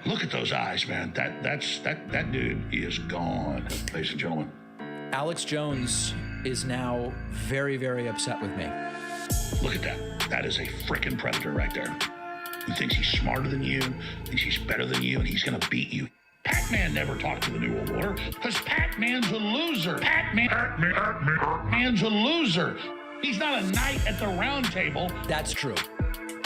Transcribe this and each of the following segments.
Look at those eyes, man. That dude is gone, ladies and gentlemen. Alex Jones is now very, very upset with me. Look at that. That is a freaking predator right there. Who thinks he's smarter than you, thinks he's better than you, and he's gonna beat you. Pac-Man never talked to the New World Order because Pac-Man's a loser. Pac-Man's a loser. He's not a knight at the round table. That's true.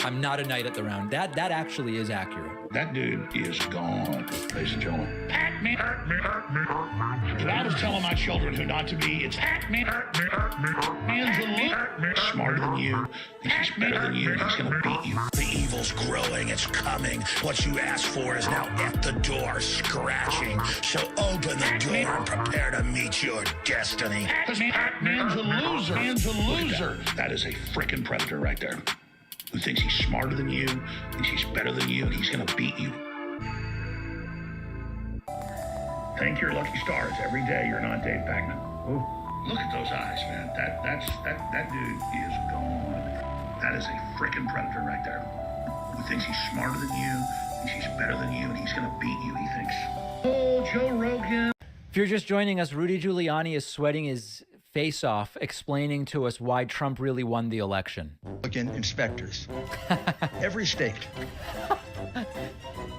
I'm not a knight at the round. That actually is accurate. That dude is gone, ladies and gentlemen. Pac-Man. If I was telling my children who not to be, it's Pac-Man. Man's a loser. Smarter than you. He's better than you. He's gonna beat you. The evil's growing. It's coming. What you asked for is now at the door, scratching. So open the door and prepare to meet your destiny. Pac-Man's a loser. Man's a loser. That is a freaking predator right there. Who thinks he's smarter than you, thinks he's better than you, and he's gonna beat you. Thank your lucky stars every day you're not Dave Pac-Man. Look at those eyes, man. That dude is gone. That is a freaking predator right there. Who thinks he's smarter than you, thinks he's better than you, and he's gonna beat you, he thinks. Oh, Joe Rogan. If you're just joining us, Rudy Giuliani is sweating his face off explaining to us why Trump really won the election. Republican inspectors. Every state.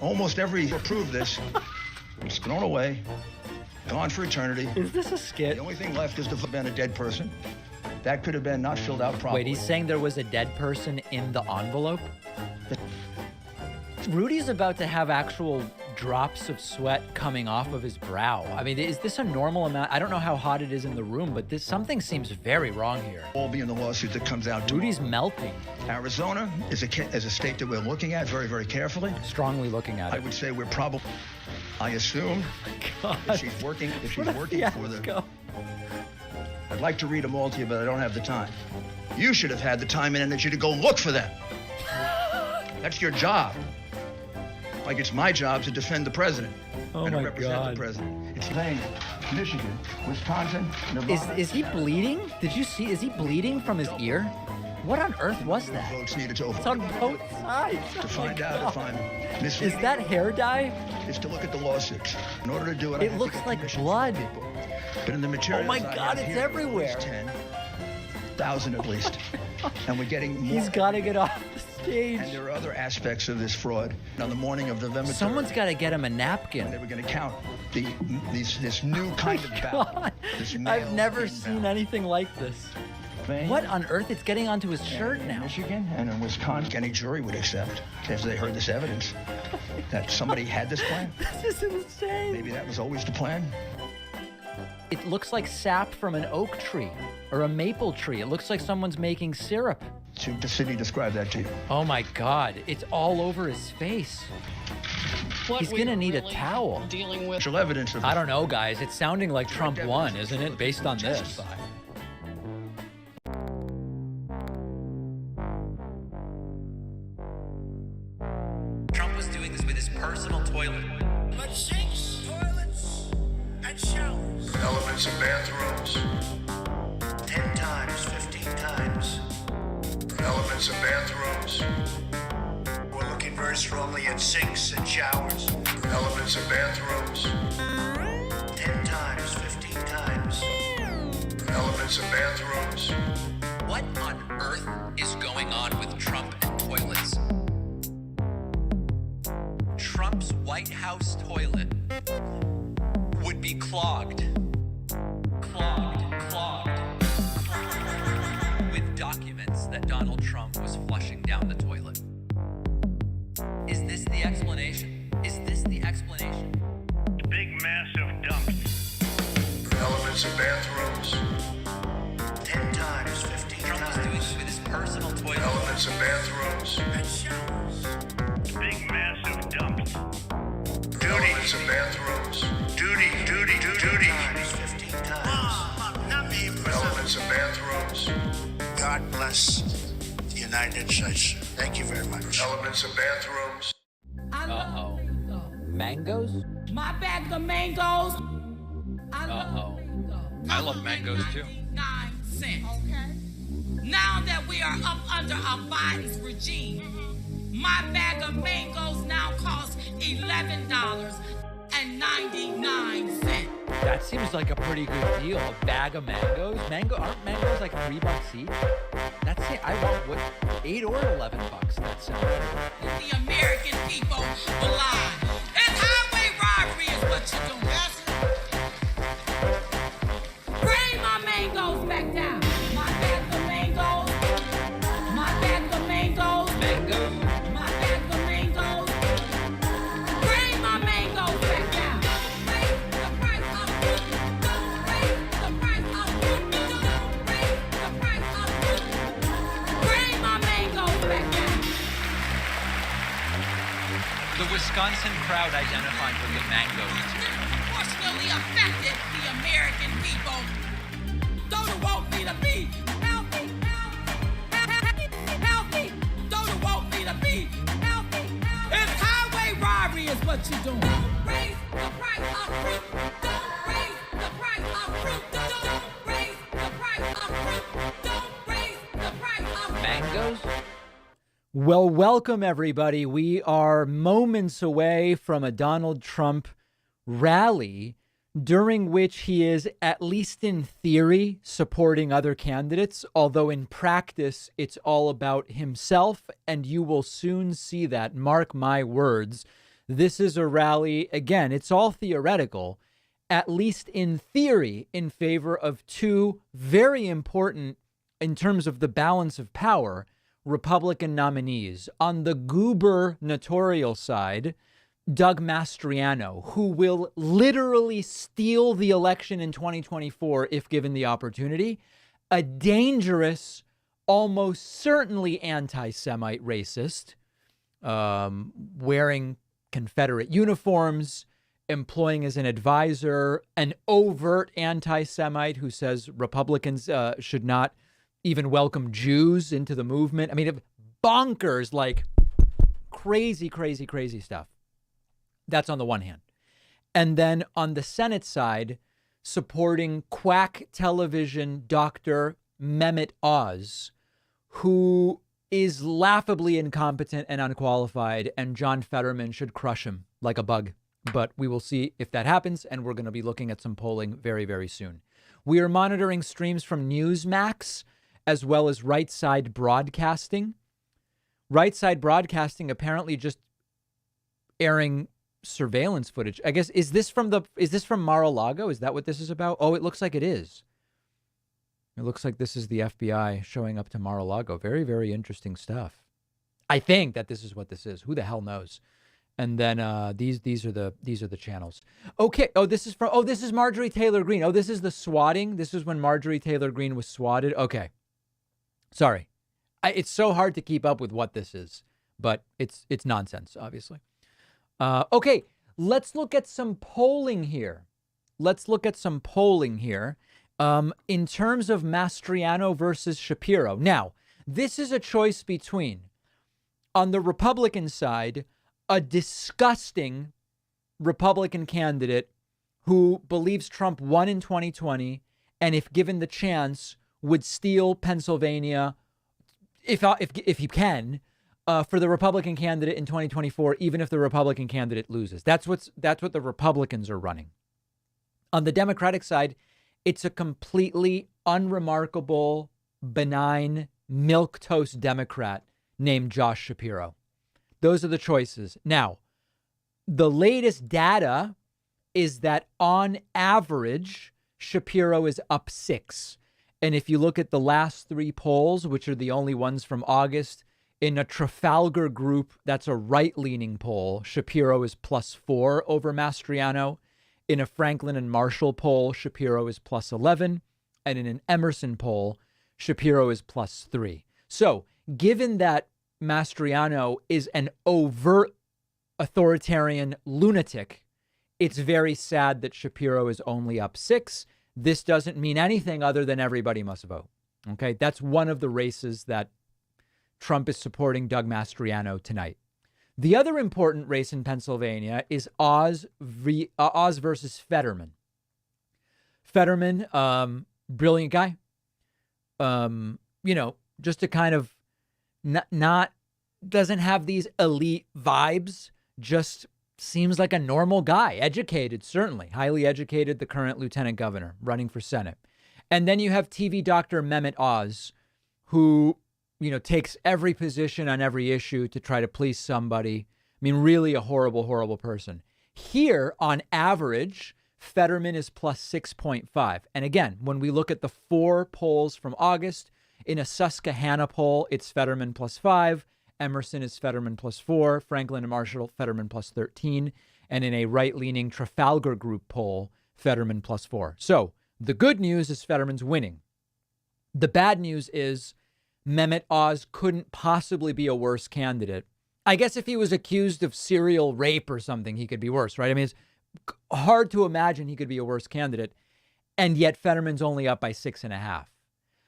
Almost every approved this. It's thrown away. Gone for eternity. Is this a skit? The only thing left is to have been a dead person. That could have been not filled out properly. Wait, he's saying there was a dead person in the envelope? Rudy's about to have actual drops of sweat coming off of his brow. I mean, is this a normal amount? I don't know how hot it is in the room, but something seems very wrong here. All be in the lawsuit that comes out tomorrow. Rudy's melting. Arizona is a state that we're looking at very, very carefully. Strongly looking at it. I would say we're probably, I assume, if she's working for the... I'd like to read them all to you, but I don't have the time. You should have had the time and energy to go look for them. That's your job. Like it's my job to defend the president and to represent the president. It's Maine, Michigan, Wisconsin, Nevada. Is he bleeding? Did you see? Is he bleeding from his ear? What on earth was that? Votes needed to it's on both sides. To find out if I'm misleading. Is that hair dye? Is to look at the lawsuits. In order to do it, it looks like blood. But in the materials, oh my God, it's everywhere. 10,000 at least, and we're getting more. He's got to get off the stage. And there are other aspects of this fraud. On the morning of November 3rd, someone's got to get him a napkin. They were going to count this new kind of ballot. I've never seen anything like this. What on earth? It's getting onto his shirt now. Michigan and in Wisconsin, any jury would accept if they heard this evidence that somebody had this plan. This is insane. Maybe that was always the plan. It looks like sap from an oak tree or a maple tree. It looks like someone's making syrup. To Sydney, describe that to you. Oh my God, it's all over his face. He's gonna need a towel. Dealing with evidence of I don't know, guys. It's sounding like Trump won, isn't it? Based on this. Trump was doing this with his personal toilet. But sinks, toilets, and showers. Elements of bathrooms. 10 times, 15 times. Elements of bathrooms. We're looking very strongly at sinks and showers. Elements of bathrooms. 10 times, 15 times. Elements of bathrooms. What on earth is going on with Trump and toilets? Trump's White House toilet would be clogged. With documents that Donald Trump was flushing down the toilet. Is this the explanation? Is this the explanation? Big massive dumps. Elements of bathrooms. 10 times, 15 Trump times. was doing this with his personal toilet. Elements of bathrooms. And showers. Big massive dumps. Elements of bathrooms. Duty. 10 times, 15 times. Not me, Elements of bathrooms. God bless the United States. Thank you very much. Elements of bathrooms. Uh-oh. Mangoes? My bag of mangoes. Uh-oh. I love mangoes too. 9 cents. Okay. Now that we are up under our Biden's regime, My bag of mangoes now costs $11.99. That seems like a pretty good deal. A bag of mangoes. Aren't mangoes like $3 each? That's it. I want what, $8 or $11. That sounds good. The American people will lie. And highway robbery is what you're doing. Bring my mangoes back down. My bag of mangoes. My bag of mangoes. Mangoes? My bag of mangoes. Bring my mangoes back down. Raise the price of fruit. Don't raise the price of fruit. Don't raise the price of fruit. Bring my mangoes back down. The Wisconsin crowd identified with the mango experience. Fortunately affected the American people. Those who want me to be healthy, healthy. Those who want me to be healthy. It's highway robbery is what you're doing. Don't raise the price of fruit. Don't raise the price of fruit. Don't raise the price of fruit. Don't raise the price of Mangoes? Well, welcome everybody. We are moments away from a Donald Trump rally during which he is, at least in theory, supporting other candidates, although in practice it's all about himself, and you will soon see that. Mark my words. This is a rally, again, it's all theoretical, at least in theory, in favor of two very important, in terms of the balance of power, Republican nominees. On the gubernatorial side, Doug Mastriano, who will literally steal the election in 2024 if given the opportunity, a dangerous, almost certainly anti-Semite racist, wearing Confederate uniforms, employing as an advisor, an overt anti-Semite who says Republicans should not even welcome Jews into the movement. I mean, bonkers, like crazy, crazy, crazy stuff. That's on the one hand. And then on the Senate side, supporting quack television Dr. Mehmet Oz, who is laughably incompetent and unqualified, and John Fetterman should crush him like a bug. But we will see if that happens, and we're going to be looking at some polling very, very soon. We are monitoring streams from Newsmax, as well as Right Side Broadcasting. Right Side Broadcasting apparently just airing surveillance footage. I guess, is this from Mar-a-Lago? Is that what this is about? Oh, it looks like it is. It looks like this is the FBI showing up to Mar-a-Lago. Very, very interesting stuff. I think that this is what this is. Who the hell knows? And then these are the channels. Okay. This is Marjorie Taylor Greene. Oh, this is the swatting. This is when Marjorie Taylor Greene was swatted. Okay. Sorry. It's so hard to keep up with what this is, but it's nonsense, obviously. Okay, let's look at some polling here. In terms of Mastriano versus Shapiro. Now, this is a choice between, on the Republican side, a disgusting Republican candidate who believes Trump won in 2020 and, if given the chance, would steal Pennsylvania if he can, for the Republican candidate in 2024, even if the Republican candidate loses. That's what the Republicans are running. On the Democratic side, it's a completely unremarkable, benign, milquetoast Democrat named Josh Shapiro. Those are the choices. Now, the latest data is that on average, Shapiro is up 6. And if you look at the last 3 polls, which are the only ones from August, in a Trafalgar group, that's a right-leaning poll, Shapiro is +4 over Mastriano. In a Franklin and Marshall poll, Shapiro is +11. And in an Emerson poll, Shapiro is +3. So given that Mastriano is an overt authoritarian lunatic, it's very sad that Shapiro is only up 6. This doesn't mean anything other than everybody must vote. Okay, that's one of the races that Trump is supporting Doug Mastriano tonight. The other important race in Pennsylvania is Oz versus Fetterman. Fetterman, brilliant guy. Just to kind of not doesn't have these elite vibes, just seems like a normal guy, educated, certainly, highly educated, the current lieutenant governor running for Senate. And then you have TV doctor Imminent Oz, who, takes every position on every issue to try to please somebody. I mean, really a horrible, horrible person. Here, on average, Fetterman is plus 6.5. And again, when we look at the 4 polls from August, in a Susquehanna poll, it's Fetterman plus 5. Emerson is Fetterman plus 4. Franklin and Marshall, Fetterman plus 13. And in a right-leaning Trafalgar Group poll, Fetterman plus 4. So the good news is Fetterman's winning. The bad news is Mehmet Oz couldn't possibly be a worse candidate. I guess if he was accused of serial rape or something, he could be worse, right? I mean, it's hard to imagine he could be a worse candidate. And yet Fetterman's only up by 6.5.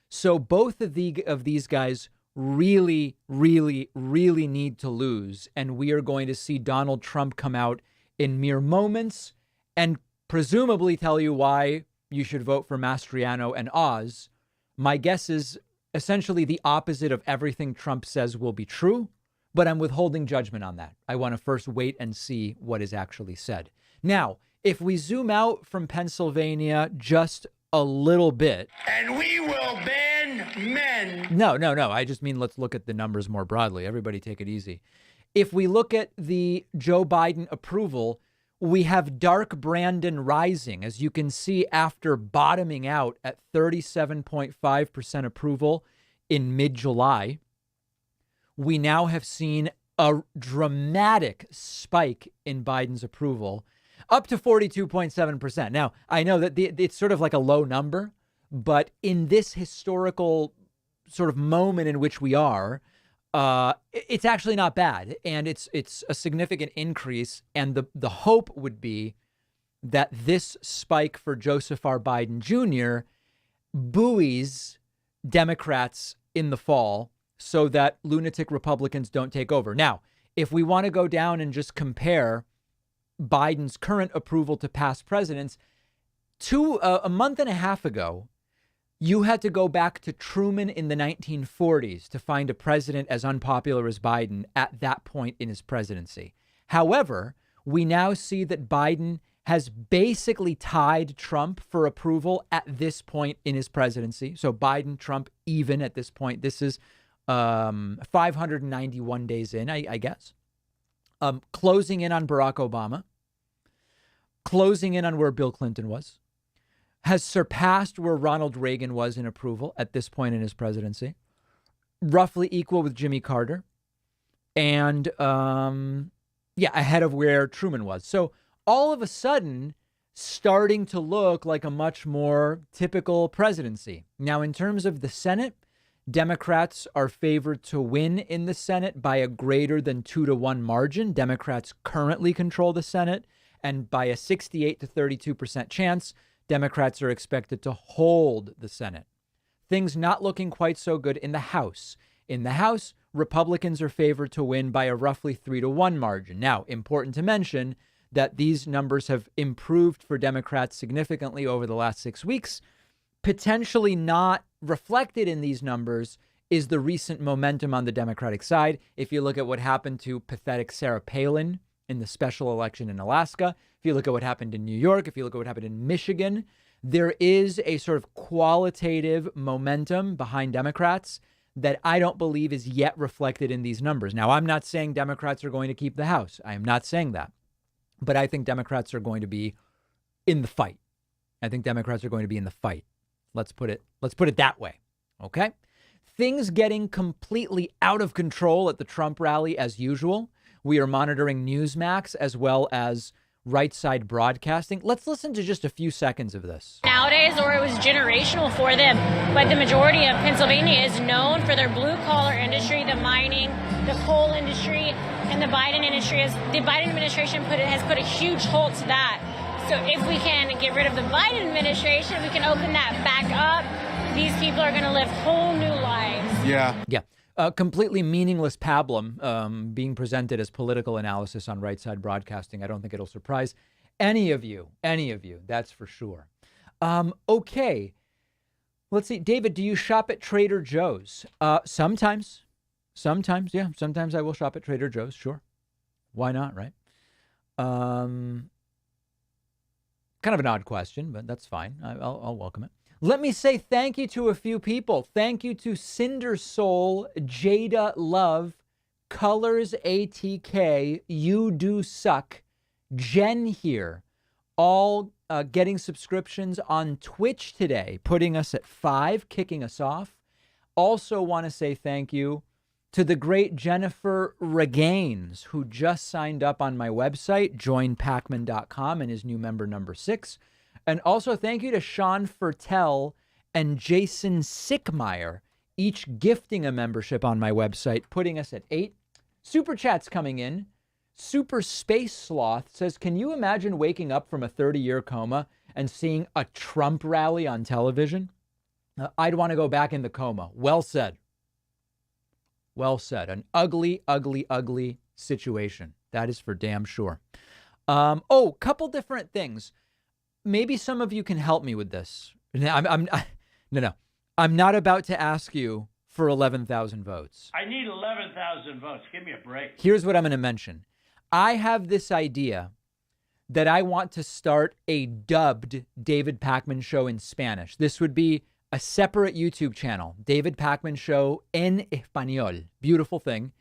So both of these guys really, really, really need to lose. And we are going to see Donald Trump come out in mere moments and presumably tell you why you should vote for Mastriano and Oz. My guess is essentially the opposite of everything Trump says will be true, but I'm withholding judgment on that. I want to first wait and see what is actually said. Now, if we zoom out from Pennsylvania just a little bit. And we will ban men. No. I just mean let's look at the numbers more broadly. Everybody take it easy. If we look at the Joe Biden approval, we have dark Brandon rising, as you can see, after bottoming out at 37.5% approval in mid-July. We now have seen a dramatic spike in Biden's approval up to 42.7%. Now, I know that it's sort of like a low number, but in this historical sort of moment in which we are, it's actually not bad. And it's a significant increase. And the hope would be that this spike for Joseph R. Biden Jr. buoys Democrats in the fall so that lunatic Republicans don't take over. Now, if we want to go down and just compare Biden's current approval to past presidents, a month and a half ago, you had to go back to Truman in the 1940s to find a president as unpopular as Biden at that point in his presidency. However, we now see that Biden has basically tied Trump for approval at this point in his presidency. So Biden, Trump, even at this point. This is 591 days in, I guess. Closing in on Barack Obama, closing in on where Bill Clinton was, has surpassed where Ronald Reagan was in approval at this point in his presidency, roughly equal with Jimmy Carter, and ahead of where Truman was. So all of a sudden, starting to look like a much more typical presidency. Now, in terms of the Senate, Democrats are favored to win in the Senate by a greater than 2-1 margin. Democrats currently control the Senate, and by a 68 to 32% chance, Democrats are expected to hold the Senate. Things not looking quite so good in the House. In the House, Republicans are favored to win by a roughly 3-1 margin. Now, important to mention that these numbers have improved for Democrats significantly over the last 6 weeks. Potentially not reflected in these numbers is the recent momentum on the Democratic side. If you look at what happened to pathetic Sarah Palin in the special election in Alaska, if you look at what happened in New York, if you look at what happened in Michigan, there is a sort of qualitative momentum behind Democrats that I don't believe is yet reflected in these numbers. Now, I'm not saying Democrats are going to keep the House. I am not saying that. But I think Democrats are going to be in the fight. I think Democrats are going to be in the fight. Let's put it that way. Okay. Things getting completely out of control at the Trump rally as usual. We are monitoring Newsmax as well as Right Side Broadcasting. Let's listen to just a few seconds of this. Nowadays, or it was generational for them, but the majority of Pennsylvania is known for their blue collar industry, the mining, the coal industry, and the Biden administration has put a huge halt to that. So if we can get rid of the Biden administration, we can open that back up. These people are going to live whole new lives. Yeah. Completely meaningless pablum being presented as political analysis on Right Side Broadcasting. I don't think it'll surprise any of you. That's for sure. Okay. Let's see. David, do you shop at Trader Joe's? Sometimes. Sometimes, yeah. Sometimes I will shop at Trader Joe's. Sure. Why not, right? Kind of an odd question, but that's fine. I'll welcome it. Let me say thank you to a few people. Thank you to Cinder Soul, Jada Love, Colors ATK, You Do Suck, Jen here, all getting subscriptions on Twitch today, putting us at 5, kicking us off. Also want to say thank you to the great Jennifer Regains, who just signed up on my website, joinpacman.com, and is new member number 6. And also thank you to Sean Fertel and Jason Sickmeyer, each gifting a membership on my website, putting us at 8. Super chats coming in. Super Space Sloth says, can you imagine waking up from a 30-year coma and seeing a Trump rally on television? I'd want to go back in the coma. Well said. Well said. An ugly, ugly, ugly situation. That is for damn sure. Couple different things. Maybe some of you can help me with this. No. I'm not about to ask you for 11,000 votes. I need 11,000 votes. Give me a break. Here's what I'm going to mention. I have this idea that I want to start a dubbed David Pac-Man show in Spanish. This would be a separate YouTube channel, David Pac-Man Show en Español. Beautiful thing.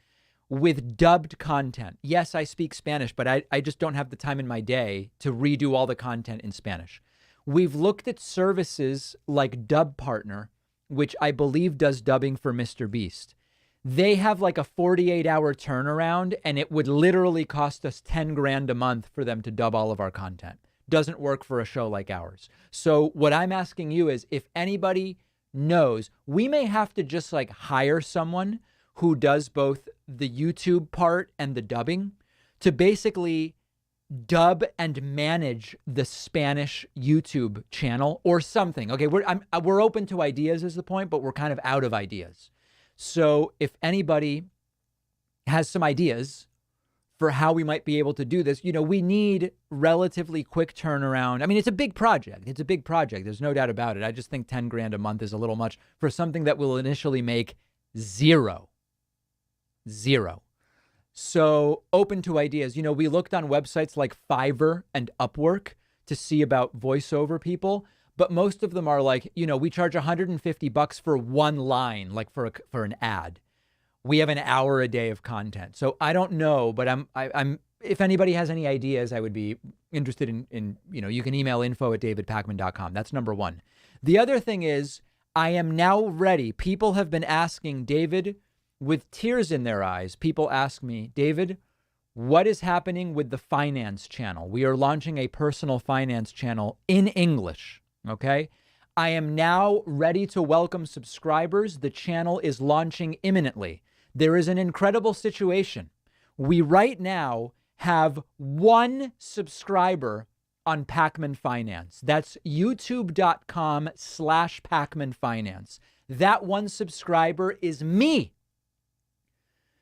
With dubbed content. Yes, I speak Spanish, but I just don't have the time in my day to redo all the content in Spanish. We've looked at services like Dub Partner, which I believe does dubbing for Mr. Beast. They have like a 48-hour turnaround, and it would literally cost us 10 grand a month for them to dub all of our content. Doesn't work for a show like ours. So what I'm asking you is, if anybody knows, we may have to just like hire someone who does both the YouTube part and the dubbing to basically dub and manage the Spanish YouTube channel or something. Okay, we're open to ideas is the point, but we're kind of out of ideas. So if anybody has some ideas for how we might be able to do this, we need relatively quick turnaround. I mean, it's a big project. There's no doubt about it. I just think 10 grand a month is a little much for something that will initially make zero. So open to ideas. We looked on websites like Fiverr and Upwork to see about voiceover people, but most of them are like, we charge $150 for one line, like for an ad. We have an hour a day of content. So I don't know, but I'm if anybody has any ideas, I would be interested in you can email info@davidpacman.com. That's number one. The other thing is, I am now ready. People have been asking David, with tears in their eyes, people ask me, David, what is happening with the finance channel? We are launching a personal finance channel in English, okay? I am now ready to welcome subscribers. The channel is launching imminently. There is an incredible situation. We right now have 1 subscriber on Pac-Man Finance. That's youtube.com/Pac-Man Finance. That 1 subscriber is me.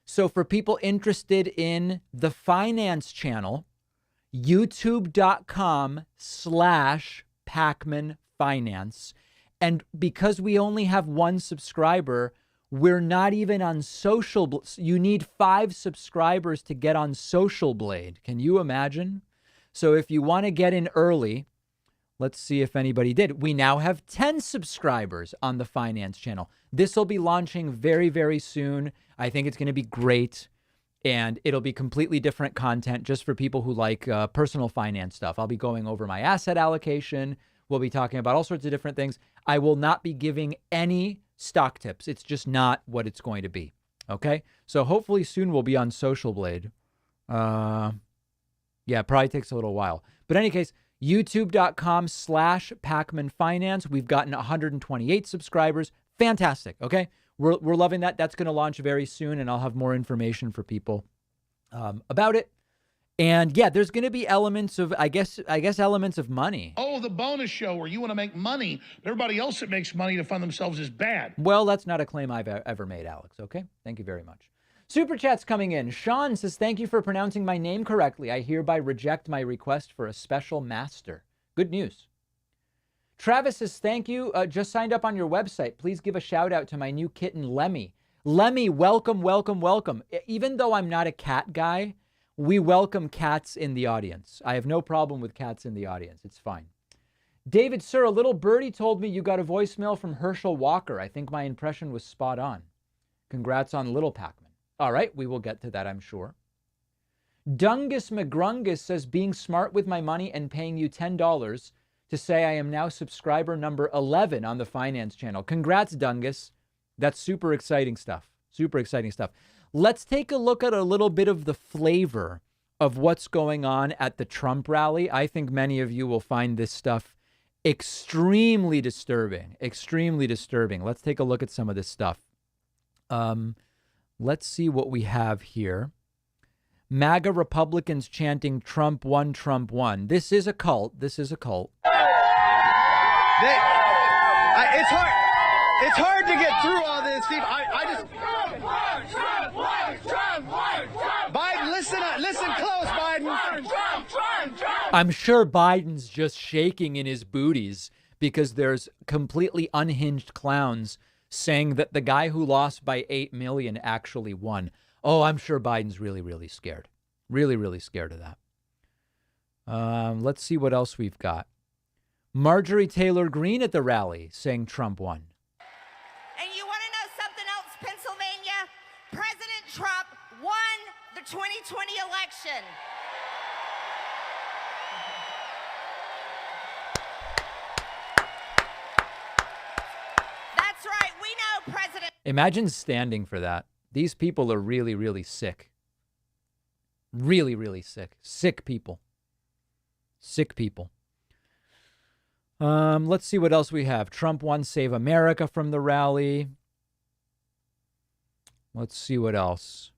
So for people interested in the finance channel, youtube.com/Pac-Man Finance. And because we only have 1 subscriber, we're not even on Social. You need 5 subscribers to get on Social Blade. Can you imagine? So if you want to get in early, let's see if anybody did. We now have 10 subscribers on the finance channel. This will be launching very, very soon. I think it's going to be great. And it'll be completely different content just for people who like personal finance stuff. I'll be going over my asset allocation. We'll be talking about all sorts of different things. I will not be giving any stock tips. It's just not what it's going to be. Okay? So hopefully soon we'll be on Social Blade. Yeah, it probably takes a little while. But in any case, youtube.com/Pac-Man Finance. We've gotten 128 subscribers. Fantastic. Okay? We're loving that. That's going to launch very soon, and I'll have more information for people about it. And yeah, there's going to be elements of, I guess elements of money. Oh, the bonus show where you want to make money, but everybody else that makes money to fund themselves is bad. Well, that's not a claim I've ever made, Alex. Okay? Thank you very much. Super chats coming in. Sean says, thank you for pronouncing my name correctly. I hereby reject my request for a special master. Good news. Travis says, thank you. Just signed up on your website. Please give a shout out to my new kitten, Lemmy. Lemmy, welcome, welcome, welcome. Even though I'm not a cat guy, we welcome cats in the audience. I have no problem with cats in the audience. It's fine. David, sir, a little birdie told me you got a voicemail from Herschel Walker. I think my impression was spot on. Congrats on Little Pac-Man. All right, we will get to that, I'm sure. Dungus McGrungus says, being smart with my money and paying you $10 to say I am now subscriber number 11 on the finance channel. Congrats, Dungus. That's super exciting stuff. Super exciting stuff. Let's take a look at a little bit of the flavor of what's going on at the Trump rally. I think many of you will find this stuff extremely disturbing. Extremely disturbing. Let's take a look at some of this stuff. Let's see what we have here. MAGA Republicans chanting Trump won, Trump won. This is a cult. This is a cult. It's hard to get through all this, Steve. Biden, listen close, Biden. I'm sure Biden's just shaking in his booties because there's completely unhinged clowns saying that the guy who lost by 8 million actually won. Oh, I'm sure Biden's really, really scared. Really, really scared of that. Let's see what else we've got. Marjorie Taylor Greene at the rally saying Trump won. And you want to know something else, Pennsylvania? President Trump won the 2020 election. That's right. We know President. Imagine standing for that. These people are really, really sick. Really, really sick. Sick people. Sick people. Let's see what else we have. Trump won Save America from the rally. Let's see what else.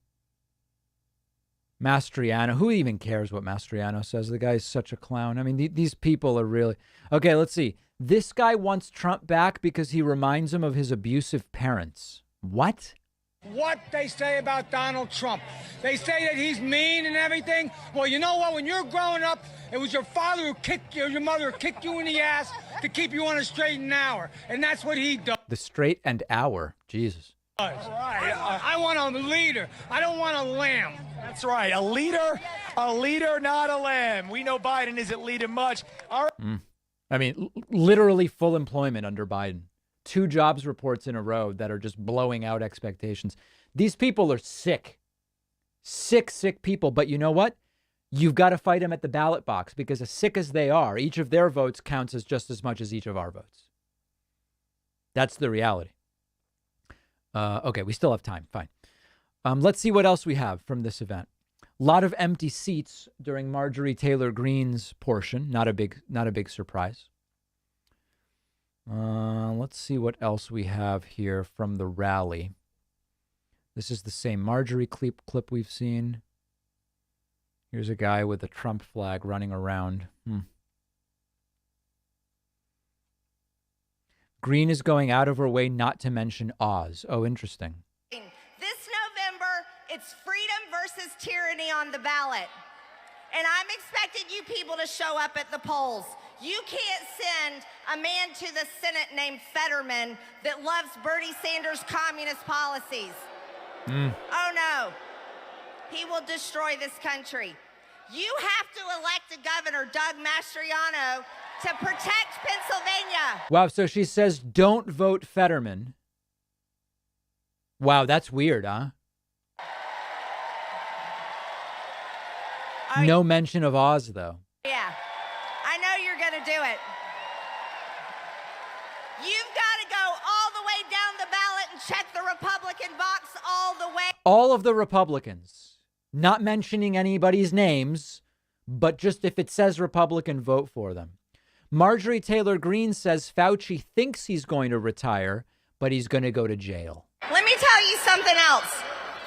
Mastriano. Who even cares what Mastriano says? The guy's such a clown. I mean, these people are really... Okay, let's see. This guy wants Trump back because he reminds him of his abusive parents. What? What they say about Donald Trump. They say that he's mean and everything. Well, you know what? When you're growing up, it was your father who kicked you, or your mother who kicked you in the ass to keep you on a straight and narrow. And that's what he does. The straight and hour. Jesus. Right. I want a leader. I don't want a lamb. That's right. A leader, not a lamb. We know Biden isn't leading much. All right. I mean, literally full employment under Biden. 2 jobs reports in a row that are just blowing out expectations. These people are sick. Sick people. But you know what? You've got to fight them at the ballot box because as sick as they are, each of their votes counts as just as much as each of our votes. That's the reality. Okay, we still have time. Fine. Let's see what else we have from this event. A lot of empty seats during Marjorie Taylor Greene's portion. Not a big surprise. Let's see what else we have here from the rally. This is the same Marjorie clip we've seen. Here's a guy with a Trump flag running around. Green is going out of her way not to mention Oz. Oh, interesting. This November, it's freedom versus tyranny on the ballot. And I'm expecting you people to show up at the polls. You can't send a man to the Senate named Fetterman that loves Bernie Sanders' communist policies. Oh, no. He will destroy this country. You have to elect a governor, Doug Mastriano, to protect Pennsylvania. Wow, so she says don't vote Fetterman. Wow, that's weird, huh? No mention of Oz, though. Yeah, I know you're going to do it. You've got to go all the way down the ballot and check the Republican box all the way. All of the Republicans, not mentioning anybody's names, but just if it says Republican, vote for them. Marjorie Taylor Greene says Fauci thinks he's going to retire, but he's going to go to jail. Let me tell you something else.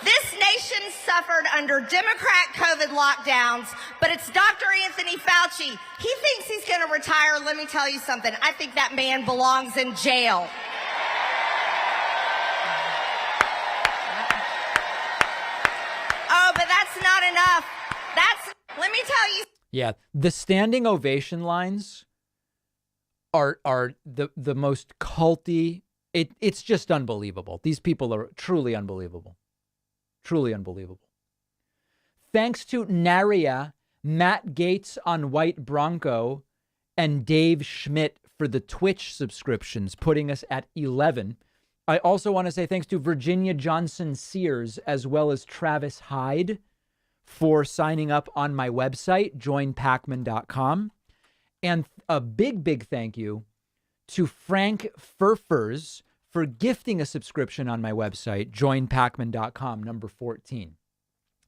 This nation suffered under Democrat COVID lockdowns, but it's Dr. Anthony Fauci. He thinks he's going to retire. Let me tell you something. I think that man belongs in jail. Oh, but that's not enough. Let me tell you. Yeah, the standing ovation lines are the most culty, It's just unbelievable. These people are truly unbelievable. Truly unbelievable. Thanks to Naria, Matt Gates on White Bronco, and Dave Schmidt for the Twitch subscriptions, putting us at 11. I also want to say thanks to Virginia Johnson Sears as well as Travis Hyde for signing up on my website, joinpacman.com. And a big, big thank you to Frank Furfers for gifting a subscription on my website, joinpacman.com, number 14.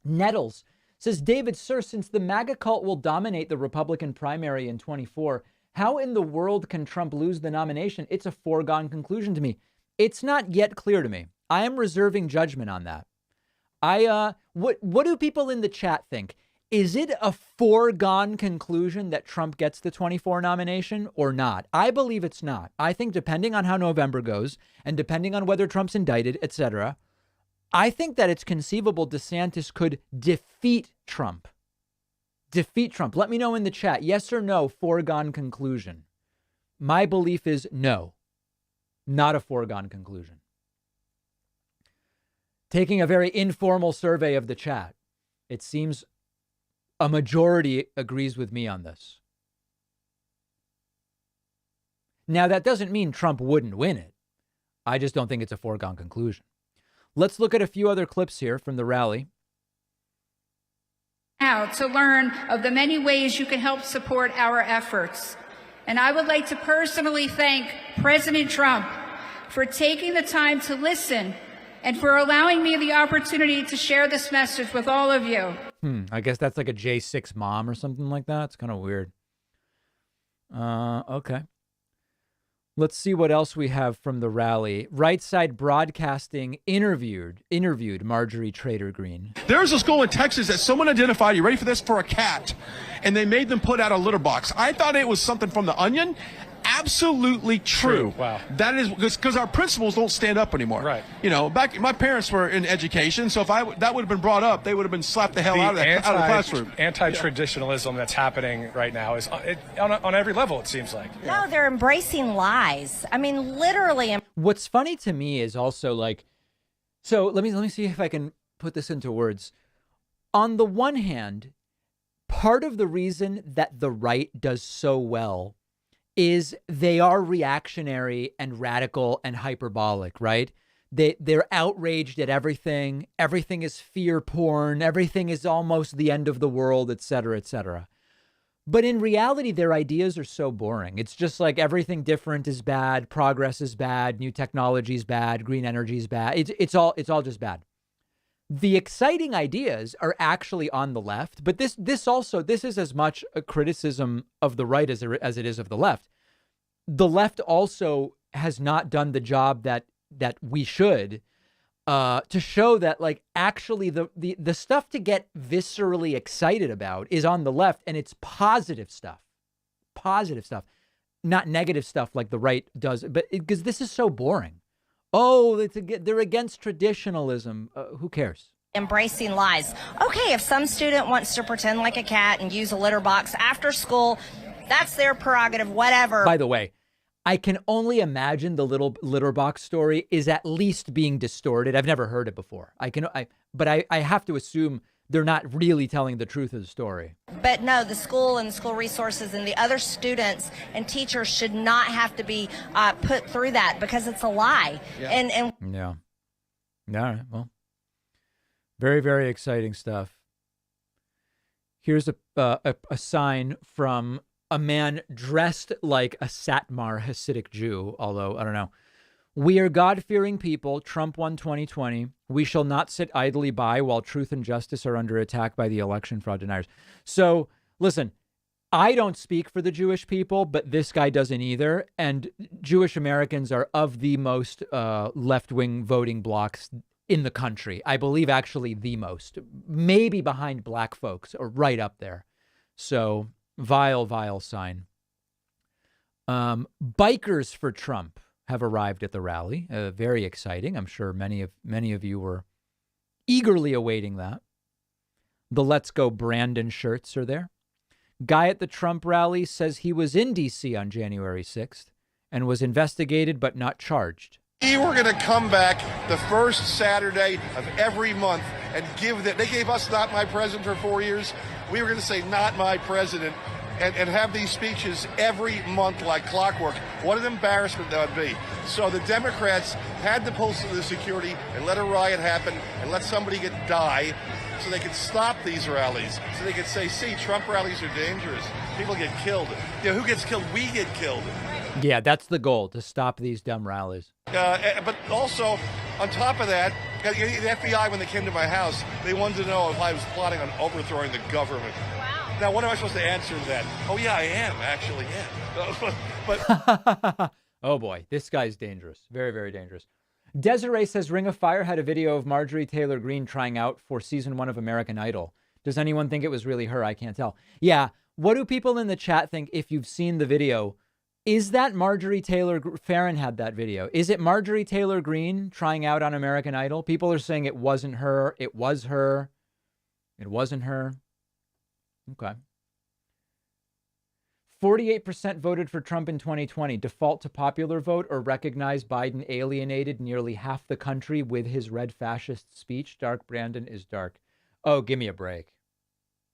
Nettles says, David, sir, since the MAGA cult will dominate the Republican primary in 24, how in the world can Trump lose the nomination? It's a foregone conclusion to me. It's not yet clear to me. I am reserving judgment on that. What do people in the chat think? Is it a foregone conclusion that Trump gets the 24 nomination or not? I believe it's not. I think depending on how November goes and depending on whether Trump's indicted, etc., I think that it's conceivable DeSantis could defeat Trump. Defeat Trump. Let me know in the chat. Yes or no, foregone conclusion. My belief is no, not a foregone conclusion. Taking a very informal survey of the chat, it seems a majority agrees with me on this. Now, that doesn't mean Trump wouldn't win it. I just don't think it's a foregone conclusion. Let's look at a few other clips here from the rally. Now, to learn of the many ways you can help support our efforts. And I would like to personally thank President Trump for taking the time to listen and for allowing me the opportunity to share this message with all of you. I guess that's like a J6 mom or something like that. It's kind of weird. Okay. Let's see what else we have from the rally. Right Side Broadcasting interviewed Marjorie Trader Green. There's a school in Texas that someone identified, you ready for this, for a cat, and they made them put out a litter box. I thought it was something from The Onion. Absolutely true. Wow. That is because our principals don't stand up anymore. Right. You know, back my parents were in education, so if that would have been brought up, they would have been slapped the hell out of the classroom. Anti-traditionalism that's happening right now is on every level, it seems like. No, they're embracing lies. I mean, literally. What's funny to me is also like, so let me see if I can put this into words. On the one hand, part of the reason that the right does so well is they are reactionary and radical and hyperbolic, right? They're outraged at everything. Everything is fear porn. Everything is almost the end of the world, et cetera, et cetera. But in reality, their ideas are so boring. It's just like everything different is bad. Progress is bad. New technology is bad. Green energy is bad. It's all just bad. The exciting ideas are actually on the left, but this is as much a criticism of the right as it is of the left. The left also has not done the job that we should to show that like actually the stuff to get viscerally excited about is on the left, and it's positive stuff, not negative stuff like the right does. But because this is so boring. Oh, they're against traditionalism. Who cares? Embracing lies. Okay, if some student wants to pretend like a cat and use a litter box after school, that's their prerogative, whatever. By the way, I can only imagine the little litter box story is at least being distorted. I've never heard it before. But I have to assume they're not really telling the truth of the story. But no, the school and school resources and the other students and teachers should not have to be put through that because it's a lie. Yeah. Yeah. All right. Well, very, very exciting stuff. Here's a sign from a man dressed like a Satmar Hasidic Jew, although I don't know. We are God-fearing people. Trump won 2020. We shall not sit idly by while truth and justice are under attack by the election fraud deniers. So listen, I don't speak for the Jewish people, but this guy doesn't either. And Jewish Americans are of the most left-wing voting blocs in the country. I believe actually the most, maybe behind black folks or right up there. So vile sign. Bikers for Trump have arrived at the rally. Very exciting. I'm sure many of you were eagerly awaiting that. The Let's Go Brandon shirts are there. Guy at the Trump rally says he was in D.C. on January 6th and was investigated but not charged. We were going to come back the first Saturday of every month and give that. They gave us Not My President for 4 years. We were going to say Not My President and have these speeches every month like clockwork. What an embarrassment that would be. So the Democrats had to pull the security and let a riot happen and let somebody die so they could stop these rallies. So they could say, see, Trump rallies are dangerous. People get killed. You know, who gets killed? We get killed. Yeah, that's the goal, to stop these dumb rallies. But also, on top of that, the FBI, when they came to my house, they wanted to know if I was plotting on overthrowing the government. Wow. Now, what am I supposed to answer to that? Oh, yeah, I am, actually, yeah. But oh, boy, this guy's dangerous. Very, very dangerous. Desiree says Ring of Fire had a video of Marjorie Taylor Greene trying out for season 1 of American Idol. Does anyone think it was really her? I can't tell. Yeah, what do people in the chat think if you've seen the video? Is that Marjorie Taylor? Farron had that video. Is it Marjorie Taylor Greene trying out on American Idol? People are saying it wasn't her. It was her. It wasn't her. Okay. 48% voted for Trump in 2020. Default to popular vote or recognize Biden alienated nearly half the country with his red fascist speech? Dark Brandon is dark. Oh, give me a break.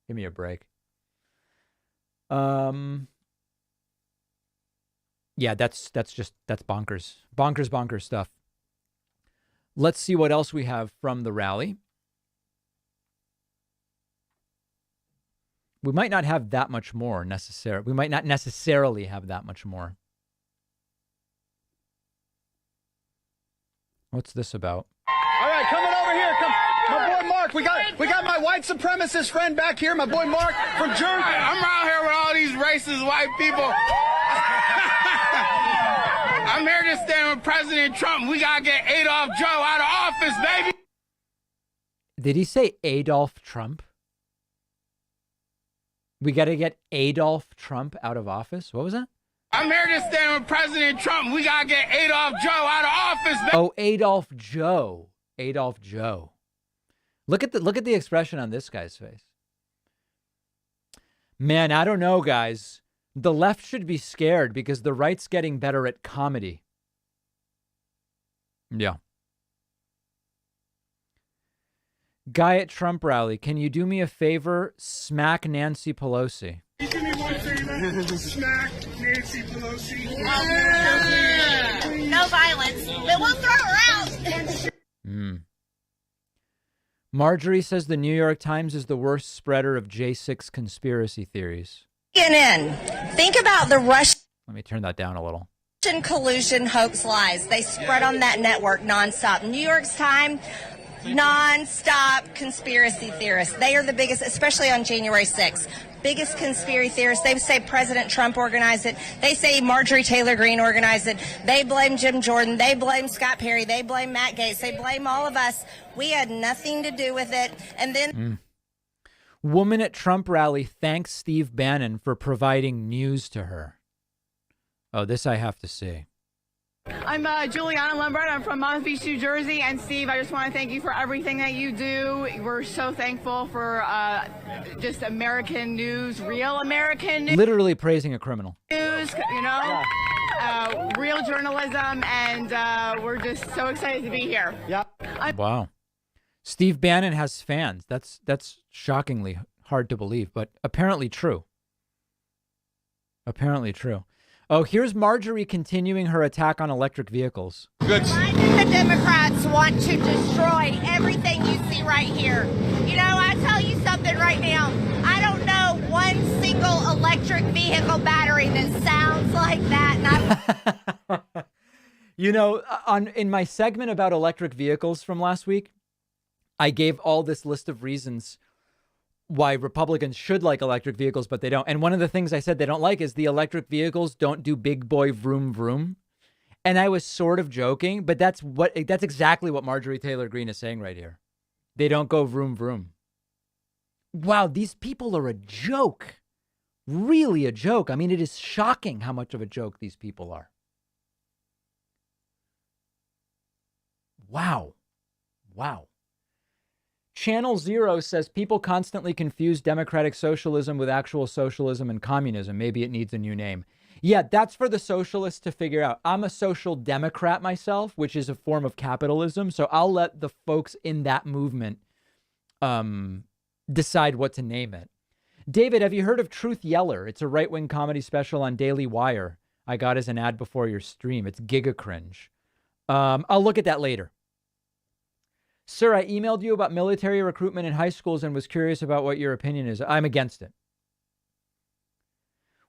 Give me a break. Yeah, that's bonkers. Bonkers stuff. Let's see what else we have from the rally. We might not have that much more necessarily. We might not necessarily have that much more. What's this about? All right, coming over here. Come, my boy Mark. We got my white supremacist friend back here. My boy Mark from Jersey. I'm out here with all these racist white people. I'm here to stand with President Trump. We gotta get Adolf Joe out of office, baby. Did he say Adolf Trump? We got to get Adolf Trump out of office? What was that? I'm here to stand with President Trump. We gotta get Adolf Joe out of office, baby. Oh, Adolf Joe. Adolf Joe. Look at the expression on this guy's face. Man, I don't know, guys. The left should be scared because the right's getting better at comedy. Yeah. Guy at Trump rally, can you do me a favor? Smack Nancy Pelosi. You do me one favor. Smack Nancy Pelosi. No violence, but we'll throw her out. Marjorie says the New York Times is the worst spreader of J6 conspiracy theories. CNN. Think about the Russian Let me turn that down a little. collusion hoax lies. They spread on that network nonstop. New York's Times, nonstop conspiracy theorists. They are the biggest, especially on January 6th. Biggest conspiracy theorists. They say President Trump organized it. They say Marjorie Taylor Greene organized it. They blame Jim Jordan. They blame Scott Perry. They blame Matt Gaetz. They blame all of us. We had nothing to do with it. And then Woman at Trump rally thanks Steve Bannon for providing news to her. Oh, this I have to see. I'm Giuliani Lombard. I'm from Monmouth Beach, New Jersey. And Steve, I just want to thank you for everything that you do. We're so thankful for just American news, real American news. Literally praising a criminal. You know, real journalism, and we're just so excited to be here. Wow. Steve Bannon has fans. That's shockingly hard to believe, but apparently true. Apparently true. Oh, here's Marjorie continuing her attack on electric vehicles. Why do the Democrats want to destroy everything you see right here? You know, I tell you something right now. I don't know one single electric vehicle battery that sounds like that. You know, in my segment about electric vehicles from last week, I gave all this list of reasons why Republicans should like electric vehicles, but they don't. And one of the things I said they don't like is the electric vehicles don't do big boy vroom vroom. And I was sort of joking, but that's exactly what Marjorie Taylor Greene is saying right here. They don't go vroom vroom. Wow, these people are a joke. Really a joke. I mean, it is shocking how much of a joke these people are. Wow. Wow. Channel Zero says people constantly confuse democratic socialism with actual socialism and communism. Maybe it needs a new name. Yeah, that's for the socialists to figure out. I'm a social democrat myself, which is a form of capitalism. So I'll let the folks in that movement decide what to name it. David, have you heard of Truth Yeller? It's a right-wing comedy special on Daily Wire. I got as an ad before your stream. It's giga cringe. I'll look at that later. Sir, I emailed you about military recruitment in high schools and was curious about what your opinion is. I'm against it.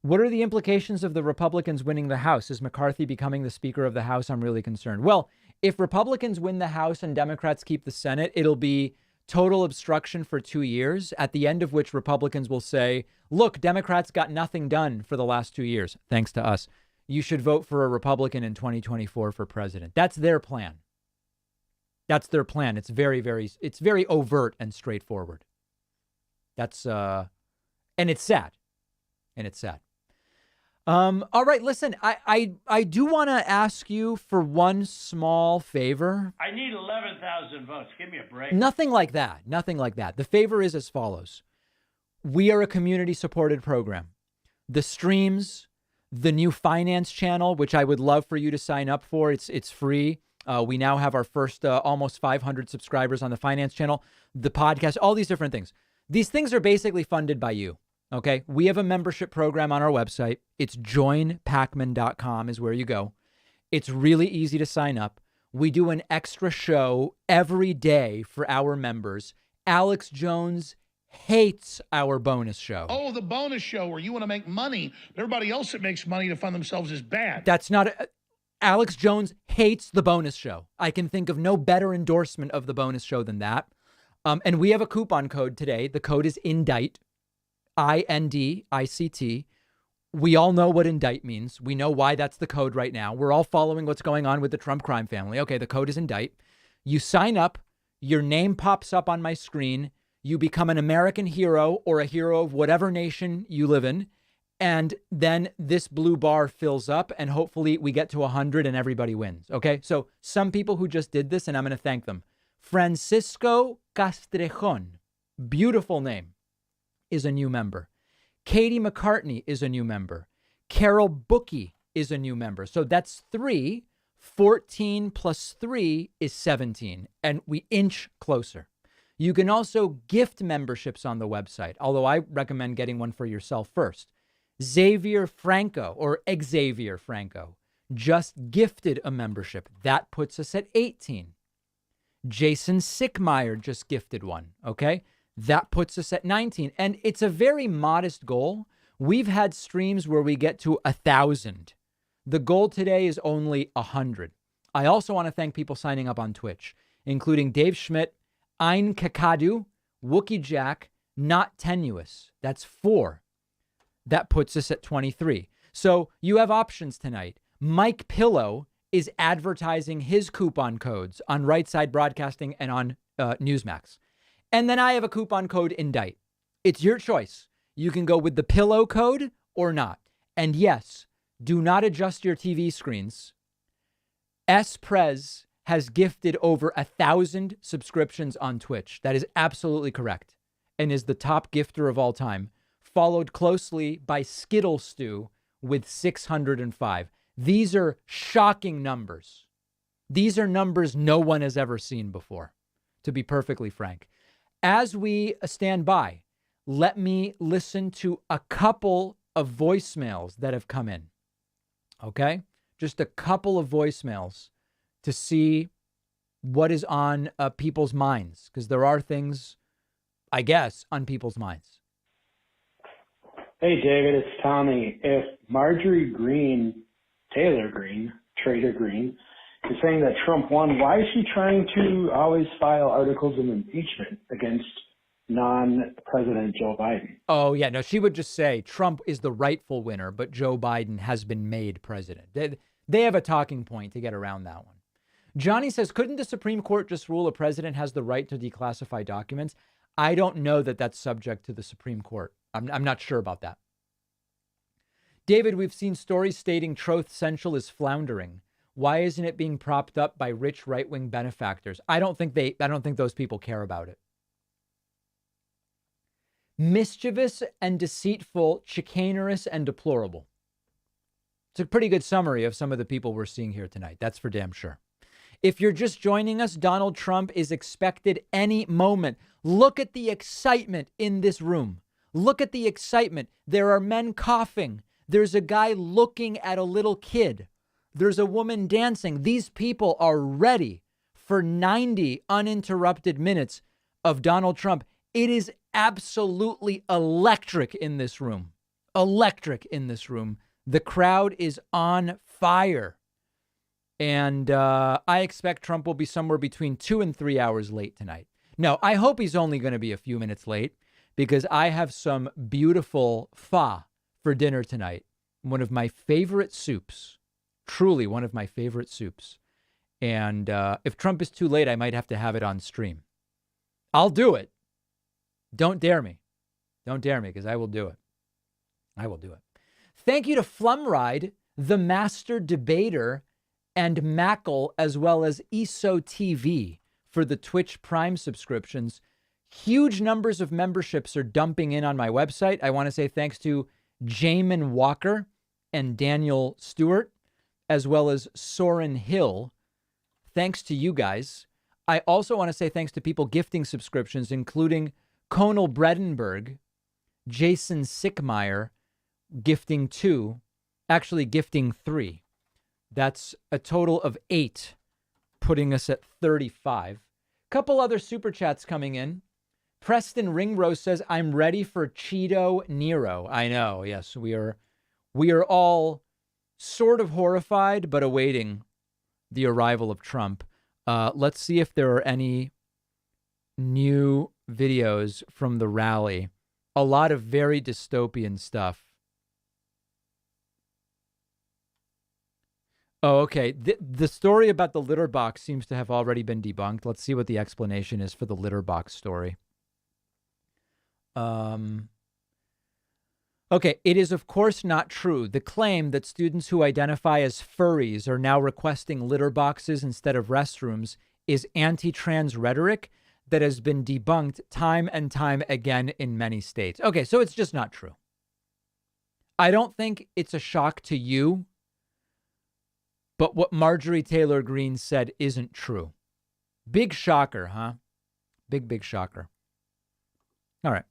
What are the implications of the Republicans winning the House? Is McCarthy becoming the Speaker of the House? I'm really concerned. Well, if Republicans win the House and Democrats keep the Senate, it'll be total obstruction for 2 years, at the end of which Republicans will say, look, Democrats got nothing done for the last 2 years, thanks to us. You should vote for a Republican in 2024 for president. That's their plan. That's their plan. It's very overt and straightforward. That's, and it's sad. And it's sad. All right, listen, I do want to ask you for one small favor. I need 11,000 votes. Give me a break. Nothing like that. Nothing like that. The favor is as follows. We are a community-supported program. The streams, the new finance channel, which I would love for you to sign up for. It's free. We now have our first almost 500 subscribers on the finance channel, the podcast, all these different things. These things are basically funded by you. Okay, we have a membership program on our website. It's joinpacman.com is where you go. It's really easy to sign up. We do an extra show every day for our members. Alex Jones hates our bonus show. Oh, the bonus show where you want to make money. Everybody else that makes money to fund themselves is bad. That's not... Alex Jones hates the bonus show. I can think of no better endorsement of the bonus show than that. And we have a coupon code today. The code is INDICT. INDICT. We all know what indict means. We know why that's the code right now. We're all following what's going on with the Trump crime family. Okay, the code is indict. You sign up. Your name pops up on my screen. You become an American hero or a hero of whatever nation you live in. And then this blue bar fills up and hopefully we get to 100 and everybody wins. Okay, so some people who just did this, and I'm going to thank them. Francisco Castrejon, beautiful name, is a new member. Katie McCartney is a new member. Carol Bookie is a new member. So that's 3. 14 plus 3 is 17. And we inch closer. You can also gift memberships on the website, although I recommend getting one for yourself first. Xavier Franco, or Xavier Franco, just gifted a membership. That puts us at 18. Jason Sickmeyer just gifted one. Okay. That puts us at 19. And it's a very modest goal. We've had streams where we get to 1,000. The goal today is only 100. I also want to thank people signing up on Twitch, including Dave Schmidt, Ein Kakadu, Wookie Jack, Not Tenuous. That's 4. That puts us at 23. So you have options tonight. Mike Pillow is advertising his coupon codes on Right Side Broadcasting and on Newsmax. And then I have a coupon code INDICT. It's your choice. You can go with the pillow code or not. And yes, do not adjust your TV screens. S. Prez has gifted over 1,000 subscriptions on Twitch. That is absolutely correct. And is the top gifter of all time. Followed closely by Skittle Stew with 605. These are shocking numbers. These are numbers no one has ever seen before, to be perfectly frank. As we stand by, let me listen to a couple of voicemails that have come in. Okay? Just a couple of voicemails to see what is on people's minds, because there are things, I guess, on people's minds. Hey, David, it's Tommy. If Marjorie Greene, Taylor Greene, Trader Greene, is saying that Trump won, why is she trying to always file articles of impeachment against non-President Joe Biden? Oh, yeah. No, she would just say Trump is the rightful winner, but Joe Biden has been made president. They have a talking point to get around that one. Johnny says, couldn't the Supreme Court just rule a president has the right to declassify documents? I don't know that that's subject to the Supreme Court. I'm not sure about that. David, we've seen stories stating Truth Central is floundering. Why isn't it being propped up by rich right-wing benefactors? I don't think those people care about it. Mischievous and deceitful, chicanerous and deplorable. It's a pretty good summary of some of the people we're seeing here tonight. That's for damn sure. If you're just joining us, Donald Trump is expected any moment. Look at the excitement in this room. Look at the excitement. There are men coughing. There's a guy looking at a little kid. There's a woman dancing. These people are ready for 90 uninterrupted minutes of Donald Trump. It is absolutely electric in this room. Electric in this room. The crowd is on fire. And I expect Trump will be somewhere between 2 and 3 hours late tonight. No, I hope he's only going to be a few minutes late because I have some beautiful pho for dinner tonight. One of my favorite soups. Truly one of my favorite soups. And if Trump is too late, I might have to have it on stream. I'll do it. Don't dare me. Don't dare me because I will do it. I will do it. Thank you to Flumride, the master debater, and Mackle, as well as ESO TV for the Twitch Prime subscriptions. Huge numbers of memberships are dumping in on my website. I want to say thanks to Jamin Walker and Daniel Stewart, as well as Soren Hill. Thanks to you guys. I also want to say thanks to people gifting subscriptions, including Conal Bredenberg, Jason Sickmeyer, gifting 2, actually gifting 3. That's a total of 8, putting us at 35. Couple other super chats coming in. Preston Ringrose says, I'm ready for Cheeto Nero. I know. Yes, we are all sort of horrified, but awaiting the arrival of Trump. Let's see if there are any new videos from the rally. A lot of very dystopian stuff. Oh, okay. The story about the litter box seems to have already been debunked. Let's see what the explanation is for the litter box story. Okay, it is of course not true. The claim that students who identify as furries are now requesting litter boxes instead of restrooms is anti-trans rhetoric that has been debunked time and time again in many states. Okay, so it's just not true. I don't think it's a shock to you, but what Marjorie Taylor Greene said isn't true. Big shocker, huh? Big shocker. All right.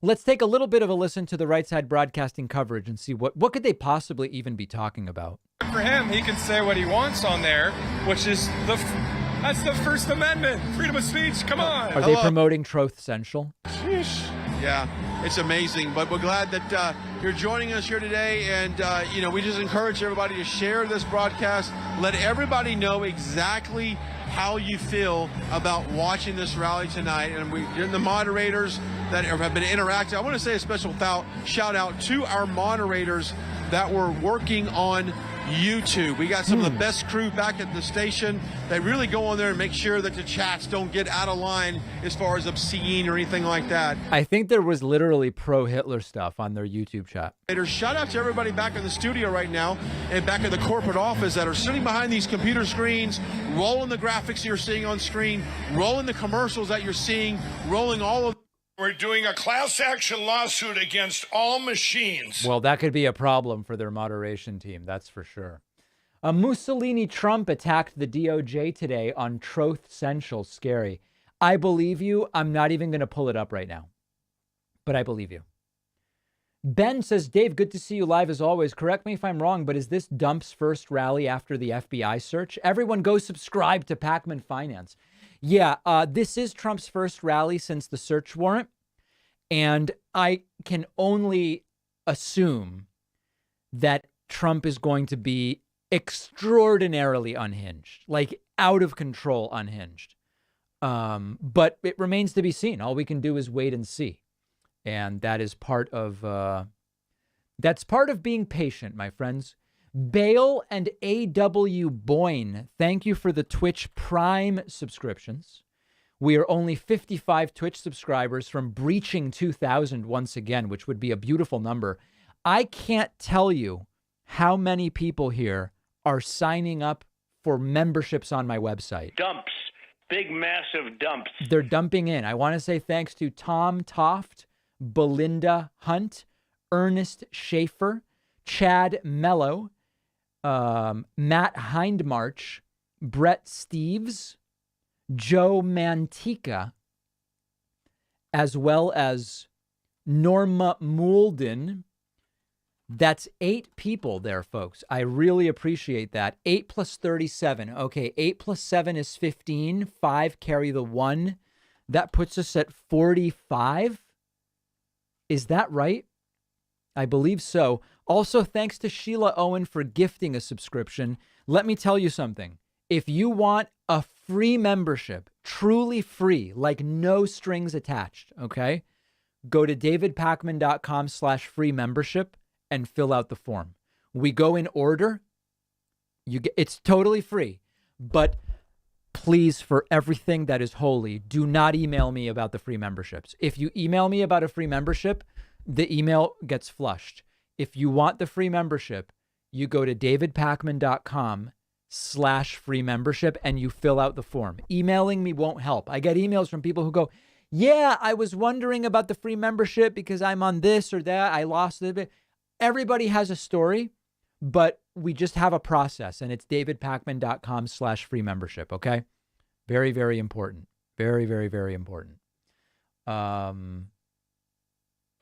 Let's take a little bit of a listen to the Right Side Broadcasting coverage and see what could they possibly even be talking about. For him, he can say what he wants on there, which is that's the First Amendment, freedom of speech. Come on. Are they promoting Truth Central? Sheesh. Yeah, it's amazing. But we're glad that you're joining us here today. And, we just encourage everybody to share this broadcast. Let everybody know exactly how you feel about watching this rally tonight. And the moderators that have been interacting. I want to say a special shout out to our moderators that were working on YouTube. We got some of the best crew back at the station. They really go on there and make sure that the chats don't get out of line as far as obscene or anything like that. I think there was literally pro-Hitler stuff on their YouTube chat. Shout out to everybody back in the studio right now and back in the corporate office that are sitting behind these computer screens, rolling the graphics you're seeing on screen, rolling the commercials that you're seeing, rolling all of. We're doing a class action lawsuit against all machines. Well, that could be a problem for their moderation team, that's for sure. Mussolini Trump attacked the DOJ today on Truth Central. Scary. I believe you. I'm not even going to pull it up right now, but I believe you. Ben says, Dave, good to see you live as always. Correct me if I'm wrong, but is this Dump's first rally after the FBI search? Everyone go subscribe to Pac-Man Finance. Yeah, this is Trump's first rally since the search warrant, and I can only assume that Trump is going to be extraordinarily unhinged, like out of control unhinged. But it remains to be seen. All we can do is wait and see, and that is part of being patient, my friends. Bale and A.W. Boyne, thank you for the Twitch Prime subscriptions. We are only 55 Twitch subscribers from breaching 2,000 once again, which would be a beautiful number. I can't tell you how many people here are signing up for memberships on my website. Dumps. Big, massive dumps. They're dumping in. I want to say thanks to Tom Toft, Belinda Hunt, Ernest Schaefer, Chad Mello, Matt Hindmarch, Brett Steves, Joe Mantica, as well as Norma Moulden. That's 8 people there, folks. I really appreciate that. 8 plus 37. Okay, 8 plus 7 is 15. 5 carry the 1. That puts us at 45. Is that right? I believe so. Also, thanks to Sheila Owen for gifting a subscription. Let me tell you something. If you want a free membership, truly free, like no strings attached, okay? Go to davidpacman.com/free membership and fill out the form. We go in order. It's totally free. But please, for everything that is holy, do not email me about the free memberships. If you email me about a free membership, the email gets flushed. If you want the free membership, you go to davidpacman.com/free membership and you fill out the form. Emailing me won't help. I get emails from people who go, yeah, I was wondering about the free membership because I'm on this or that. I lost it. Everybody has a story, but we just have a process, and it's davidpacman.com/free membership. Okay. Very, very important. Very, very, very important.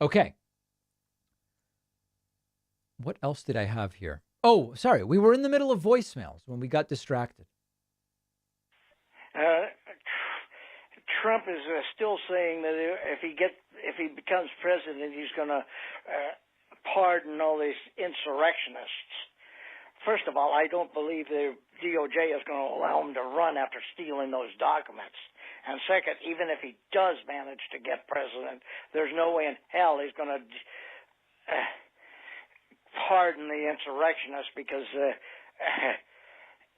Okay. What else did I have here? Oh, sorry. We were in the middle of voicemails when we got distracted. Trump is still saying that if he becomes president, he's going to pardon all these insurrectionists. First of all, I don't believe the DOJ is going to allow him to run after stealing those documents. And second, even if he does manage to get president, there's no way in hell he's going to pardon the insurrectionists because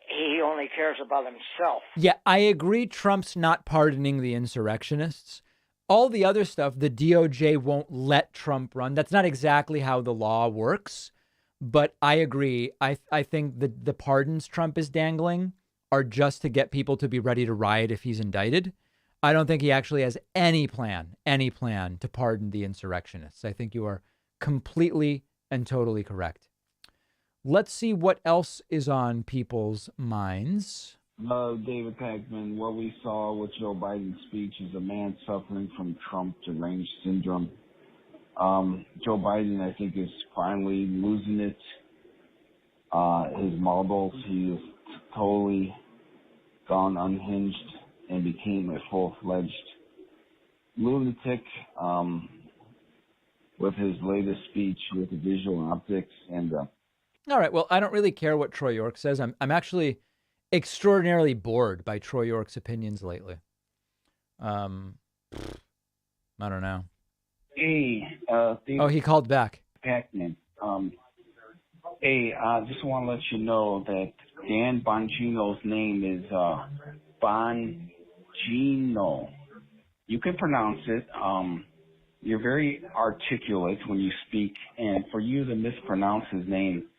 he only cares about himself. Yeah, I agree Trump's not pardoning the insurrectionists. All the other stuff, the DOJ won't let Trump run. That's not exactly how the law works. But I agree. I think the pardons Trump is dangling are just to get people to be ready to riot if he's indicted. I don't think he actually has any plan to pardon the insurrectionists. I think you are completely and totally correct. Let's see what else is on people's minds. David Pac-Man, what we saw with Joe Biden's speech is a man suffering from Trump deranged syndrome. Joe Biden, I think, is finally losing it. His marbles, he is totally gone unhinged and became a full-fledged lunatic with his latest speech with the visual optics. And all right, well, I don't really care what Troy York says. I'm actually extraordinarily bored by Troy York's opinions lately. I don't know. Hey, he called back. Pac-Man. Hey, I just want to let you know that Dan Bongino's name is Bongino. You can pronounce it. You're very articulate when you speak, and for you to mispronounce his name.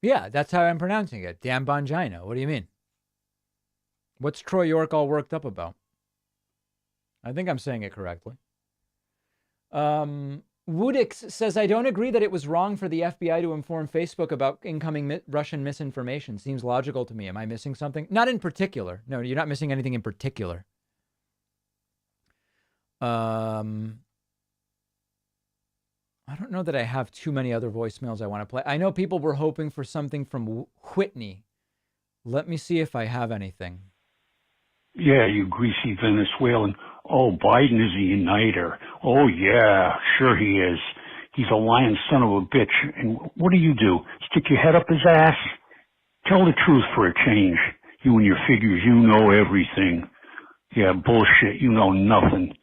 Yeah, that's how I'm pronouncing it. Dan Bongino. What do you mean? What's Troy York all worked up about? I think I'm saying it correctly. Woodix says, I don't agree that it was wrong for the FBI to inform Facebook about incoming Russian misinformation. Seems logical to me. Am I missing something? Not in particular. No, you're not missing anything in particular. I don't know that I have too many other voicemails I want to play. I know people were hoping for something from Whitney. Let me see if I have anything. Yeah, you greasy Venezuelan. Oh, Biden is a uniter. Oh, yeah, sure he is. He's a lying son of a bitch. And what do? Stick your head up his ass? Tell the truth for a change. You and your figures, you know everything. Yeah, bullshit, you know nothing.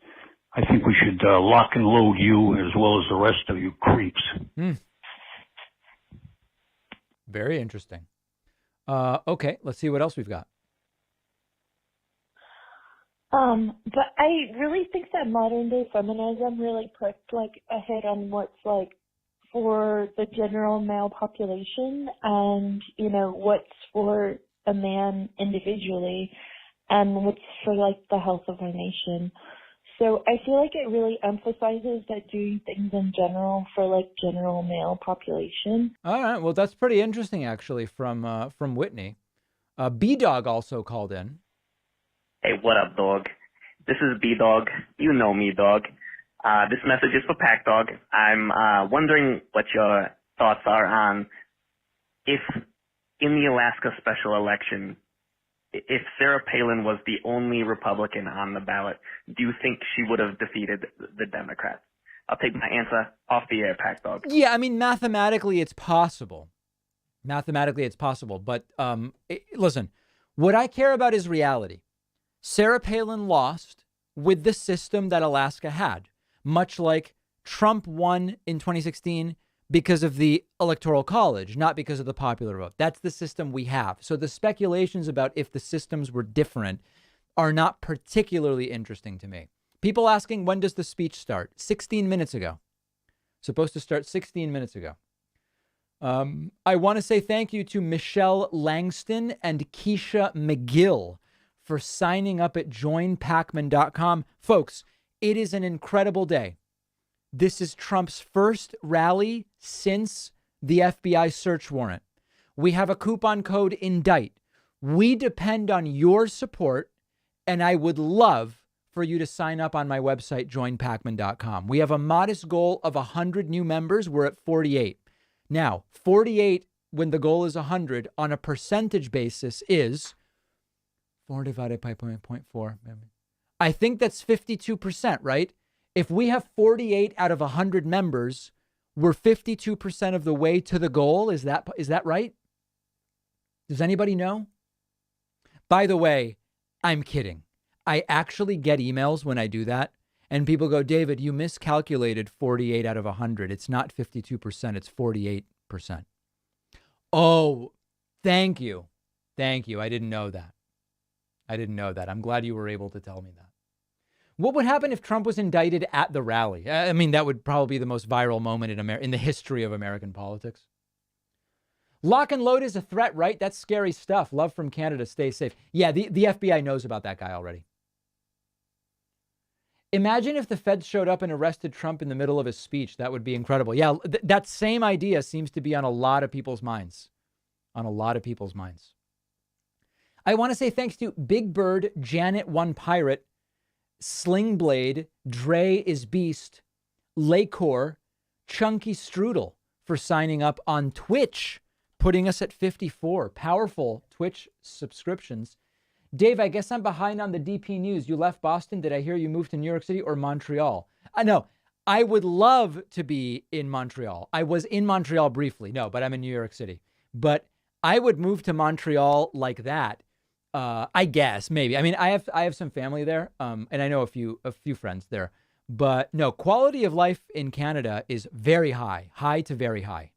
I think we should lock and load you as well as the rest of you creeps. Very interesting. Okay, let's see what else we've got. But I really think that modern day feminism really puts a hit on what's for the general male population and, what's for a man individually and what's for the health of our nation. So I feel like it really emphasizes that doing things in general for like general male population. All right. Well, that's pretty interesting, actually, from Whitney. B-Dog also called in. Hey, what up, dog? This is B-Dog. You know me, dog. This message is for Pac-Dog. I'm wondering what your thoughts are on if in the Alaska special election, if Sarah Palin was the only Republican on the ballot, do you think she would have defeated the Democrats? I'll take my answer off the air, Pac-Dog. Yeah, I mean, mathematically, it's possible. But listen, what I care about is reality. Sarah Palin lost with the system that Alaska had, much like Trump won in 2016 because of the Electoral College, not because of the popular vote. That's the system we have. So the speculations about if the systems were different are not particularly interesting to me. People asking, when does the speech start? 16 minutes ago. Supposed to start 16 minutes ago. I want to say thank you to Michelle Langston and Keisha McGill for signing up at joinpacman.com. Folks, it is an incredible day. This is Trump's first rally since the FBI search warrant. We have a coupon code INDICT. We depend on your support, and I would love for you to sign up on my website, joinpacman.com. We have a modest goal of 100 new members. We're at 48. Now, 48 when the goal is 100 on a percentage basis is 4 divided by 0.4. I think that's 52%, right? If we have 48 out of 100 members, we're 52% of the way to the goal. Is that right? Does anybody know? By the way, I'm kidding. I actually get emails when I do that. And people go, David, you miscalculated 48 out of 100. It's not 52%. It's 48%. Oh, thank you. Thank you. I didn't know that. I'm glad you were able to tell me that. What would happen if Trump was indicted at the rally? I mean, that would probably be the most viral moment in the history of American politics. Lock and load is a threat, right? That's scary stuff. Love from Canada. Stay safe. Yeah, the FBI knows about that guy already. Imagine if the feds showed up and arrested Trump in the middle of his speech. That would be incredible. Yeah, that same idea seems to be on a lot of people's minds. I want to say thanks to Big Bird, Janet One Pirate, Slingblade, Dre is Beast, Lakor, Chunky Strudel for signing up on Twitch, putting us at 54. Powerful Twitch subscriptions. Dave, I guess I'm behind on the DP news. You left Boston. Did I hear you moved to New York City or Montreal? No, I would love to be in Montreal. I was in Montreal briefly. No, but I'm in New York City. But I would move to Montreal like that. I guess maybe. I mean, I have some family there, and I know a few friends there. But no, quality of life in Canada is very high to very high.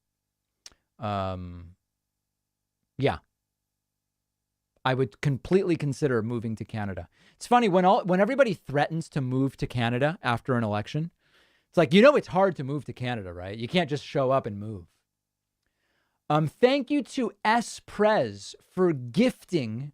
Yeah, I would completely consider moving to Canada. It's funny when everybody threatens to move to Canada after an election. It's like, it's hard to move to Canada, right? You can't just show up and move. Thank you to S. Prez for gifting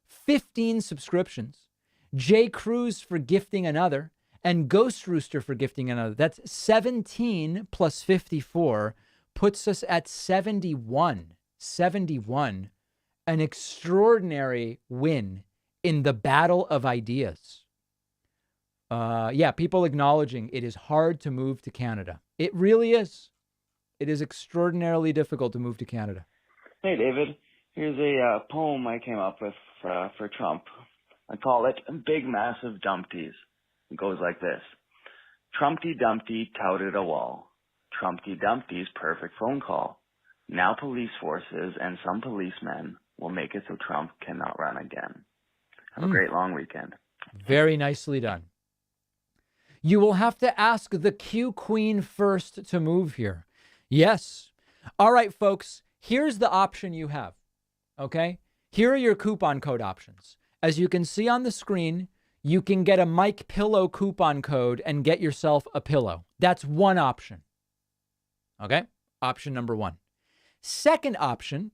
15 subscriptions, Jay Cruz for gifting another, and Ghost Rooster for gifting another. That's 17 plus 54 puts us at 71. 71. An extraordinary win in the battle of ideas. People acknowledging it is hard to move to Canada. It really is. It is extraordinarily difficult to move to Canada. Hey, David. Here's a poem I came up with for Trump. I call it Big Massive Dumpties. It goes like this. Trumpty Dumpty touted a wall. Trumpty Dumpty's perfect phone call. Now police forces and some policemen will make it so Trump cannot run again. Have a great long weekend. Very nicely done. You will have to ask the Q Queen first to move here. Yes. All right, folks, here's the option you have. Okay? Here are your coupon code options. As you can see on the screen, you can get a Mike Pillow coupon code and get yourself a pillow. That's one option. Okay? Option number one. Second option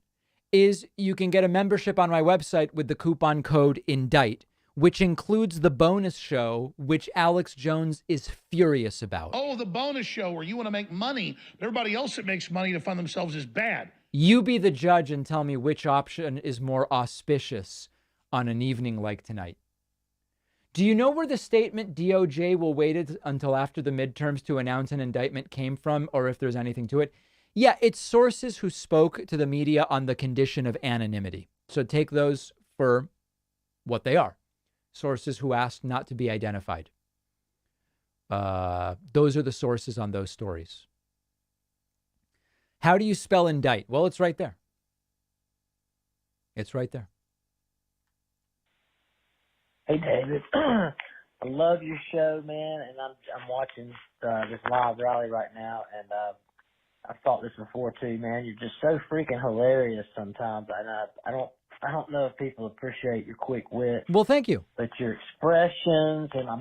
is you can get a membership on my website with the coupon code INDICT, which includes the bonus show, which Alex Jones is furious about. Oh, the bonus show where you want to make money, but everybody else that makes money to fund themselves is bad. You be the judge and tell me which option is more auspicious on an evening like tonight. Do you know where the statement DOJ will wait until after the midterms to announce an indictment came from, or if there's anything to it? Yeah, it's sources who spoke to the media on the condition of anonymity. So take those for what they are. Sources who asked not to be identified. Those are the sources on those stories. How do you spell indict? Well, it's right there. It's right there. Hey, David. I love your show, man, and I'm watching this live rally right now, and I've thought this before too, man. You're just so freaking hilarious sometimes, and I don't know if people appreciate your quick wit. Well, thank you. But your expressions, and I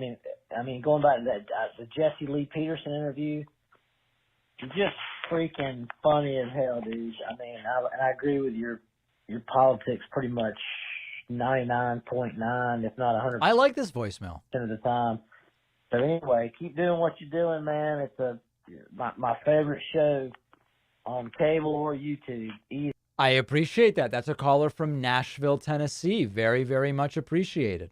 mean, going back to that the Jesse Lee Peterson interview, you're just freaking funny as hell, dude. I mean, I agree with your politics pretty much 99.9, if not 100%. I like this voicemail of the time. So anyway, keep doing what you're doing, man. It's my favorite show on cable or YouTube. Easy. I appreciate that. That's a caller from Nashville, Tennessee. Very, very much appreciated.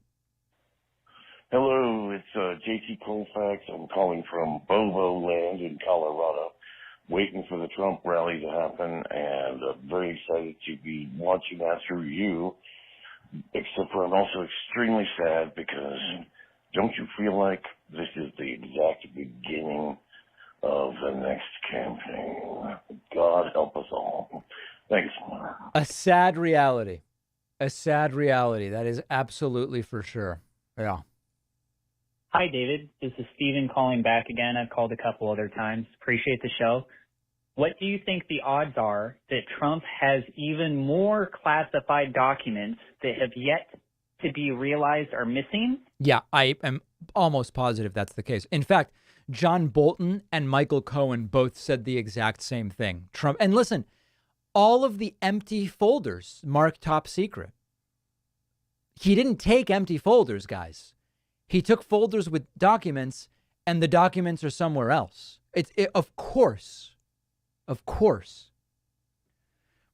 Hello, it's JT Colfax. I'm calling from Bovo Land in Colorado, waiting for the Trump rally to happen, and very excited to be watching that through you. Except for I'm also extremely sad because don't you feel like this is the exact beginning of the next campaign? God help us all. Thanks. A sad reality. A sad reality. That is absolutely for sure. Yeah. Hi, David. This is Steven calling back again. I've called a couple other times. Appreciate the show. What do you think the odds are that Trump has even more classified documents that have yet to be realized are missing? Yeah, I am almost positive that's the case. In fact, John Bolton and Michael Cohen both said the exact same thing. Trump, and listen, all of the empty folders marked top secret. He didn't take empty folders, guys. He took folders with documents, and the documents are somewhere else. Of course. Of course.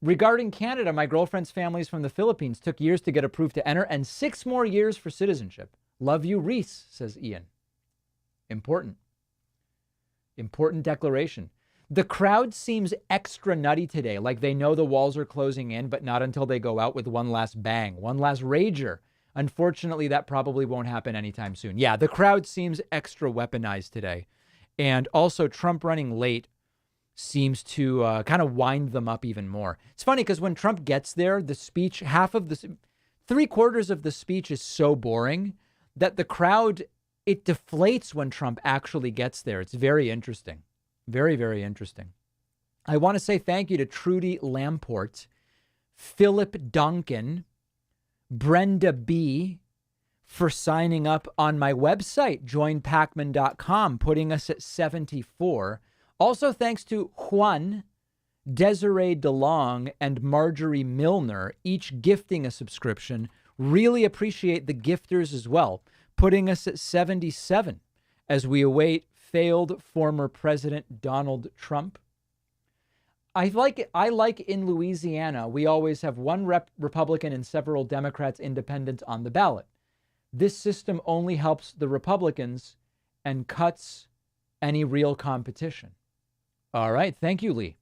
Regarding Canada, my girlfriend's family's from the Philippines. Took years to get approved to enter and 6 more years for citizenship. Love you, Reese, says Ian. Important. Important declaration. The crowd seems extra nutty today, like they know the walls are closing in, but not until they go out with one last bang, one last rager. Unfortunately, that probably won't happen anytime soon. Yeah, the crowd seems extra weaponized today. And also, Trump running late seems to kind of wind them up even more. It's funny because when Trump gets there, the speech, 3/4 of the speech is so boring that the crowd, it deflates when Trump actually gets there. It's very interesting. Very, very interesting. I want to say thank you to Trudy Lamport, Philip Duncan, Brenda B, for signing up on my website, joinpacman.com, putting us at 74. Also, thanks to Juan, Desiree DeLong, and Marjorie Milner, each gifting a subscription. Really appreciate the gifters as well, putting us at 77 as we await failed former President Donald Trump. I like in Louisiana, we always have one Republican and several Democrats, independents on the ballot. This system only helps the Republicans and cuts any real competition. All right. Thank you, Lee,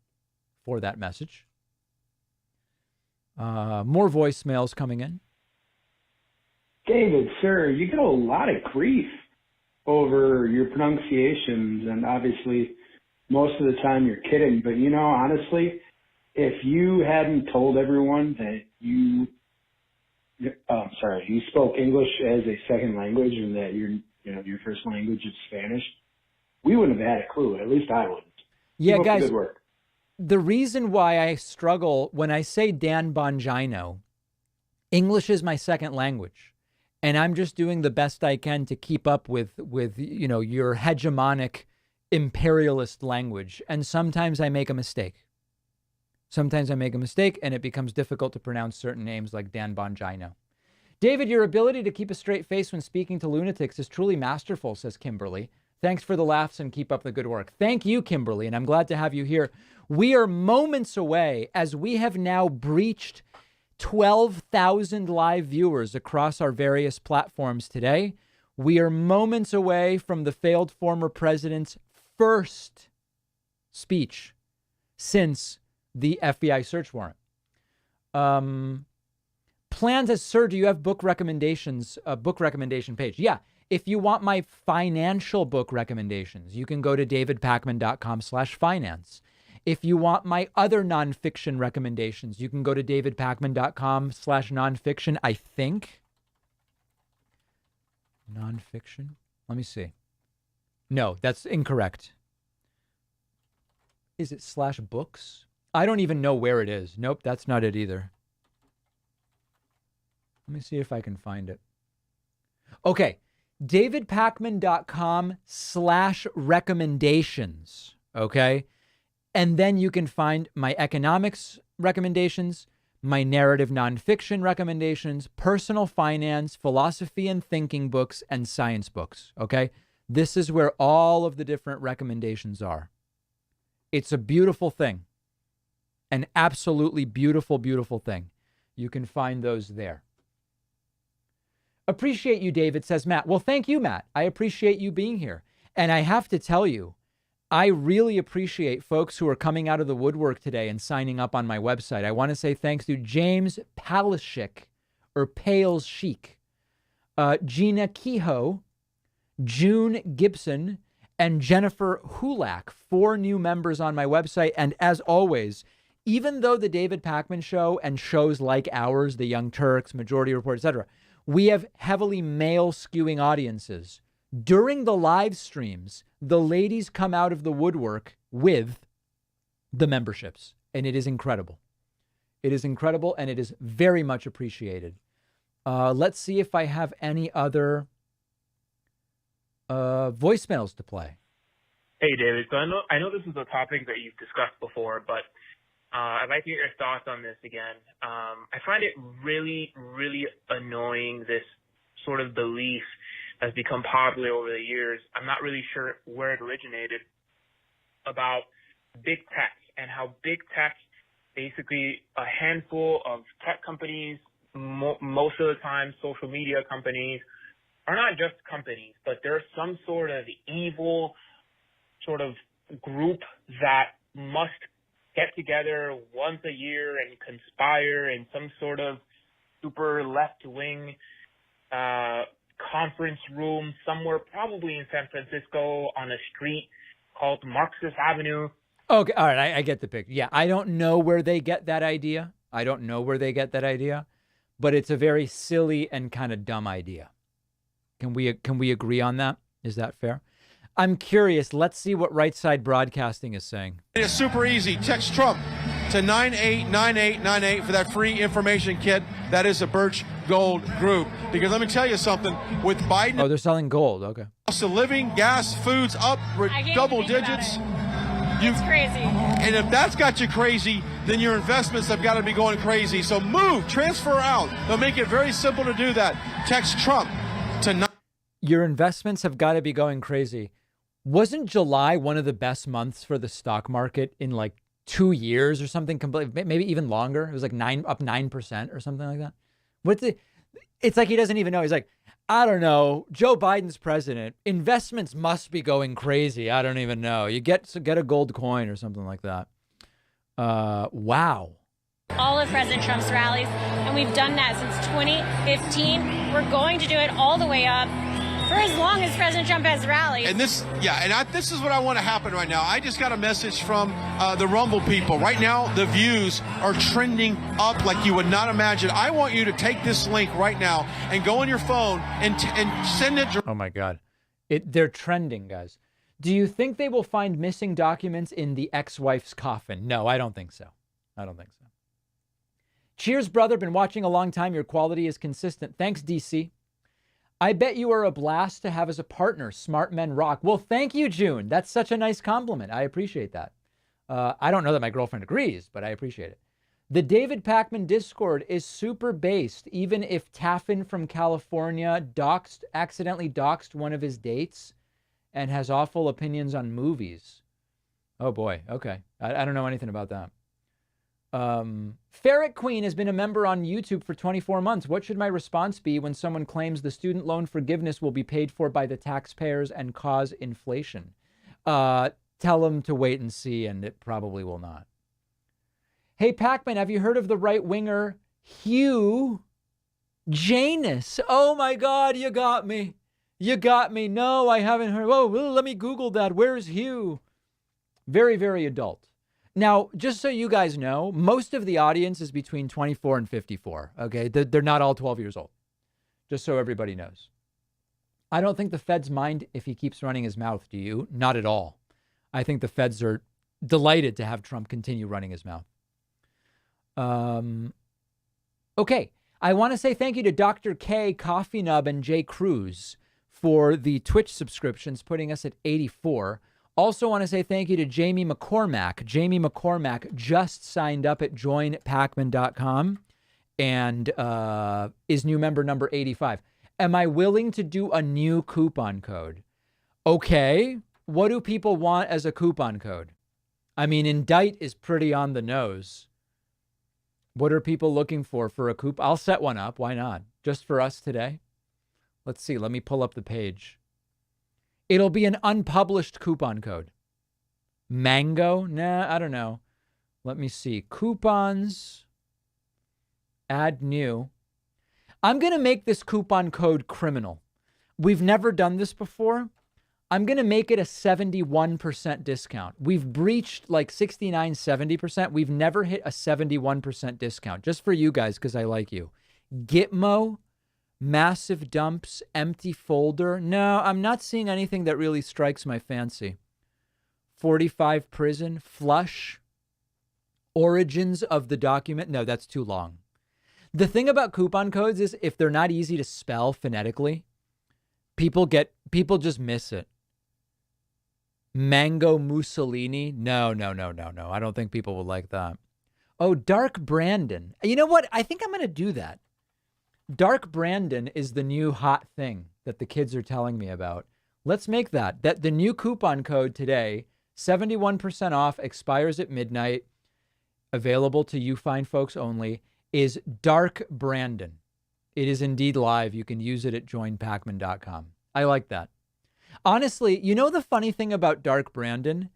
for that message. More voicemails coming in. David, sir, you get a lot of grief over your pronunciations, and obviously most of the time you're kidding. But, you know, honestly, if you hadn't told everyone that you spoke English as a second language and that your first language is Spanish, we wouldn't have had a clue. At least I wouldn't. Yeah, Keep up the guys, good work. The reason why I struggle when I say Dan Bongino, English is my second language, and I'm just doing the best I can to keep up with your hegemonic imperialist language. And sometimes I make a mistake. And it becomes difficult to pronounce certain names like Dan Bongino. David, your ability to keep a straight face when speaking to lunatics is truly masterful, says Kimberly. Thanks for the laughs and keep up the good work. Thank you, Kimberly, and I'm glad to have you here. We are moments away, as we have now breached 12,000 live viewers across our various platforms today. We are moments away from the failed former president's first speech since the FBI search warrant. Plans as, sir, do you have book recommendations, a book recommendation page? Yeah. If you want my financial book recommendations, you can go to davidpacman.com/finance. If you want my other nonfiction recommendations, you can go to davidpacman.com/nonfiction, I think. Nonfiction? Let me see. No, that's incorrect. Is it /books? I don't even know where it is. Nope, that's not it either. Let me see if I can find it. Okay. davidpacman.com/recommendations. Okay. And then you can find my economics recommendations, my narrative nonfiction recommendations, personal finance, philosophy and thinking books, and science books. Okay. This is where all of the different recommendations are. It's a beautiful thing. An absolutely beautiful, beautiful thing. You can find those there. Appreciate you, David, says Matt. Well, thank you, Matt. I appreciate you being here. And I have to tell you, I really appreciate folks who are coming out of the woodwork today and signing up on my website. I want to say thanks to James Palashik, or Pales Chic, Gina Kehoe, June Gibson, and Jennifer Hulak, 4 new members on my website. And as always, even though the David Pakman Show and shows like ours, The Young Turks, Majority Report, etc., we have heavily male skewing audiences. During the live streams, the ladies come out of the woodwork with the memberships, and it is incredible. It is incredible, and it is very much appreciated. Let's see if I have any other voicemails to play. Hey, David. So I know this is a topic that you've discussed before, but I'd like to get your thoughts on this again. I find it really, really annoying, this sort of belief has become popular over the years. I'm not really sure where it originated, about big tech and how big tech, basically a handful of tech companies, most of the time social media companies, are not just companies, but they're some sort of evil sort of group that must get together once a year and conspire in some sort of super left-wing conference room somewhere, probably in San Francisco, on a street called Marxist Avenue. Okay, all right, I get the picture. Yeah, I don't know where they get that idea. But it's a very silly and kind of dumb idea. Can we agree on that? Is that fair? I'm curious. Let's see what Right Side Broadcasting is saying. It's super easy. Text Trump to 989898 for that free information kit. That is a Birch Gold group. Because let me tell you something, with Biden... Oh, they're selling gold. Okay. Cost of living, gas, foods up double digits. It's crazy. And if that's got you crazy, then your investments have got to be going crazy. So move, transfer out. They'll make it very simple to do that. Text Trump to... Your investments have got to be going crazy. Wasn't July one of the best months for the stock market in like 2 years or something? Maybe even longer. It was like 9% or something like that. It's like he doesn't even know. He's like, I don't know. Joe Biden's president. Investments must be going crazy. I don't even know. You get a gold coin or something like that. Wow. All of President Trump's rallies, and we've done that since 2015. We're going to do it all the way up for as long as President Trump has rallies. And this is what I want to happen right now. I just got a message from the Rumble people. Right now, the views are trending up like you would not imagine. I want you to take this link right now and go on your phone and send it. Oh my God, they're trending, guys. Do you think they will find missing documents in the ex-wife's coffin? No, I don't think so. Cheers, brother. Been watching a long time. Your quality is consistent. Thanks, DC. I bet you are a blast to have as a partner. Smart men rock. Well, thank you, June. That's such a nice compliment. I appreciate that. I don't know that my girlfriend agrees, but I appreciate it. The David Pac-Man Discord is super based. Even if Taffin from California accidentally doxed one of his dates and has awful opinions on movies. Oh boy. Okay. I don't know anything about that. Ferret Queen has been a member on YouTube for 24 months. What should my response be when someone claims the student loan forgiveness will be paid for by the taxpayers and cause inflation? Tell them to wait and see, and it probably will not. Hey, Pac-Man, have you heard of the right-winger Hugh Janus? Oh, my God, you got me. You got me. No, I haven't heard. Oh, well, let me Google that. Where's Hugh? Very, very adult. Now, just so you guys know, most of the audience is between 24 and 54, okay? They're not all 12 years old, just so everybody knows. I don't think the feds mind if he keeps running his mouth, do you? Not at all. I think the feds are delighted to have Trump continue running his mouth. Okay, I want to say thank you to Dr. K, Coffee Nub, and Jay Cruz for the Twitch subscriptions, putting us at 84. Also want to say thank you to Jamie McCormack. Jamie McCormack just signed up at joinpacman.com and is new member number 85. Am I willing to do a new coupon code? Okay, what do people want as a coupon code? I mean, Indict is pretty on the nose. What are people looking for a coupon? I'll set one up. Why not? Just for us today. Let's see. Let me pull up the page. It'll be an unpublished coupon code. Mango? Nah, I don't know. Let me see. Coupons. Add new. I'm going to make this coupon code criminal. We've never done this before. I'm going to make it a 71% discount. We've breached like 69, 70%. We've never hit a 71% discount. Just for you guys, because I like you. Gitmo, massive dumps, empty folder. No, I'm not seeing anything that really strikes my fancy. 45 prison, flush, origins of the document. No, that's too long. The thing about coupon codes is if they're not easy to spell phonetically, people just miss it. Mango Mussolini. No. I don't think people would like that. Oh, Dark Brandon. You know what? I think I'm going to do that. Dark Brandon is the new hot thing that the kids are telling me about. Let's make that the new coupon code today, 71% off, expires at midnight, available to you fine folks only, is Dark Brandon. It is indeed live. You can use it at joinpacman.com. I like that. Honestly, you know the funny thing about Dark Brandon?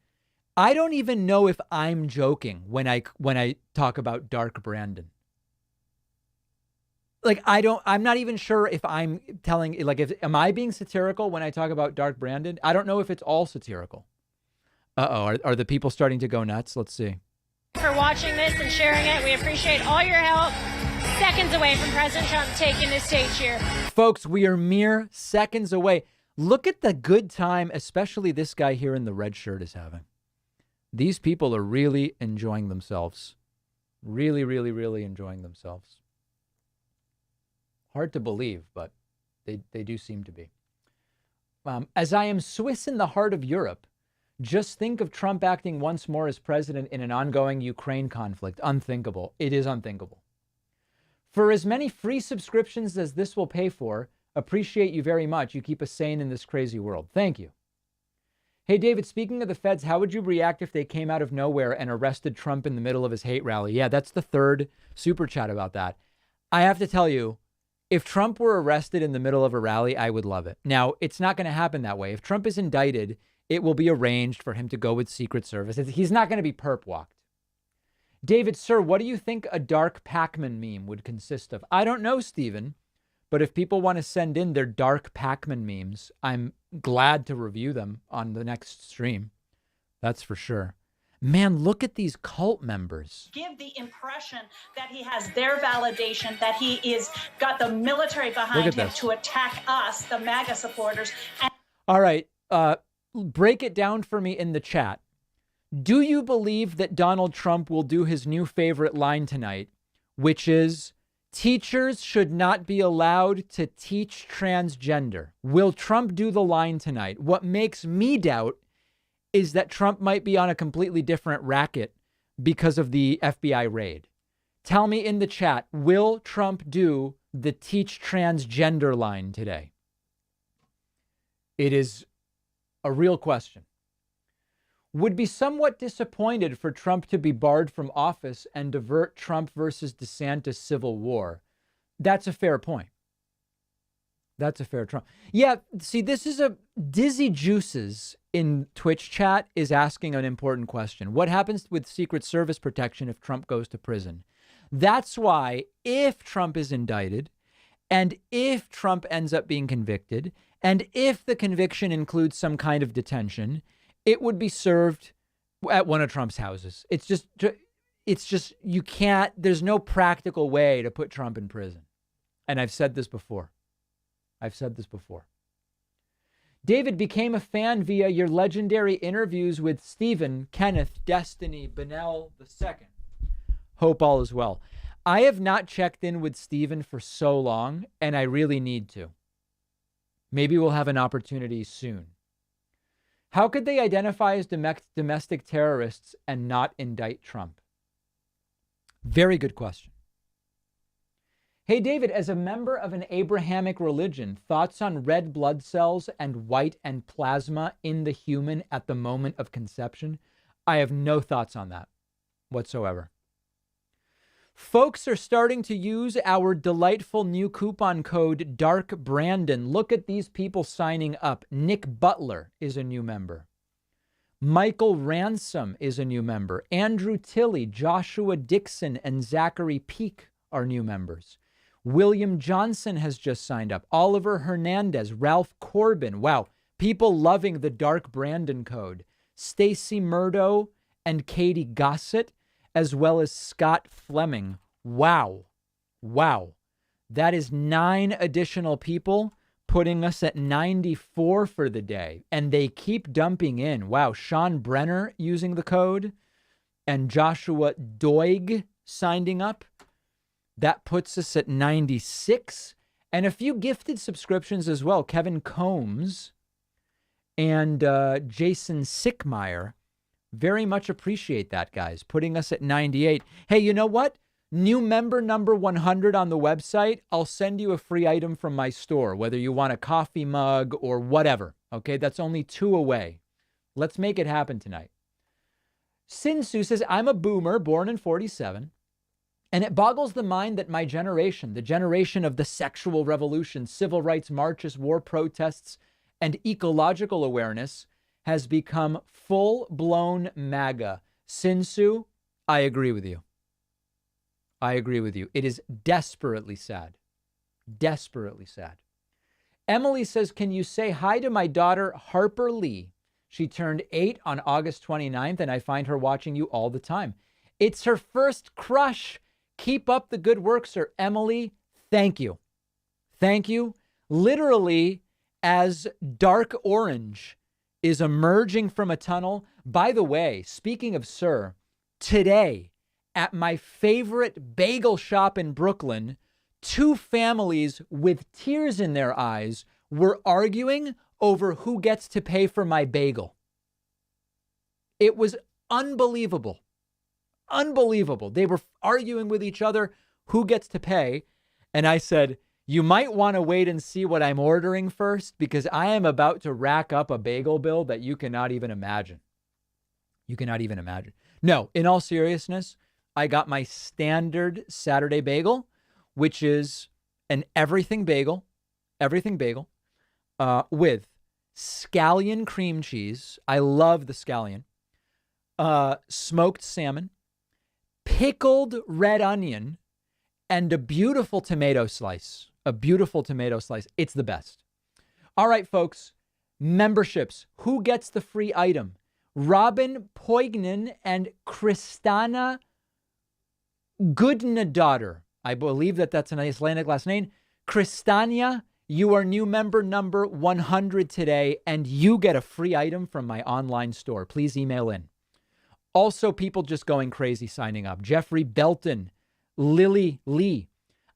I don't even know if I'm joking when I talk about Dark Brandon. Like, I'm not even sure if I'm telling, like, am I being satirical when I talk about Dark Brandon? I don't know if it's all satirical. Uh-oh, are the people starting to go nuts? Let's see. For watching this and sharing it. We appreciate all your help. Seconds away from President Trump taking the stage here. Folks, we are mere seconds away. Look at the good time, especially this guy here in the red shirt is having. These people are really enjoying themselves. Really, really, really enjoying themselves. Hard to believe, but they do seem to be. As I am Swiss in the heart of Europe, just think of Trump acting once more as president in an ongoing Ukraine conflict. Unthinkable. It is unthinkable. For as many free subscriptions as this will pay for, appreciate you very much. You keep us sane in this crazy world. Thank you. Hey, David, speaking of the feds, how would you react if they came out of nowhere and arrested Trump in the middle of his hate rally? Yeah, that's the third super chat about that. I have to tell you, if Trump were arrested in the middle of a rally, I would love it. Now, it's not going to happen that way. If Trump is indicted, it will be arranged for him to go with Secret Service. He's not going to be perp walked. David, sir, what do you think a dark Pac-Man meme would consist of? I don't know, Stephen. But if people want to send in their dark Pac-Man memes, I'm glad to review them on the next stream. That's for sure. Man, look at these cult members. Give the impression that he has their validation, that he is got the military behind him to attack us, the MAGA supporters. All right. Break it down for me in the chat. Do you believe that Donald Trump will do his new favorite line tonight, which is, teachers should not be allowed to teach transgender? Will Trump do the line tonight? What makes me doubt is that Trump might be on a completely different racket because of the FBI raid. Tell me in the chat, will Trump do the teach transgender line today? It is a real question. Would be somewhat disappointed for Trump to be barred from office and divert Trump versus DeSantis civil war. That's a fair point. That's a fair Trump. Yeah, see, this is a Dizzy Juices in Twitch chat is asking an important question. What happens with Secret Service protection if Trump goes to prison? That's why if Trump is indicted and if Trump ends up being convicted and if the conviction includes some kind of detention, it would be served at one of Trump's houses. It's just, you can't, there's no practical way to put Trump in prison. And I've said this before. David became a fan via your legendary interviews with Stephen, Kenneth, Destiny, Bennell II. Hope all is well. I have not checked in with Stephen for so long, and I really need to. Maybe we'll have an opportunity soon. How could they identify as domestic terrorists and not indict Trump? Very good question. Hey, David, as a member of an Abrahamic religion, thoughts on red blood cells and white and plasma in the human at the moment of conception? I have no thoughts on that whatsoever. Folks are starting to use our delightful new coupon code Dark Brandon. Look at these people signing up. Nick Butler is a new member. Michael Ransom is a new member. Andrew Tilley, Joshua Dixon, and Zachary Peak are new members. William Johnson has just signed up. Oliver Hernandez, Ralph Corbin. Wow. People loving the Dark Brandon code. Stacy Murdo and Katie Gossett, as well as Scott Fleming. Wow. That is 9 additional people, putting us at 94 for the day. And they keep dumping in. Wow. Sean Brenner using the code and Joshua Doig signing up. That puts us at 96. And a few gifted subscriptions as well. Kevin Combs and Jason Sickmeyer. Very much appreciate that, guys. Putting us at 98. Hey, you know what? New member number 100 on the website. I'll send you a free item from my store, whether you want a coffee mug or whatever. Okay, that's only 2 away. Let's make it happen tonight. Sinsu says, I'm a boomer born in 47. And it boggles the mind that my generation, the generation of the sexual revolution, civil rights marches, war protests, and ecological awareness, has become full-blown MAGA. Sinsu, I agree with you. It is desperately sad. Desperately sad. Emily says, can you say hi to my daughter, Harper Lee? She turned 8 on August 29th, and I find her watching you all the time. It's her first crush. Keep up the good work, sir. Emily, thank you. Thank you. Literally, as dark orange is emerging from a tunnel. By the way, speaking of sir, today at my favorite bagel shop in Brooklyn, 2 families with tears in their eyes were arguing over who gets to pay for my bagel. It was unbelievable. Unbelievable. They were arguing with each other who gets to pay. And I said, you might want to wait and see what I'm ordering first, because I am about to rack up a bagel bill that you cannot even imagine. No, in all seriousness, I got my standard Saturday bagel, which is an everything bagel with scallion cream cheese. I love the scallion. Smoked salmon, pickled red onion, and a beautiful tomato slice. It's the best. All right, folks. Memberships. Who gets the free item? Robin Poignan and Kristana Goodnadaughter. I believe that's an Icelandic last name. Kristania, you are new member number 100 today, and you get a free item from my online store. Please email in. Also, people just going crazy signing up. Jeffrey Belton, Lily Lee.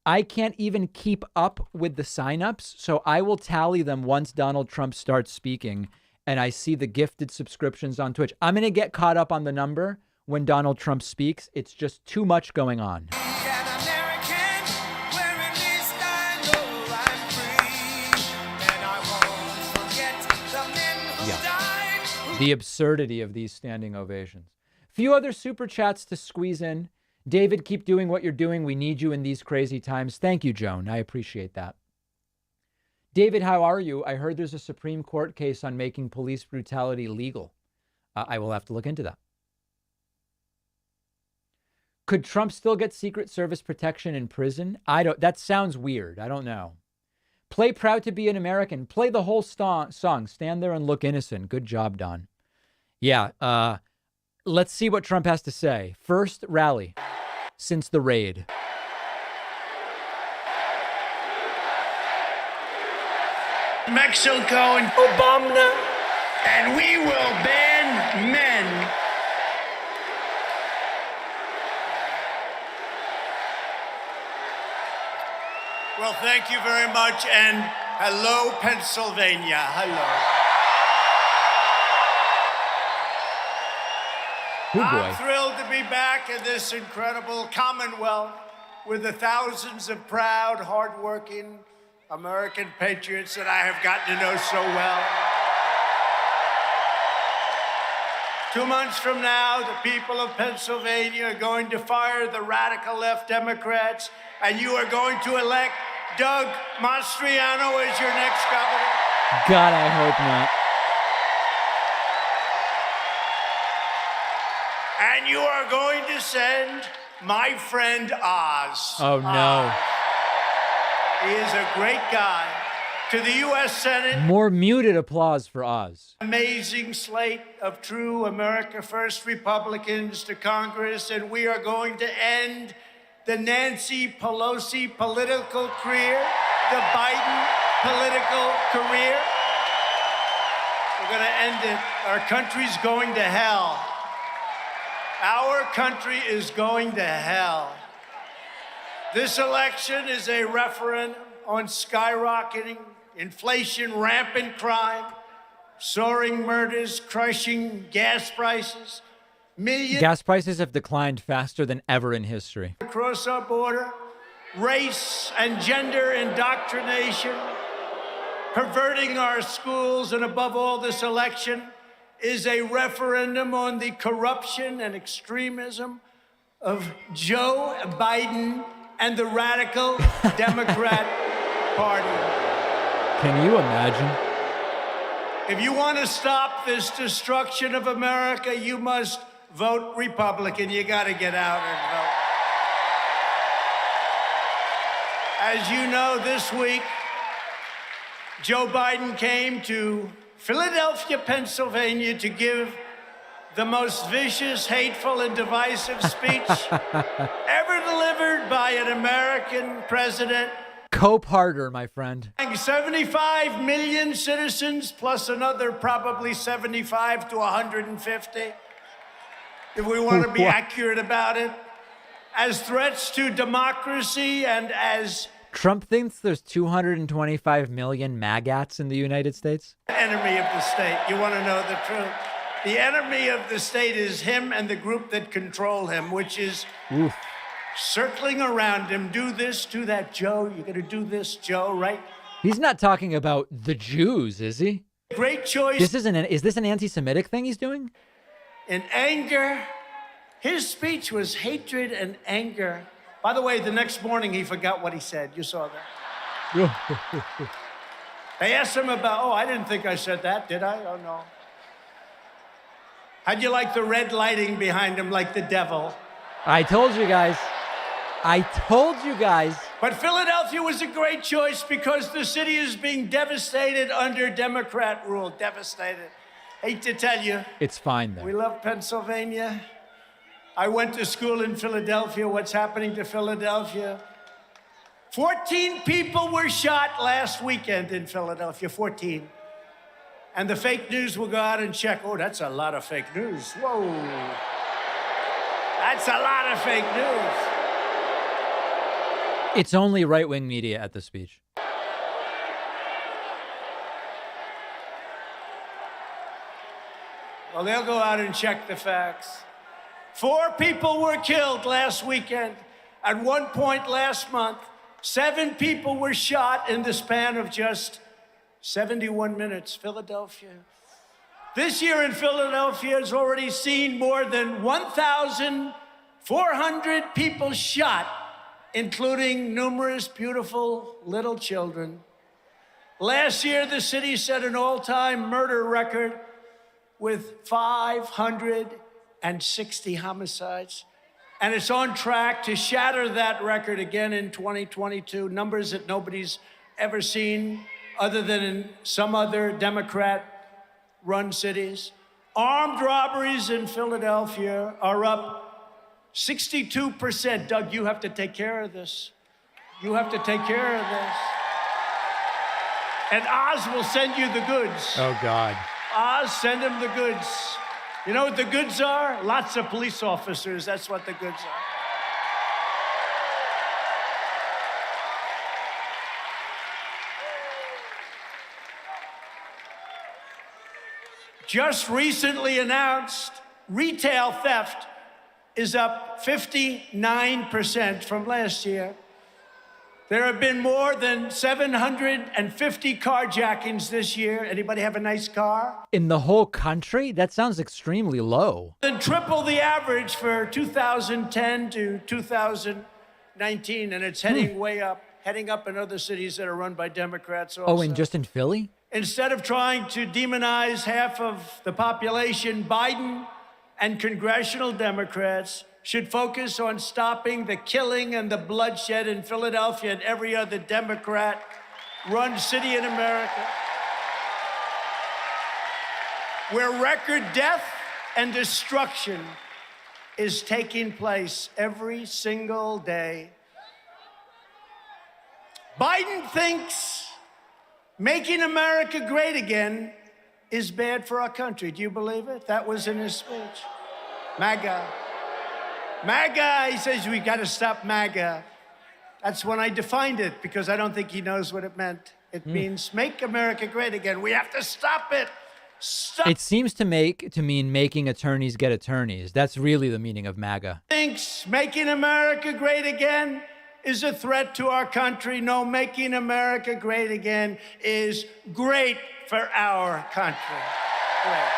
I can't even keep up with the signups, so I will tally them once Donald Trump starts speaking and I see the gifted subscriptions on Twitch. I'm going to get caught up on the number when Donald Trump speaks. It's just too much going on. The absurdity of these standing ovations. A few other super chats to squeeze in. David, keep doing what you're doing. We need you in these crazy times. Thank you, Joan. I appreciate that. David, how are you? I heard there's a Supreme Court case on making police brutality legal. I will have to look into that. Could Trump still get Secret Service protection in prison? That sounds weird. I don't know. Play Proud to Be an American. Play the whole song. Stand there and look innocent. Good job, Don. Yeah. Let's see what Trump has to say. First rally since the raid. Mexico and Obama, and we will ban men. Well, thank you very much, and hello, Pennsylvania. Hello. I'm thrilled to be back in this incredible Commonwealth with the thousands of proud, hardworking American patriots that I have gotten to know so well. 2 months from now, the people of Pennsylvania are going to fire the radical left Democrats, and you are going to elect Doug Mastriano as your next governor. God, I hope not. And you are going to send my friend Oz. Oh, no. He is a great guy. To the U.S. Senate. More muted applause for Oz. Amazing slate of true America First Republicans to Congress, and we are going to end the Nancy Pelosi political career, the Biden political career. We're going to end it. Our country's going to hell. Our country is going to hell. This election is a referendum on skyrocketing inflation, rampant crime, soaring murders, crushing gas prices. Gas prices have declined faster than ever in history. Across our border, race and gender indoctrination, perverting our schools, and above all, this election is a referendum on the corruption and extremism of Joe Biden and the radical Democrat Party. Can you imagine? If you want to stop this destruction of America, you must vote Republican. You got to get out and vote. As you know, this week, Joe Biden came to Philadelphia, Pennsylvania, to give the most vicious, hateful, and divisive speech ever delivered by an American president. Cope harder, my friend. 75 million citizens, plus another probably 75 to 150, if we want to be accurate about it, as threats to democracy and as... Trump thinks there's 225 million maggots in the United States? Enemy of the state. You want to know the truth? The enemy of the state is him and the group that control him, which is circling around him. Do this, do that, Joe. You got to do this, Joe, right? He's not talking about the Jews, is he? Great choice. Is this an anti-Semitic thing he's doing? In anger. His speech was hatred and anger. By the way, the next morning he forgot what he said. You saw that. They asked him about, I didn't think I said that, did I? Oh, no. How'd you like the red lighting behind him like the devil? I told you guys. But Philadelphia was a great choice because the city is being devastated under Democrat rule. Devastated. Hate to tell you. It's fine, though. We love Pennsylvania. I went to school in Philadelphia. What's happening to Philadelphia? 14 people were shot last weekend in Philadelphia. 14. And the fake news will go out and check. Oh, that's a lot of fake news. Whoa. That's a lot of fake news. It's only right-wing media at the speech. Well, they'll go out and check the facts. 4 people were killed last weekend. At one point last month, 7 people were shot in the span of just 71 minutes. Philadelphia. This year in Philadelphia has already seen more than 1,400 people shot, including numerous beautiful little children. Last year, the city set an all-time murder record with 560 homicides. And it's on track to shatter that record again in 2022, numbers that nobody's ever seen other than in some other Democrat-run cities. Armed robberies in Philadelphia are up 62%. Doug, you have to take care of this. You have to take care of this. And Oz will send you the goods. Oh, God. Oz, send him the goods. You know what the goods are? Lots of police officers. That's what the goods are. Just recently announced, retail theft is up 59% from last year. There have been more than 750 carjackings this year. Anybody have a nice car? In the whole country? That sounds extremely low. Then triple the average for 2010 to 2019, and it's heading way up, heading up in other cities that are run by Democrats also. Oh, and just in Philly? Instead of trying to demonize half of the population, Biden and congressional Democrats should focus on stopping the killing and the bloodshed in Philadelphia and every other Democrat-run city in America, where record death and destruction is taking place every single day. Biden thinks making America great again is bad for our country. Do you believe it? That was in his speech. MAGA. MAGA, he says we got to stop MAGA. That's when I defined it, because I don't think he knows what it meant. It means make America great again. We have to stop it. Stop. It seems to mean making attorneys get attorneys. That's really the meaning of MAGA. Thinks making America great again is a threat to our country. No, making America great again is great for our country. Great.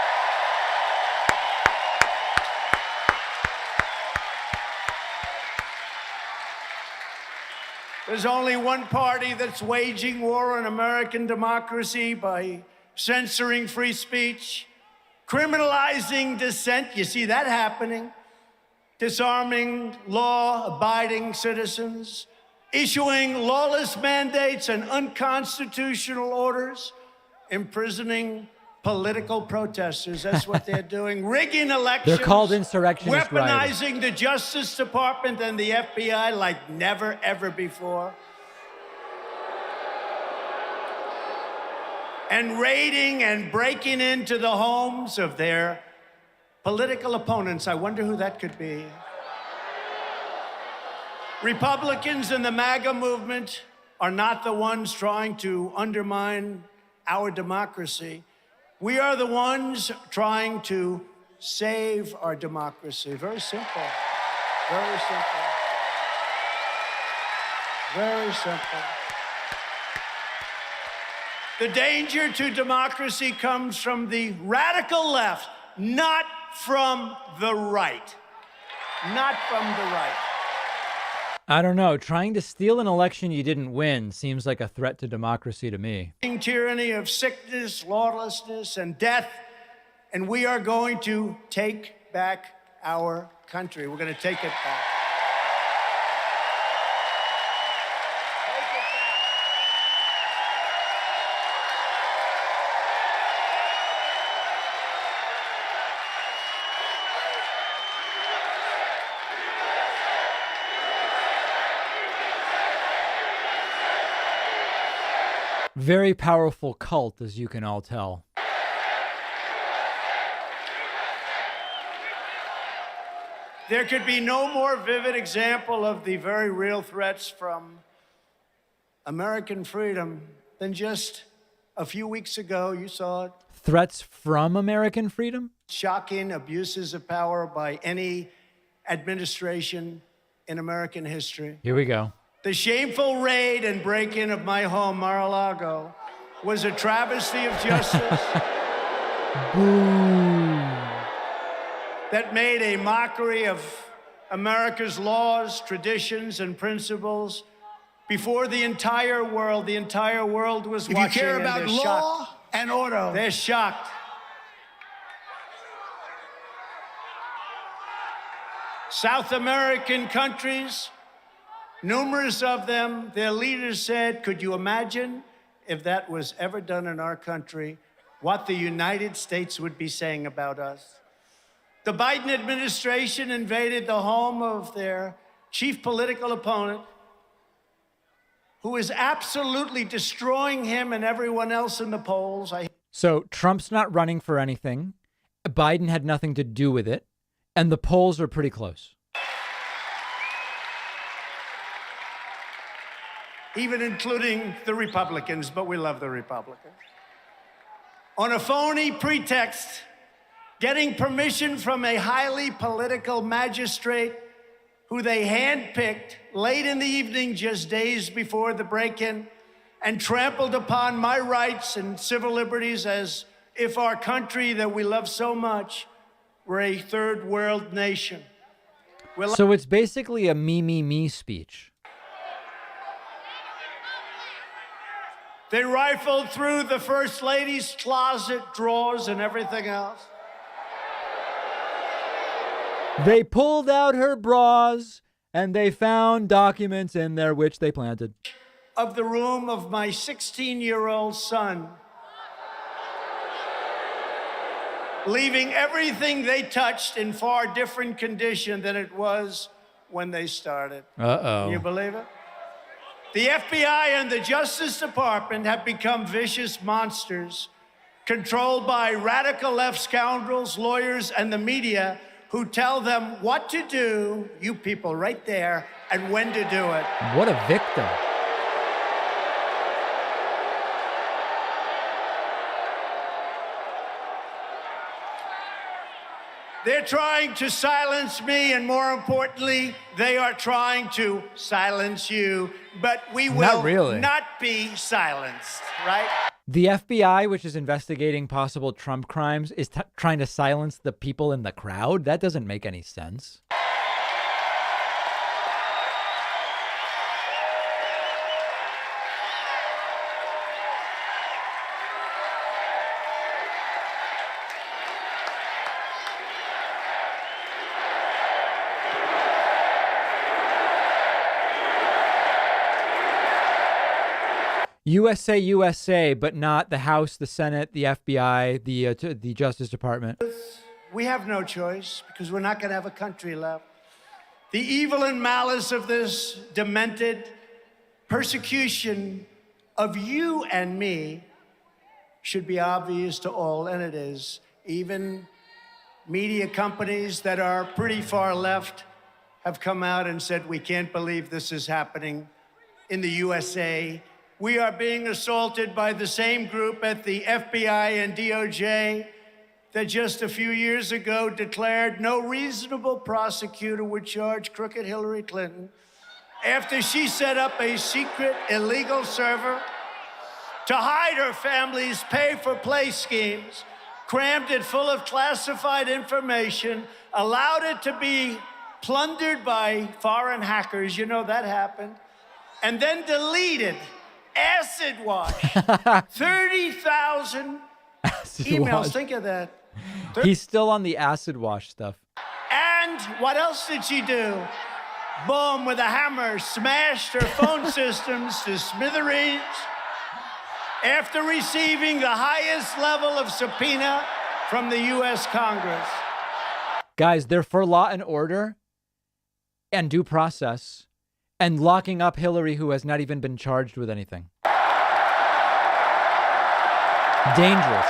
There's only one party that's waging war on American democracy by censoring free speech, criminalizing dissent. You see that happening. Disarming law-abiding citizens, issuing lawless mandates and unconstitutional orders, imprisoning political protesters. That's what they're doing. Rigging elections. They're called insurrectionist weaponizing the Justice Department and the FBI like never, ever before. And raiding and breaking into the homes of their political opponents. I wonder who that could be. Republicans in the MAGA movement are not the ones trying to undermine our democracy. We are the ones trying to save our democracy. Very simple. Very simple. Very simple. The danger to democracy comes from the radical left, not from the right. Not from the right. I don't know. Trying to steal an election you didn't win seems like a threat to democracy to me. Tyranny of sickness, lawlessness, and death, and we are going to take back our country. We're going to take it back. Very powerful cult, as you can all tell. There could be no more vivid example of the very real threats from American freedom than just a few weeks ago. You saw it. Threats from American freedom? Shocking abuses of power by any administration in American history. Here we go. The shameful raid and break-in of my home, Mar-a-Lago, was a travesty of justice. that made a mockery of America's laws, traditions, and principles before the entire world. The entire world was watching. If you care about law and order, they're shocked. South American countries, numerous of them, their leaders said, could you imagine if that was ever done in our country, what the United States would be saying about us? The Biden administration invaded the home of their chief political opponent, who is absolutely destroying him and everyone else in the polls. So Trump's not running for anything. Biden had nothing to do with it. And the polls are pretty close. Even including the Republicans, but we love the Republicans. On a phony pretext, getting permission from a highly political magistrate who they handpicked late in the evening, just days before the break-in, and trampled upon my rights and civil liberties as if our country that we love so much were a third world nation. So it's basically a me, me, me speech. They rifled through the First Lady's closet, drawers, and everything else. They pulled out her bras and they found documents in there which they planted. Of the room of my 16-year-old son, leaving everything they touched in far different condition than it was when they started. Uh-oh. Can you believe it? The FBI and the Justice Department have become vicious monsters, controlled by radical left scoundrels, lawyers, and the media who tell them what to do, you people right there, and when to do it. What a victim. They're trying to silence me, and more importantly, they are trying to silence you, but we will not be silenced, right? The FBI, which is investigating possible Trump crimes, is trying to silence the people in the crowd? That doesn't make any sense. USA, USA, but not the House, the Senate, the FBI, the Justice Department. We have no choice because we're not going to have a country left. The evil and malice of this demented persecution of you and me should be obvious to all, and it is. Even media companies that are pretty far left have come out and said, we can't believe this is happening in the USA. We are being assaulted by the same group at the FBI and DOJ that just a few years ago declared no reasonable prosecutor would charge crooked Hillary Clinton after she set up a secret illegal server to hide her family's pay-for-play schemes, crammed it full of classified information, allowed it to be plundered by foreign hackers, you know that happened, and then deleted, acid wash, 30,000 emails. Wash. Think of that. He's still on the acid wash stuff. And what else did she do? Boom, with a hammer, smashed her phone systems to smithereens after receiving the highest level of subpoena from the U.S. Congress. Guys, they're for law and order and due process and locking up Hillary, who has not even been charged with anything. Dangerous.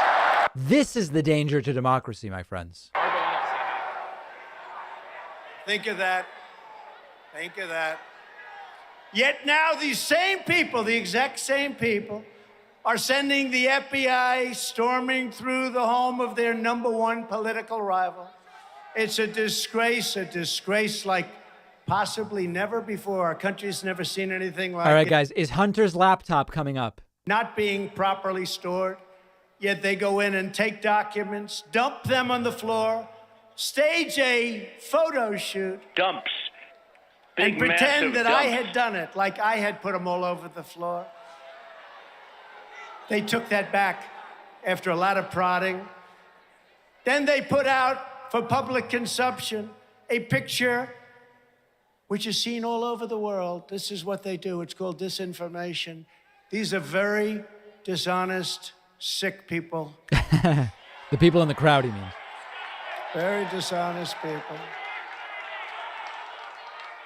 This is the danger to democracy, my friends. Think of that. Think of that. Yet now these same people, the exact same people, are sending the FBI storming through the home of their #1 political rival. It's a disgrace like possibly never before. Our country's never seen anything like it. All right, guys, is Hunter's laptop coming up? Not being properly stored, Yet they go in and take documents, dump them on the floor, stage a photo shoot. Dumps. Big, and pretend that I dumps. had done it, like I had put them all over the floor. They took that back after a lot of prodding. Then they put out for public consumption a picture which is seen all over the world. This is what they do. It's called disinformation. These are very dishonest, sick people. The people in the crowd, he means. Very dishonest people.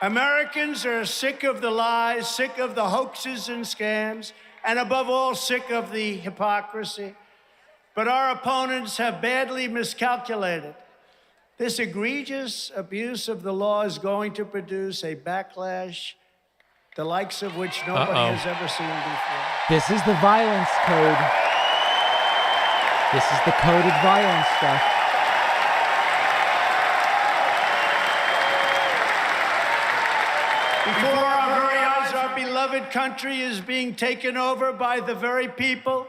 Americans are sick of the lies, sick of the hoaxes and scams, and above all, sick of the hypocrisy. But our opponents have badly miscalculated. This egregious abuse of the law is going to produce a backlash, the likes of which nobody has ever seen before. This is the violence code. This is the coded violence stuff. Before our very eyes, our beloved country is being taken over by the very people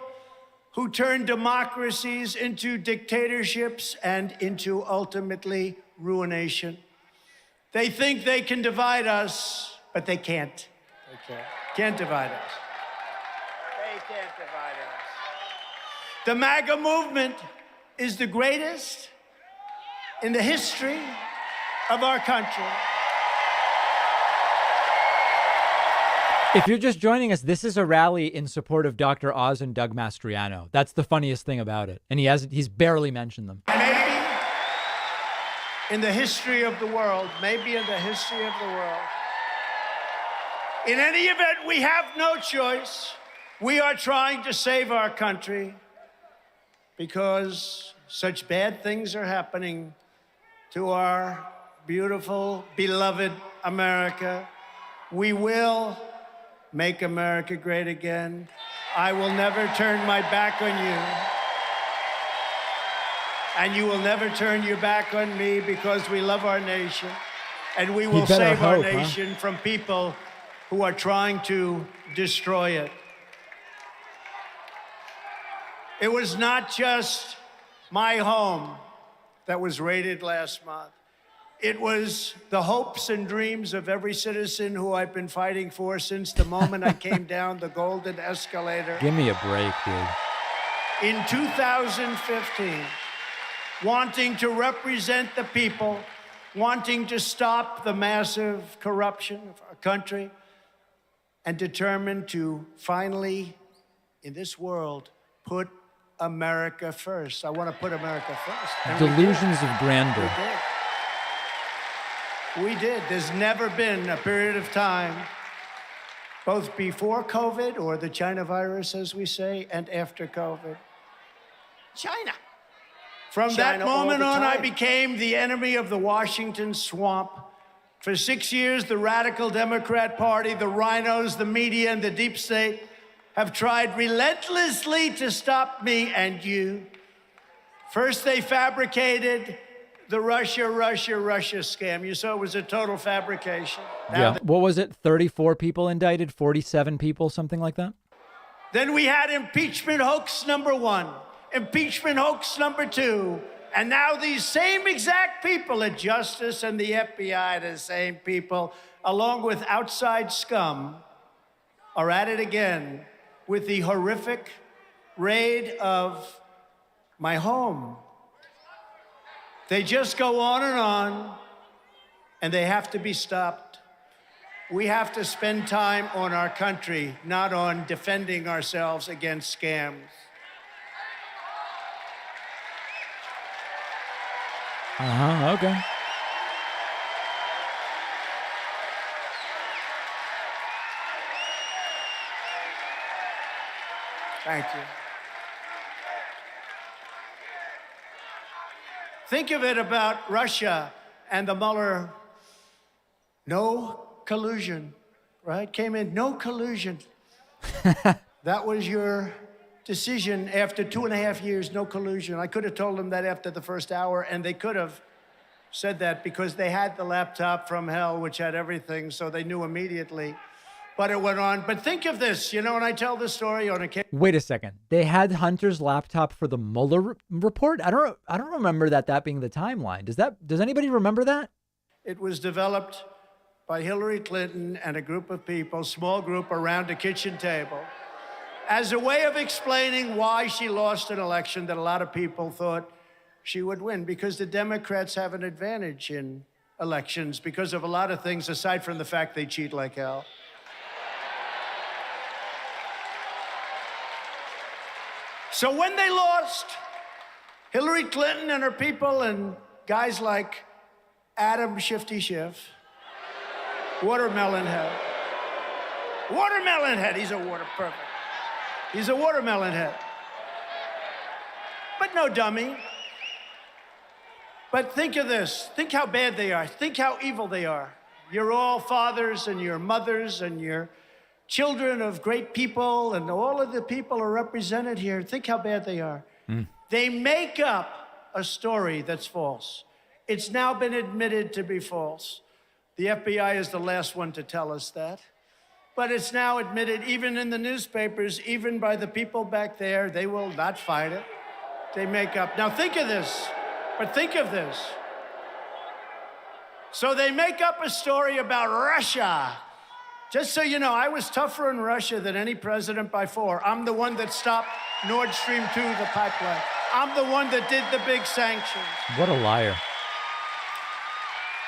who turn democracies into dictatorships and into ultimately ruination. They think they can divide us, but they can't. They can't divide us. They can't divide us. The MAGA movement is the greatest in the history of our country. If you're just joining us, this is a rally in support of Dr. Oz and Doug Mastriano. That's the funniest thing about it. And he's barely mentioned them. Maybe in the history of the world, maybe in the history of the world. In any event, we have no choice. We are trying to save our country because such bad things are happening to our beautiful, beloved America. We will make America great again. I will never turn my back on you. And you will never turn your back on me because we love our nation. And we will save our nation from people who are trying to destroy it. It was not just my home that was raided last month. It was the hopes and dreams of every citizen who I've been fighting for since the moment I came down the golden escalator. Give me a break, dude. In 2015, wanting to represent the people, wanting to stop the massive corruption of our country, and determined to finally, in this world, put America first. I want to put America first. And Delusions of grandeur. We did. There's never been a period of time, both before COVID, or the China virus, as we say, and after COVID. China. From that moment on, I became the enemy of the Washington swamp. For 6 years, the radical Democrat Party, the rhinos, the media, and the deep state have tried relentlessly to stop me and you. First, they fabricated the Russia scam. You saw it was a total fabrication. Yeah. What was it? 34 people indicted, 47 people, something like that? Then we had impeachment hoax number 1, impeachment hoax number 2, and now these same exact people at Justice and the FBI, the same people, along with outside scum, are at it again with the horrific raid of my home. They just go on, and they have to be stopped. We have to spend time on our country, not on defending ourselves against scams. Okay. Thank you. Think of it about Russia and the Mueller. No collusion, right? Came in, no collusion. That was your decision after 2.5 years, no collusion. I could have told them that after the first hour, and they could have said that because they had the laptop from hell, which had everything, so they knew immediately but it went on. But think of this, you know, when I tell this story on occasion. Wait a second. They had Hunter's laptop for the Mueller report? I don't remember that being the timeline. Does anybody remember that? It was developed by Hillary Clinton and a group of people, small group around a kitchen table, as a way of explaining why she lost an election that a lot of people thought she would win, because the Democrats have an advantage in elections because of a lot of things, aside from the fact they cheat like hell. So when they lost, Hillary Clinton and her people and guys like Adam Shifty Schiff, Watermelon Head, he's a perfect. He's a watermelon head. But no dummy. But think of this. Think how bad they are. Think how evil they are. You're all fathers and your mothers and your children of great people, and all of the people are represented here. Think how bad they are. They make up a story that's false. It's now been admitted to be false. The FBI is the last one to tell us that. But it's now admitted, even in the newspapers, even by the people back there, they will not fight it. They make up. Now think of this, but think of this. So they make up a story about Russia. Just so you know, I was tougher in Russia than any president by far. I'm the one that stopped Nord Stream 2, the pipeline. I'm the one that did the big sanctions. What a liar.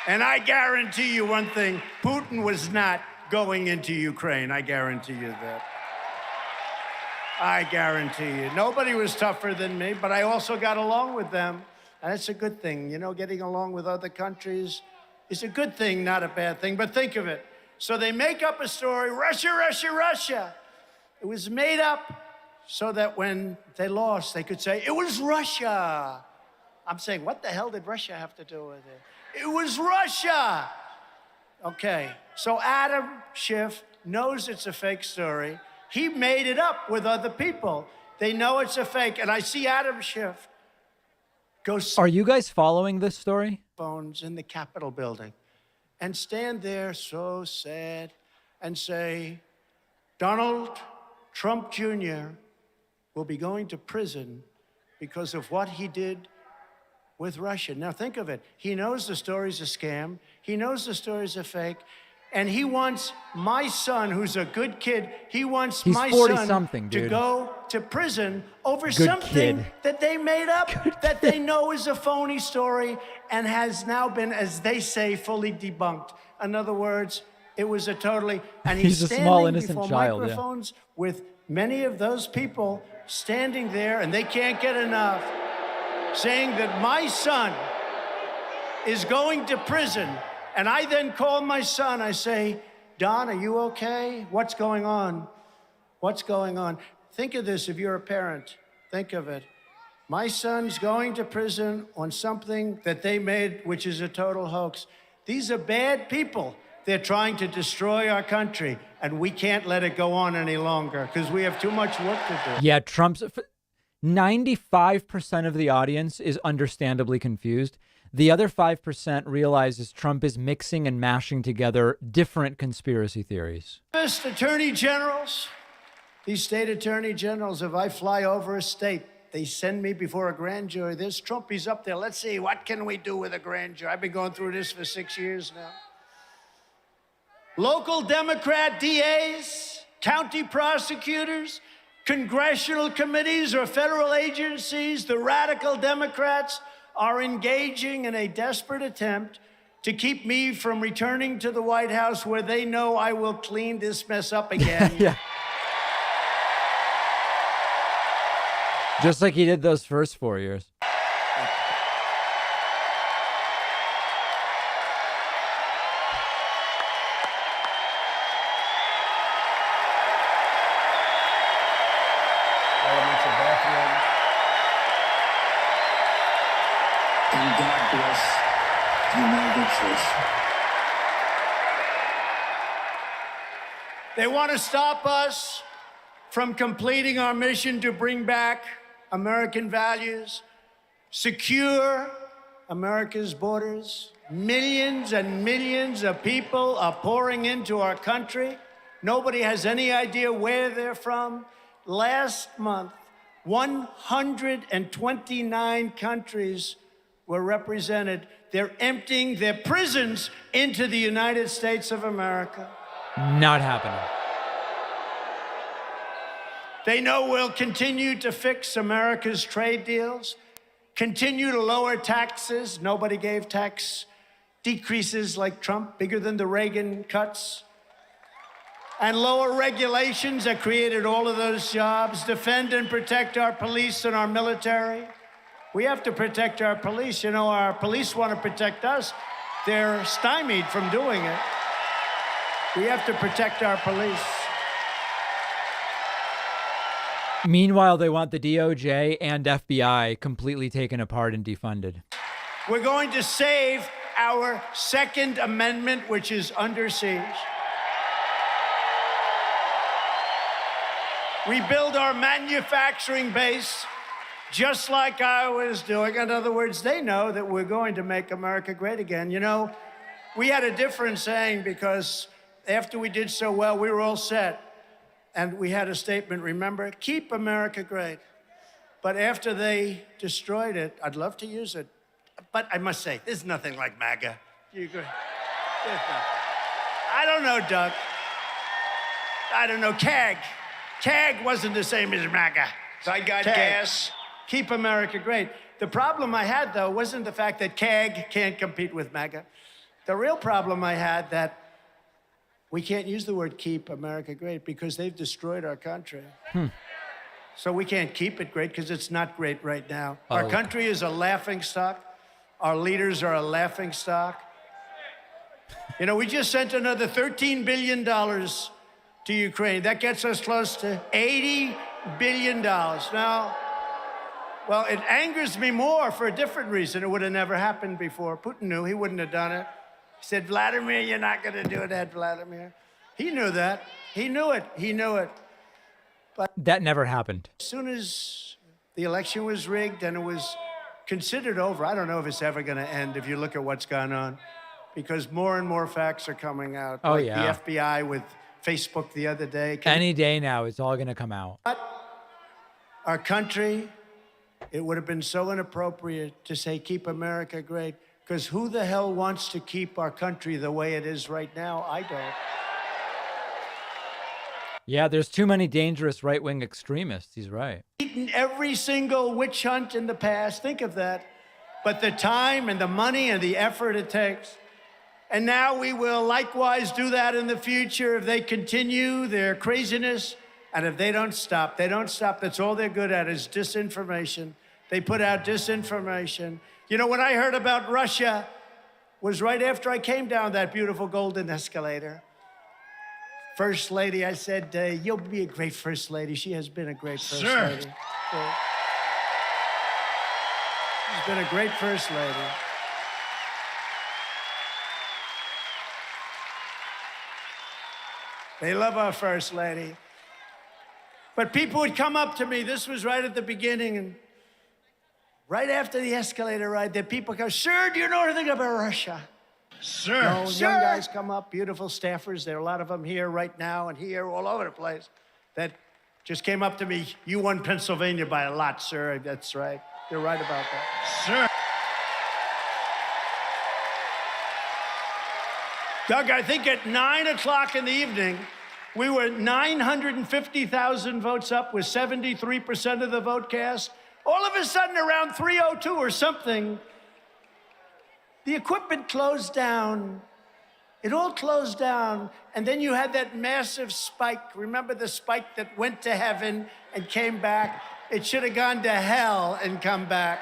And I guarantee you one thing, Putin was not going into Ukraine. I guarantee you that. I guarantee you. Nobody was tougher than me, but I also got along with them. And that's a good thing. You know, getting along with other countries is a good thing, not a bad thing. But think of it. So they make up a story, Russia, Russia, Russia. It was made up so that when they lost, they could say, it was Russia. I'm saying, what the hell did Russia have to do with it? It was Russia. Okay, so Adam Schiff knows it's a fake story. He made it up with other people. They know it's a fake. And I see Adam Schiff go... Are you guys following this story? ...phones in the Capitol building and stand there so sad and say, Donald Trump Jr. will be going to prison because of what he did with Russia. Now think of it. He knows the story's a scam. He knows the story's a fake. And he wants my son, who's a good kid, he wants my son to go to prison over something that they made up, that they know is a phony story and has now been, as they say, fully debunked. In other words, it was a totally... And he's a standing small, innocent before child, microphones with many of those people standing there, and they can't get enough, saying that my son is going to prison. And I then call my son. I say, Don, are you okay? What's going on? What's going on? Think of this if you're a parent. Think of it. My son's going to prison on something that they made, which is a total hoax. These are bad people. They're trying to destroy our country, and we can't let it go on any longer because we have too much work to do. Yeah, 95% of the audience is understandably confused. The other 5% realizes Trump is mixing and mashing together different conspiracy theories. First, attorney generals, these state attorney generals, if I fly over a state, they send me before a grand jury. There's Trump, he's up there. Let's see, what can we do with a grand jury? I've been going through this for 6 years now. Local Democrat DAs, county prosecutors, congressional committees or federal agencies, the radical Democrats are engaging in a desperate attempt to keep me from returning to the White House where they know I will clean this mess up again. Yeah. Just like he did those first 4 years. And God bless the United States. They want to stop us from completing our mission to bring back American values, secure America's borders. Millions and millions of people are pouring into our country. Nobody has any idea where they're from. Last month, 129 countries were represented. They're emptying their prisons into the United States of America. Not happening. They know we'll continue to fix America's trade deals, continue to lower taxes. Nobody gave tax decreases like Trump, bigger than the Reagan cuts. And lower regulations that created all of those jobs, defend and protect our police and our military. We have to protect our police. You know, our police want to protect us. They're stymied from doing it. We have to protect our police. Meanwhile, they want the DOJ and FBI completely taken apart and defunded. We're going to save our Second Amendment, which is under siege. Rebuild our manufacturing base, just like I was doing. In other words, they know that we're going to make America great again. You know, we had a different saying because after we did so well, we were all set. And we had a statement, remember, keep America great. But after they destroyed it, I'd love to use it. But I must say, there's nothing like MAGA. You agree? There's nothing. I don't know, Doug. I don't know, CAG. CAG wasn't the same as MAGA. I got gas. Keep America great. The problem I had, though, wasn't the fact that CAG can't compete with MAGA. The real problem I had that we can't use the word keep America great because they've destroyed our country. So we can't keep it great because it's not great right now. Our country is a laughingstock. Our leaders are a laughingstock. You know, we just sent another $13 billion to Ukraine. That gets us close to $80 billion. Now, well, it angers me more for a different reason. It would have never happened before. Putin knew he wouldn't have done it. He said, Vladimir, you're not going to do that, Vladimir. He knew that. He knew it. He knew it. But that never happened. As soon as the election was rigged and it was considered over, I don't know if it's ever going to end if you look at what's gone on, because more and more facts are coming out. Oh, like yeah. The FBI with Facebook the other day. Any day now, it's all going to come out. But our country, it would have been so inappropriate to say, keep America great, because who the hell wants to keep our country the way it is right now? I don't. Yeah, there's too many dangerous right-wing extremists. He's right. Eaten every single witch hunt in the past. Think of that. But the time and the money and the effort it takes. And now we will likewise do that in the future if they continue their craziness. And if they don't stop, That's all they're good at is disinformation. They put out disinformation. You know, when I heard about Russia was right after I came down that beautiful golden escalator. First lady, I said, you'll be a great first lady. She has been a great first lady. She's been a great first lady. They love our first lady. But people would come up to me. This was right at the beginning. And right after the escalator ride, there people go, sir, do you know anything about Russia? Sir, no, sir. Young guys come up, beautiful staffers. There are a lot of them here right now and here, all over the place, that just came up to me. You won Pennsylvania by a lot, sir. That's right. You're right about that. Sir. Doug, I think at 9 o'clock in the evening, we were 950,000 votes up with 73% of the vote cast. All of a sudden, around 3:02 or something, the equipment closed down. It all closed down. And then you had that massive spike. Remember the spike that went to heaven and came back? It should have gone to hell and come back.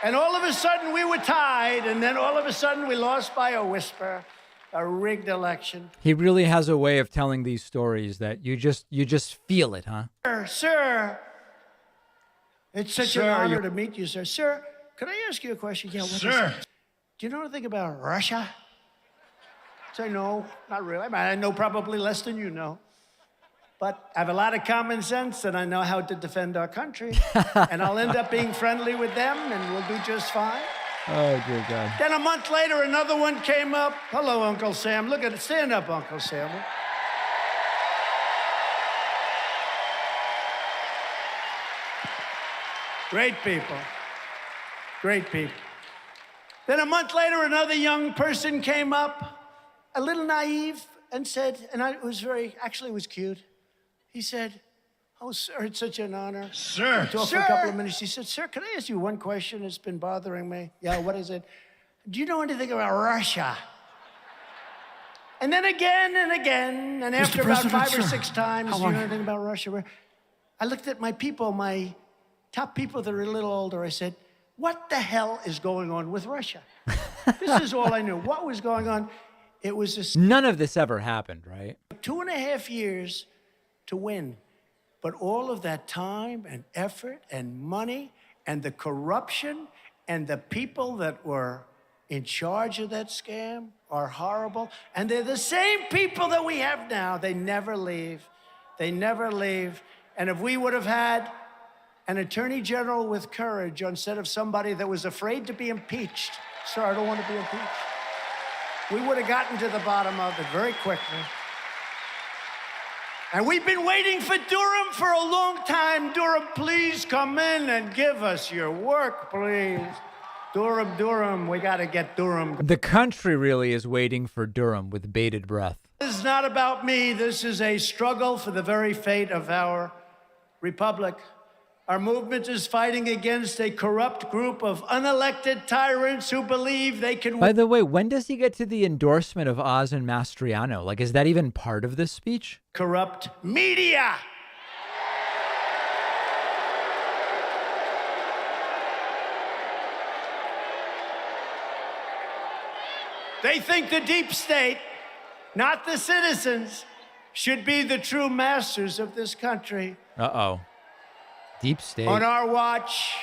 And all of a sudden, we were tied. And then all of a sudden, we lost by a whisper. A rigged election. He really has a way of telling these stories that you just feel it, huh? Sir, it's such an honor to meet you, sir. Sir, could I ask you a question? Yeah, sir. Do you know anything about Russia? Say no, not really. I know probably less than you know. But I have a lot of common sense, and I know how to defend our country. And I'll end up being friendly with them, and we'll do just fine. Oh, dear God. Then a month later, another one came up. Hello, Uncle Sam. Look at it. Stand up, Uncle Sam. Great people. Great people. Then a month later, another young person came up, a little naive, and said, it was cute. He said, "Oh, sir, it's such an honor." Sir. We talked for a couple of minutes. He said, "Sir, can I ask you one question? It's been bothering me." "Yeah, what is it?" "Do you know anything about Russia?" And then again and again, and after about 5 or 6 times, "Do you know anything about Russia?" I looked at my people, my top people that are a little older. I said, "What the hell is going on with Russia?" This is all I knew. What was going on? It was None of this ever happened, right? 2.5 years to win. But all of that time and effort and money and the corruption and the people that were in charge of that scam are horrible. And they're the same people that we have now. They never leave. They never leave. And if we would have had an attorney general with courage instead of somebody that was afraid to be impeached, "Sir, I don't want to be impeached," we would have gotten to the bottom of it very quickly. And we've been waiting for Durham for a long time. Durham, please come in and give us your work, please. Durham, we got to get Durham. The country really is waiting for Durham with bated breath. This is not about me. This is a struggle for the very fate of our republic. Our movement is fighting against a corrupt group of unelected tyrants who believe they can... By the way, when does he get to the endorsement of Oz and Mastriano? Like, is that even part of this speech? Corrupt media. They think the deep state, not the citizens, should be the true masters of this country. Uh-oh. Deep state. On our watch,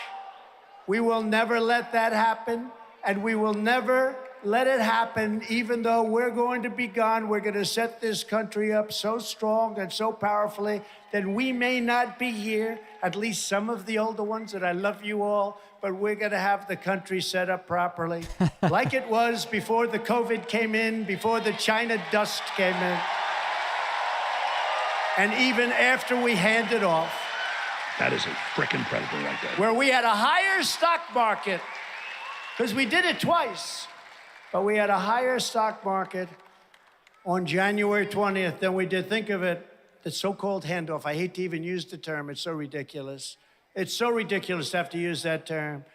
we will never let that happen, and we will never let it happen. Even though we're going to be gone, we're going to set this country up so strong and so powerfully that we may not be here, at least some of the older ones, and I love you all, but we're going to have the country set up properly, like it was before the COVID came in, before the China dust came in, and even after we handed off. That is a frickin' predator right there. Where we had a higher stock market, because we did it twice, but we had a higher stock market on January 20th than we did. Think of it, the so-called handoff. I hate to even use the term. It's so ridiculous. It's so ridiculous to have to use that term.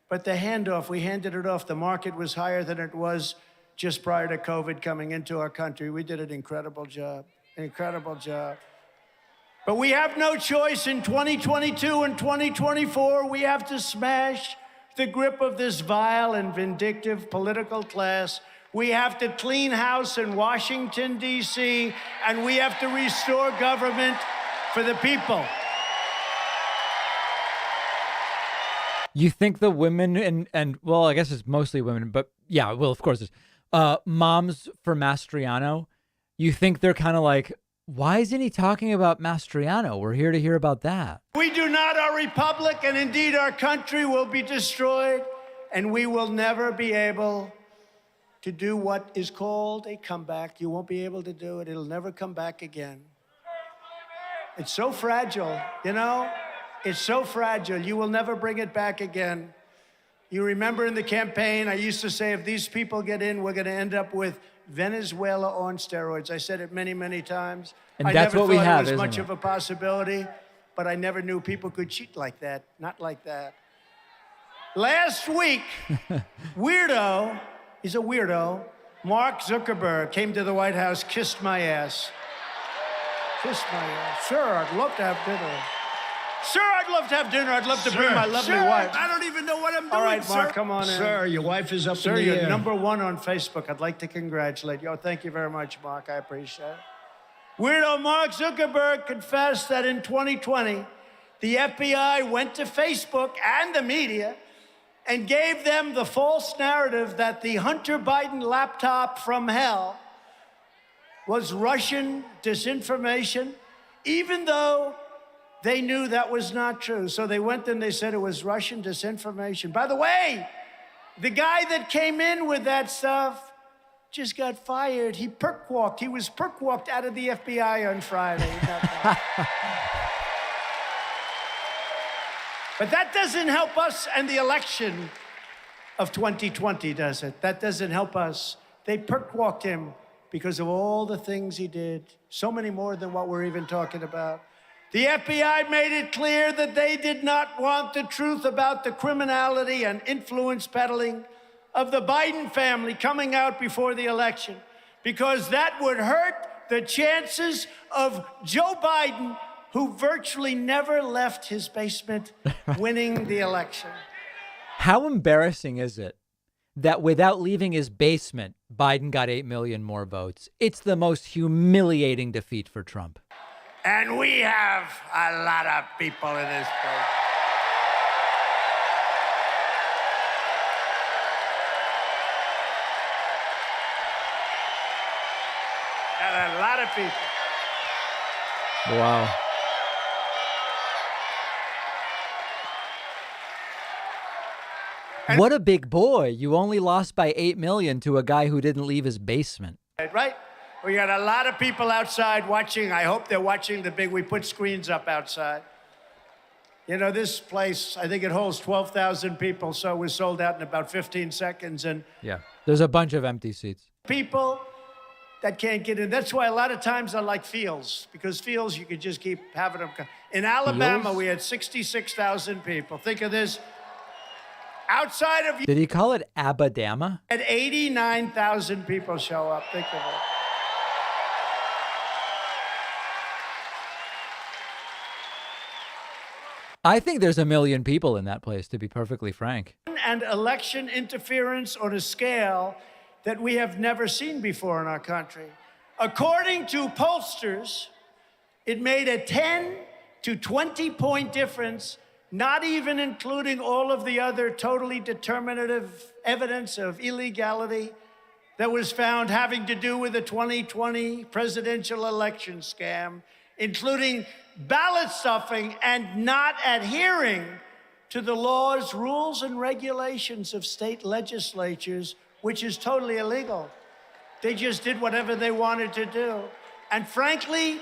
But the handoff, we handed it off. The market was higher than it was just prior to COVID coming into our country. We did an incredible job, incredible job. But we have no choice in 2022 and 2024. We have to smash the grip of this vile and vindictive political class. We have to clean house in Washington, D.C., and we have to restore government for the people. You think the women and well, I guess it's mostly women, but yeah, well, of course it's moms for Mastriano. You think they're kind of like, why isn't he talking about Mastriano? We're here to hear about that. We do not, our republic, and indeed our country will be destroyed, and we will never be able to do what is called a comeback. You won't be able to do it. It'll never come back again. It's so fragile, you know? It's so fragile. You will never bring it back again. You remember in the campaign, I used to say, if these people get in, we're going to end up with Venezuela on steroids. I said it many, many times. And I that's never what we thought have, it was isn't much it? of a possibility, but I never knew people could cheat like that. Not like that. Last week, weirdo, he's a weirdo, Mark Zuckerberg came to the White House, kissed my ass. Kissed my ass. Sir, I'd love to have dinner. Sir, I'd love to have dinner. I'd love to bring my lovely wife. I don't even know what I'm doing, All right, Mark, sir. come on in. Sir, your wife is up Sir, in the you're air. #1 on Facebook. I'd like to congratulate you. Oh, thank you very much, Mark. I appreciate it. Weirdo Mark Zuckerberg confessed that in 2020, the FBI went to Facebook and the media and gave them the false narrative that the Hunter Biden laptop from hell was Russian disinformation, even though they knew that was not true. So they went and they said it was Russian disinformation. By the way, the guy that came in with that stuff just got fired. He perk walked. He was perk walked out of the FBI on Friday. But that doesn't help us and the election of 2020, does it? That doesn't help us. They perk-walked him because of all the things he did, so many more than what we're even talking about. The FBI made it clear that they did not want the truth about the criminality and influence peddling of the Biden family coming out before the election, because that would hurt the chances of Joe Biden, who virtually never left his basement, winning the election. How embarrassing is it that without leaving his basement, Biden got 8 million more votes? It's the most humiliating defeat for Trump. And we have a lot of people in this place. Got a lot of people. Wow. What a big boy. You only lost by 8 million to a guy who didn't leave his basement. Right? We got a lot of people outside watching. I hope they're watching we put screens up outside. You know, this place, I think it holds 12,000 people, so it was sold out in about 15 seconds. And yeah, there's a bunch of empty seats. People that can't get in. That's why a lot of times I like fields, because fields, you could just keep having them. In Alabama, Fields? we had 66,000 people. Think of this. Outside of... Did he call it Abadama? Had 89,000 people show up. Think of it. I think there's 1 million people in that place, to be perfectly frank. And election interference on a scale that we have never seen before in our country. According to pollsters, it made a 10 to 20 point difference, not even including all of the other totally determinative evidence of illegality that was found having to do with the 2020 presidential election scam, including ballot stuffing and not adhering to the laws, rules, and regulations of state legislatures, which is totally illegal. They just did whatever they wanted to do. And frankly,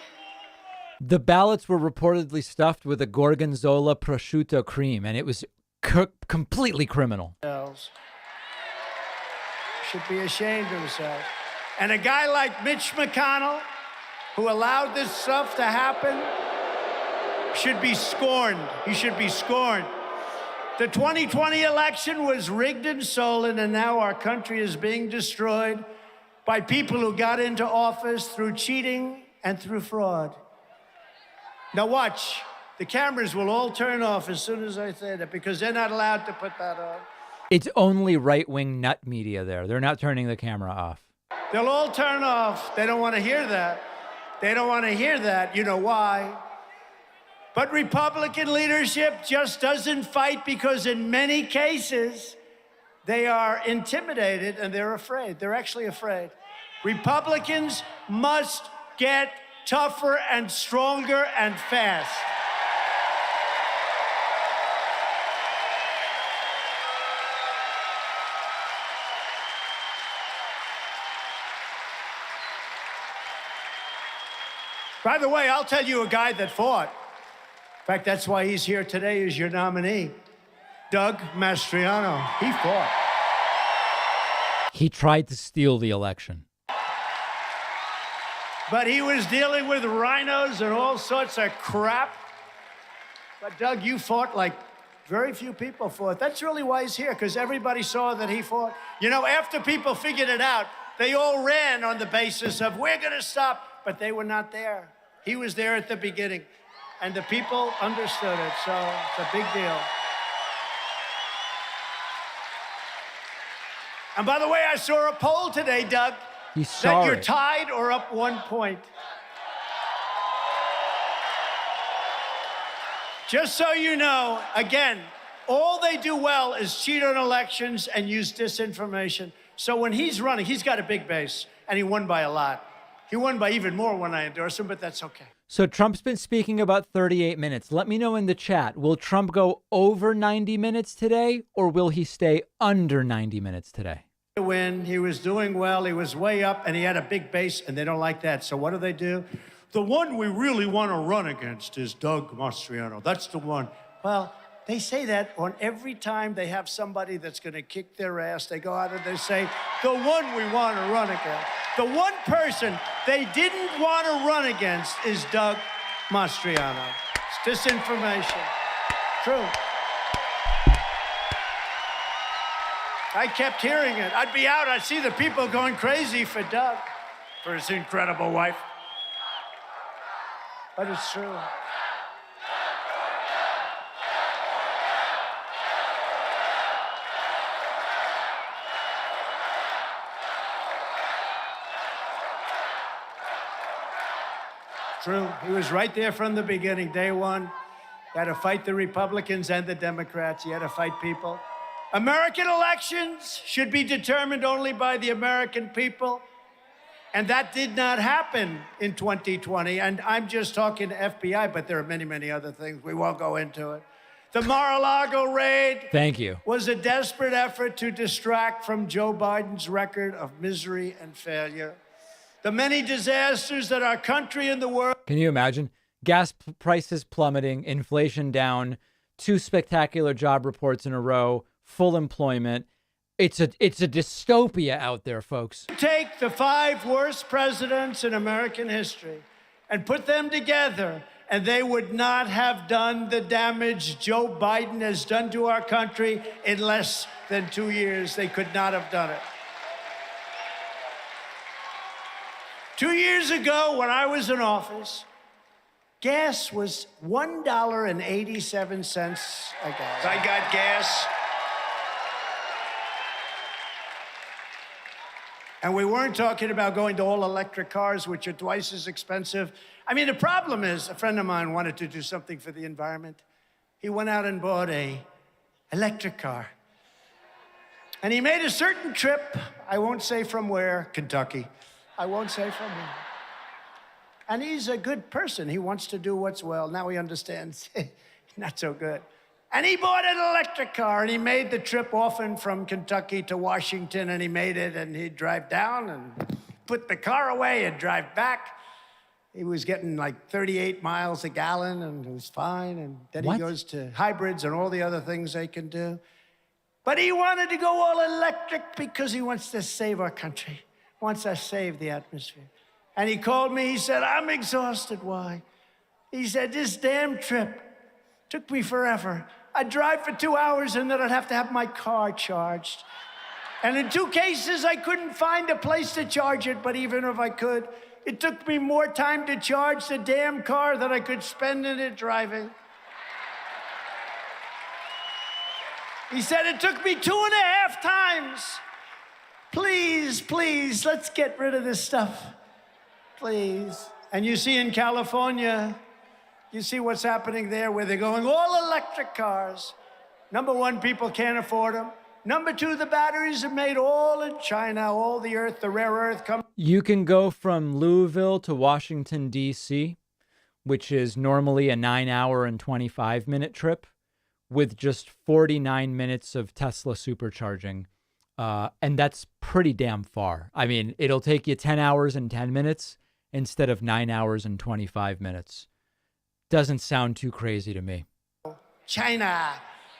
the ballots were reportedly stuffed with a gorgonzola prosciutto cream, and it was completely criminal. Should be ashamed of himself. And a guy like Mitch McConnell, who allowed this stuff to happen, should be scorned. He should be scorned. The 2020 election was rigged and stolen, and now our country is being destroyed by people who got into office through cheating and through fraud. Now watch. The cameras will all turn off as soon as I say that, because they're not allowed to put that on. It's only right-wing nut media there. They're not turning the camera off. They'll all turn off. They don't want to hear that. They don't want to hear that. You know why? But Republican leadership just doesn't fight, because in many cases, they are intimidated and they're afraid. They're actually afraid. Republicans must get tougher and stronger and fast. By the way, I'll tell you a guy that fought. In fact, that's why he's here today as your nominee. Doug Mastriano. He fought. He tried to steal the election. But he was dealing with rhinos and all sorts of crap. But Doug, you fought like very few people fought. That's really why he's here, because everybody saw that he fought. You know, after people figured it out, they all ran on the basis of, we're going to stop. But they were not there. He was there at the beginning. And the people understood it, so it's a big deal. And by the way, I saw a poll today, Doug, that you're tied or up 1 point. Just so you know, again, all they do well is cheat on elections and use disinformation. So when he's running, he's got a big base, and he won by a lot. He won by even more when I endorsed him, but that's okay. So Trump's been speaking about 38 minutes. Let me know in the chat. Will Trump go over 90 minutes today, or will he stay under 90 minutes today? Win. He was doing well. He was way up, and he had a big base, and they don't like that. So what do? The one we really want to run against is Doug Mastriano. That's the one. Well, They say that on every time they have somebody that's going to kick their ass. They go out and they say, the one we want to run against. The one person they didn't want to run against is Doug Mastriano. It's disinformation. True. I kept hearing it. I'd be out, I'd see the people going crazy for Doug, for his incredible wife. But it's true. True. He was right there from the beginning, day one. You had to fight the Republicans and the Democrats. You had to fight people. American elections should be determined only by the American people. And that did not happen in 2020. And I'm just talking to FBI, but there are many, many other things. We won't go into it. The Mar-a-Lago raid Thank you. was a desperate effort to distract from Joe Biden's record of misery and failure. The many disasters that our country and the world... Can you imagine? Gas prices plummeting, inflation down, 2 spectacular job reports in a row, full employment. It's a dystopia out there, folks. Take the 5 worst presidents in American history and put them together, and they would not have done the damage Joe Biden has done to our country in less than 2 years. They could not have done it. 2 years ago, when I was in office, gas was $1.87 a gallon. I got gas. And we weren't talking about going to all electric cars, which are twice as expensive. I mean, the problem is, a friend of mine wanted to do something for the environment. He went out and bought an electric car. And he made a certain trip, I won't say from where, Kentucky. I won't say from where. And he's a good person. He wants to do what's well. Now he understands. Not so good. And he bought an electric car, and he made the trip often from Kentucky to Washington, and he made it, and he'd drive down and put the car away and drive back. He was getting like 38 miles a gallon, and it was fine. And then he goes to hybrids and all the other things they can do. But he wanted to go all electric because he wants to save our country, wants to save the atmosphere. And he called me, he said, I'm exhausted. Why? He said, this damn trip took me forever. I'd drive for 2 hours and then I'd have to have my car charged. And in 2 cases, I couldn't find a place to charge it, but even if I could, it took me more time to charge the damn car than I could spend in it driving. He said, it took me 2.5 times. Please, please, let's get rid of this stuff. Please. And you see in California, you see what's happening there where they're going all electric cars. Number one, people can't afford them. Number two, the batteries are made all in China, all the earth, the rare earth comes. You can go from Louisville to Washington, D.C., which is normally a 9-hour and 25-minute trip, with just 49 minutes of Tesla supercharging. And that's pretty damn far. I mean, it'll take you 10 hours and 10 minutes instead of 9 hours and 25 minutes. Doesn't sound too crazy to me. China.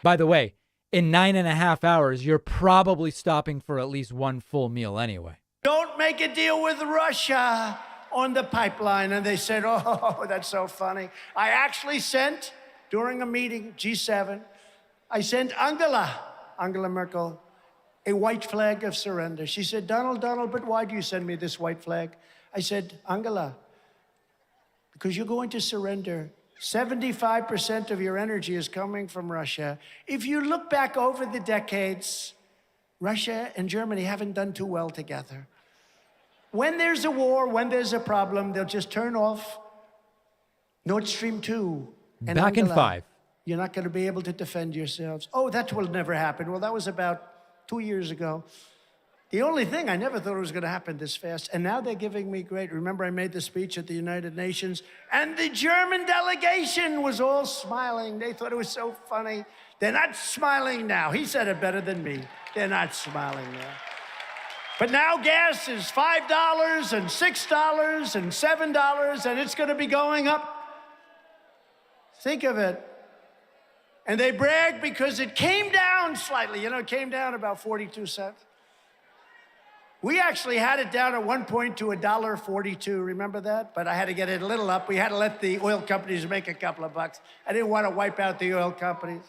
By the way, in 9.5 hours, you're probably stopping for at least one full meal anyway. Don't make a deal with Russia on the pipeline. And they said, oh, that's so funny. I actually sent, during a meeting, G7, I sent Angela Merkel, a white flag of surrender. She said, Donald, but why do you send me this white flag? I said, Angela, because you're going to surrender. 75% of your energy is coming from Russia. If you look back over the decades, Russia and Germany haven't done too well together. When there's a war, when there's a problem, they'll just turn off Nord Stream 2. And Back in Angela, 5. You're not going to be able to defend yourselves. Oh, that will never happen. Well, that was about 2 years ago. The only thing, I never thought it was going to happen this fast. And now they're giving me great. Remember, I made the speech at the United Nations, and the German delegation was all smiling. They thought it was so funny. They're not smiling now. He said it better than me. They're not smiling now. But now gas is $5 and $6 and $7, and it's going to be going up. Think of it. And they brag because it came down slightly. You know, it came down about 42 cents. We actually had it down at one point to $1.42. Remember that? But I had to get it a little up. We had to let the oil companies make a couple of bucks. I didn't want to wipe out the oil companies.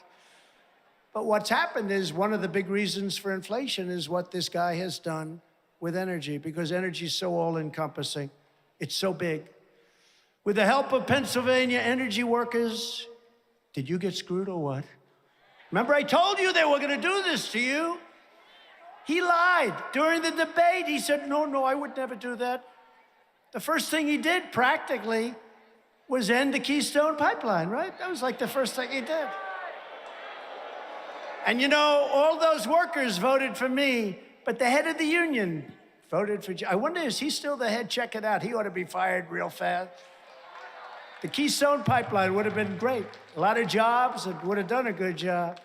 But what's happened is one of the big reasons for inflation is what this guy has done with energy, because energy is so all-encompassing. It's so big. With the help of Pennsylvania energy workers, did you get screwed or what? Remember I told you they were going to do this to you? He lied. During the debate, he said, no, I would never do that. The first thing he did, practically, was end the Keystone Pipeline, right? That was like the first thing he did. And you know, all those workers voted for me, but the head of the union voted for... I wonder, is he still the head? Check it out. He ought to be fired real fast. The Keystone Pipeline would have been great. A lot of jobs, and would have done a good job.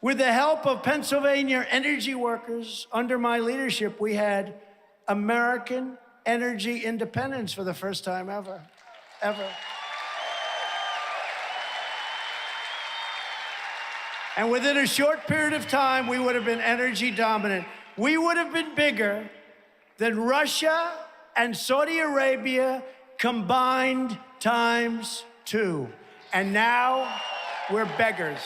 With the help of Pennsylvania energy workers, under my leadership, we had American energy independence for the first time ever. And within a short period of time, we would have been energy dominant. We would have been bigger than Russia and Saudi Arabia combined ×2. And now we're beggars.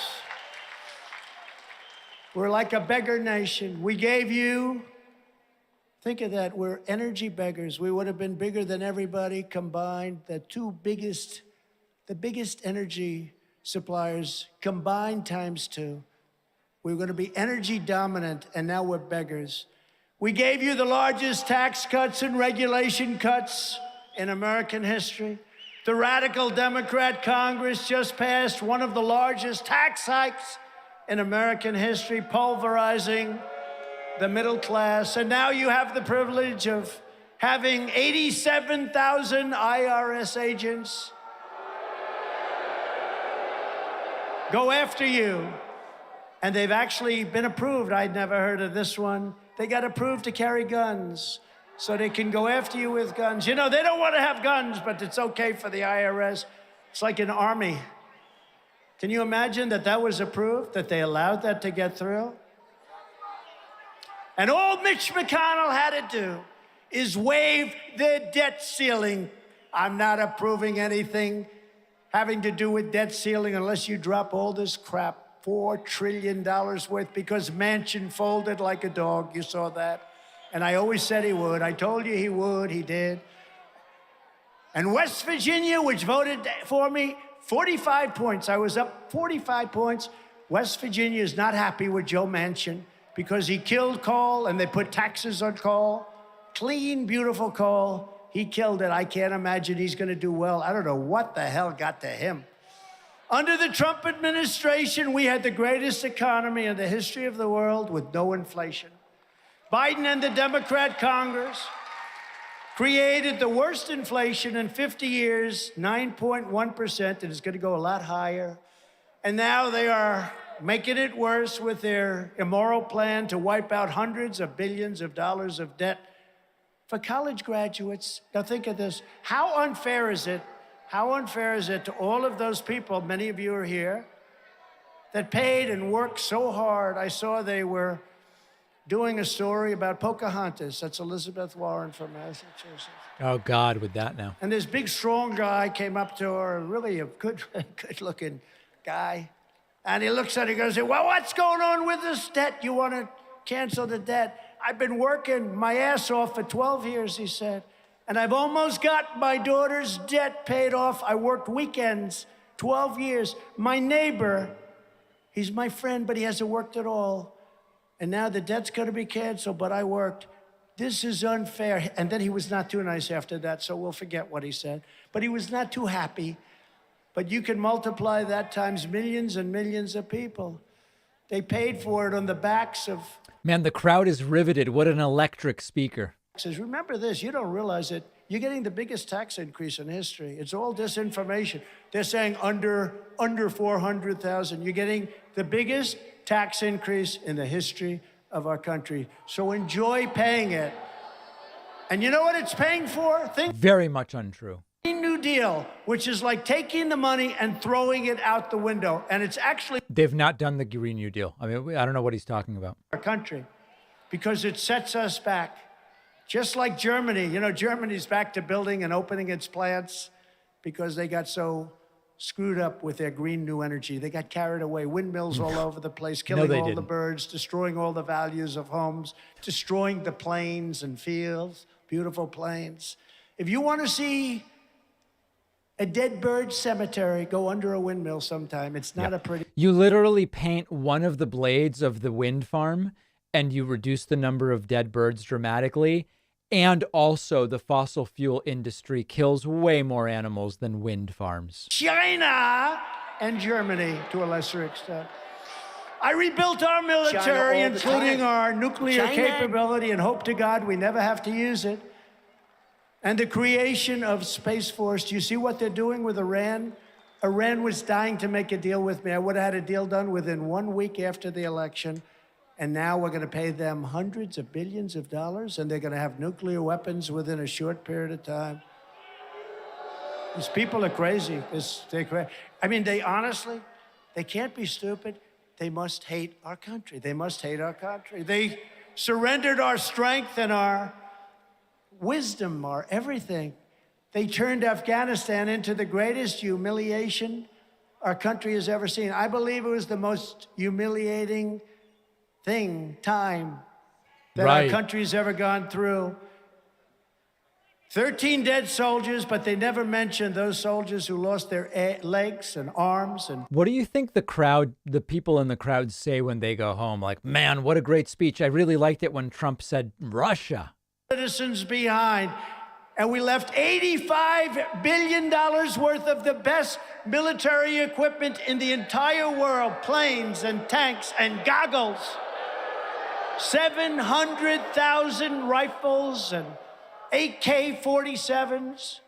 We're like a beggar nation. We gave you, think of that, we're energy beggars. We would have been bigger than everybody combined. The biggest energy suppliers combined ×2. We were going to be energy dominant, and now we're beggars. We gave you the largest tax cuts and regulation cuts in American history. The radical Democrat Congress just passed one of the largest tax hikes in American history, pulverizing the middle class. And now you have the privilege of having 87,000 IRS agents go after you. And they've actually been approved. I'd never heard of this one. They got approved to carry guns, so they can go after you with guns. You know, they don't want to have guns, but it's okay for the IRS. It's like an army. Can you imagine that was approved, that they allowed that to get through? And all Mitch McConnell had to do is waive the debt ceiling. I'm not approving anything having to do with debt ceiling unless you drop all this crap, $4 trillion worth, because Manchin folded like a dog. You saw that. And I always said he would. I told you he would. He did. And West Virginia, which voted for me, 45 points. I was up 45 points. West Virginia is not happy with Joe Manchin because he killed coal and they put taxes on coal. Clean, beautiful coal. He killed it. I can't imagine he's going to do well. I don't know what the hell got to him. Under the Trump administration, we had the greatest economy in the history of the world with no inflation. Biden and the Democrat Congress created the worst inflation in 50 years, 9.1%, and it's going to go a lot higher. And now they are making it worse with their immoral plan to wipe out hundreds of billions of dollars of debt for college graduates. Now think of this. How unfair is it? How unfair is it to all of those people, many of you are here, that paid and worked so hard? I saw they were doing a story about Pocahontas. That's Elizabeth Warren from Massachusetts. Oh, God, with that now. And this big, strong guy came up to her, really a good-looking guy. And he looks at her and goes, well, what's going on with this debt? You want to cancel the debt? I've been working my ass off for 12 years, he said. And I've almost got my daughter's debt paid off. I worked weekends, 12 years. My neighbor, he's my friend, but he hasn't worked at all. And now the debt's going to be canceled, but I worked. This is unfair. And then he was not too nice after that, so we'll forget what he said. But he was not too happy. But you can multiply that times millions and millions of people. They paid for it on the backs of... Man, the crowd is riveted. What an electric speaker. Says, remember this, you don't realize it. You're getting the biggest tax increase in history. It's all disinformation. They're saying under 400,000. You're getting the biggest tax increase in the history of our country. So enjoy paying it. And you know what it's paying for? Very much untrue. New Deal, which is like taking the money and throwing it out the window. And it's actually They've not done the Green New Deal. I mean, I don't know what he's talking about. our country because it sets us back. Just like Germany. You know, Germany's back to building and opening its plants because they got so screwed up with their green new energy. They got carried away. Windmills all over the place, killing all the birds, destroying all the values of homes, destroying the plains and fields, beautiful plains. If you want to see a dead bird cemetery, go under a windmill sometime. It's not a pretty... You literally paint one of the blades of the wind farm and you reduce the number of dead birds dramatically. And also the fossil fuel industry kills way more animals than wind farms. China and Germany to a lesser extent. I rebuilt our military, including our nuclear capability, and hope to God we never have to use it. And the creation of Space Force. Do you see what they're doing with Iran? Iran was dying to make a deal with me. I would have had a deal done within 1 week after the election. And now we're going to pay them hundreds of billions of dollars, and they're going to have nuclear weapons within a short period of time. These people are crazy. I mean, they honestly, they can't be stupid. They must hate our country. They must hate our country. They surrendered our strength and our wisdom, our everything. They turned Afghanistan into the greatest humiliation our country has ever seen. I believe it was the most humiliating time that our country's ever gone through. 13 dead soldiers, but they never mentioned those soldiers who lost their legs and arms. And what do you think the people in the crowd say when they go home? Like, man, what a great speech. I really liked it when Trump said Russia. Citizens behind. And we left $85 billion worth of the best military equipment in the entire world, planes and tanks and goggles. 700,000 rifles and AK-47s.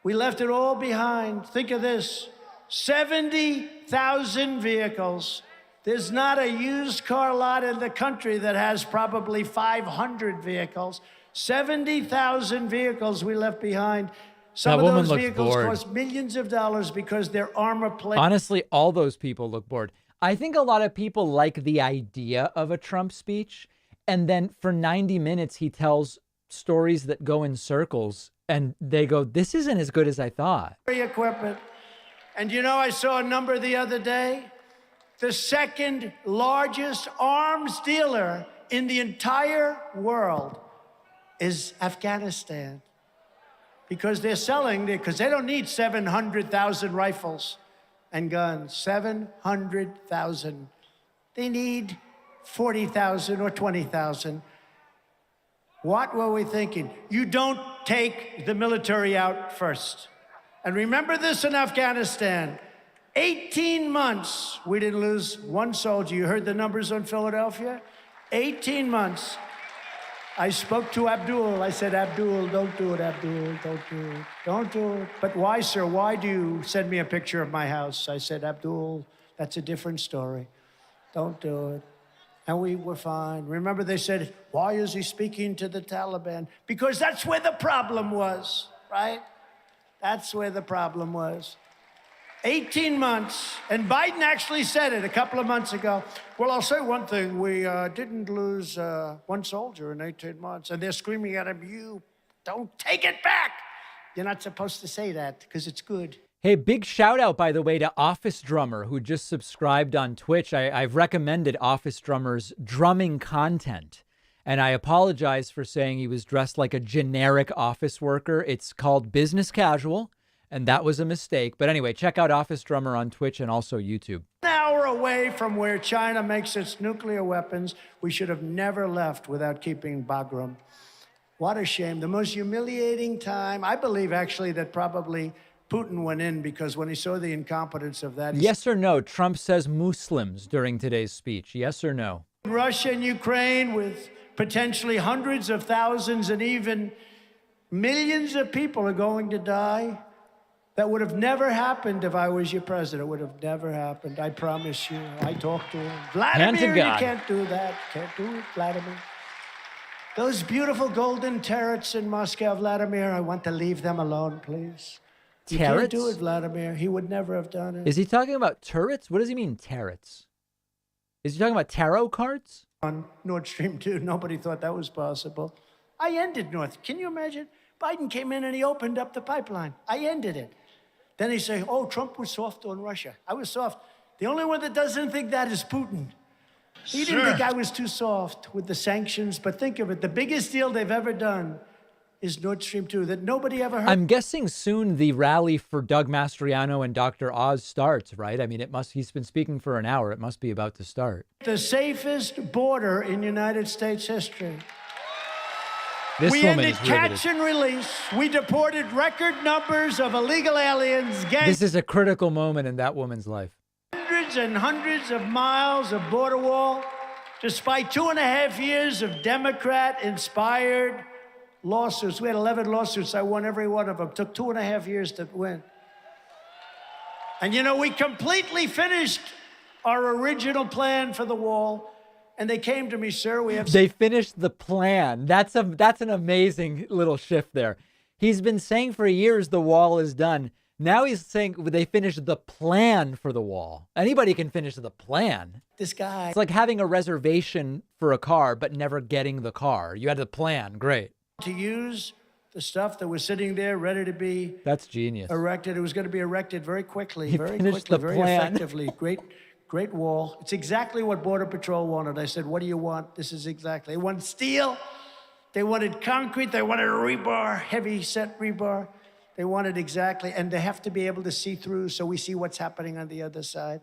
We left it all behind. Think of this, 70,000 vehicles. There's not a used car lot in the country that has probably 500 vehicles. 70,000 vehicles we left behind. Some of those vehicles cost millions of dollars because they're armor plated. Honestly, all those people look bored. I think a lot of people like the idea of a Trump speech, and then for 90 minutes he tells stories that go in circles, and they go, this isn't as good as I thought. Equipment. And you know, I saw a number the other day. The second largest arms dealer in the entire world is Afghanistan. Because they're selling, because they don't need 700,000 rifles and guns. 700,000. They need 40,000 or 20,000. What were we thinking? You don't take the military out first. And remember this in Afghanistan. 18 months, we didn't lose one soldier. You heard the numbers on Philadelphia? 18 months. I spoke to Abdul. I said, Abdul, don't do it, Abdul, don't do it. Don't do it. But why, sir? Why do you send me a picture of my house? I said, Abdul, that's a different story. Don't do it. And we were fine. Remember, they said, why is he speaking to the Taliban? Because that's where the problem was, right? That's where the problem was. 18 months, and Biden actually said it a couple of months ago. Well, I'll say one thing. We didn't lose one soldier in 18 months, and they're screaming at him, you don't take it back. You're not supposed to say that because it's good. Hey, big shout out, by the way, to Office Drummer, who just subscribed on Twitch. I've recommended Office Drummer's drumming content, and I apologize for saying he was dressed like a generic office worker. It's called Business Casual, and that was a mistake. But anyway, check out Office Drummer on Twitch and also YouTube. An hour away from where China makes its nuclear weapons, we should have never left without keeping Bagram. What a shame. The most humiliating time, I believe actually that probably Putin went in because when he saw the incompetence of that. Yes or no? Trump says Muslims during today's speech. Yes or no? Russia and Ukraine with potentially hundreds of thousands and even millions of people are going to die. That would have never happened if I was your president. It would have never happened. I promise you. I talked to him. Vladimir, you can't do that. Can't do it, Vladimir. Those beautiful golden turrets in Moscow, Vladimir, I want to leave them alone, please. You can't do it, Vladimir. He would never have done it. Is he talking about turrets? What does he mean, turrets? Is he talking about tarot cards? On Nord Stream 2, nobody thought that was possible. I ended North. Can you imagine? Biden came in and he opened up the pipeline. I ended it. Then they say, oh, Trump was soft on Russia. I was soft. The only one that doesn't think that is Putin. He didn't think I was too soft with the sanctions, but think of it. The biggest deal they've ever done is Nord Stream 2 that nobody ever heard. I'm guessing soon the rally for Doug Mastriano and Dr. Oz starts, right? I mean, he's been speaking for an hour. It must be about to start. The safest border in United States history. We ended catch and release. We deported record numbers of illegal aliens. This is a critical moment in that woman's life. Hundreds and hundreds of miles of border wall, despite 2.5 years of Democrat-inspired lawsuits. We had 11 lawsuits. I won every one of them. Took 2.5 years to win. And you know, we completely finished our original plan for the wall. And they came to me, sir, They finished the plan. That's an amazing little shift there. He's been saying for years the wall is done. Now he's saying they finished the plan for the wall. Anybody can finish the plan. This guy. It's like having a reservation for a car, but never getting the car. You had the plan. Great. To use the stuff that was sitting there ready to be That's genius. Erected. It was going to be erected very quickly, He very finished quickly, the very plan. effectively. Great wall. It's exactly what Border Patrol wanted. I said, what do you want? This is exactly. They wanted steel. They wanted concrete. They wanted rebar, heavy set rebar. They wanted exactly, and they have to be able to see through so we see what's happening on the other side.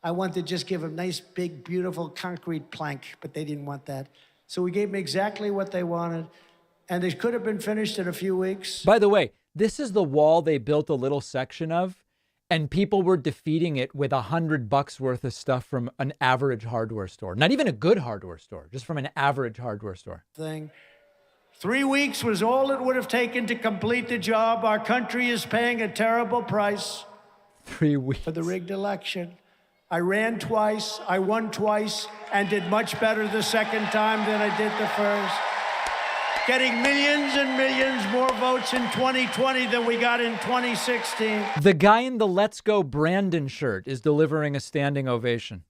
I wanted to just give them nice, big, beautiful concrete plank, but they didn't want that. So we gave them exactly what they wanted, and they could have been finished in a few weeks. By the way, this is the wall they built a little section of, and people were defeating it with $100 worth of stuff from an average hardware store. Not even a good hardware store, just from an average hardware store. 3 weeks was all it would have taken to complete the job. Our country is paying a terrible price. 3 weeks. For the rigged election. I ran twice, I won twice, and did much better the second time than I did the first. Getting millions and millions more votes in 2020 than we got in 2016. The guy in the Let's Go Brandon shirt is delivering a standing ovation.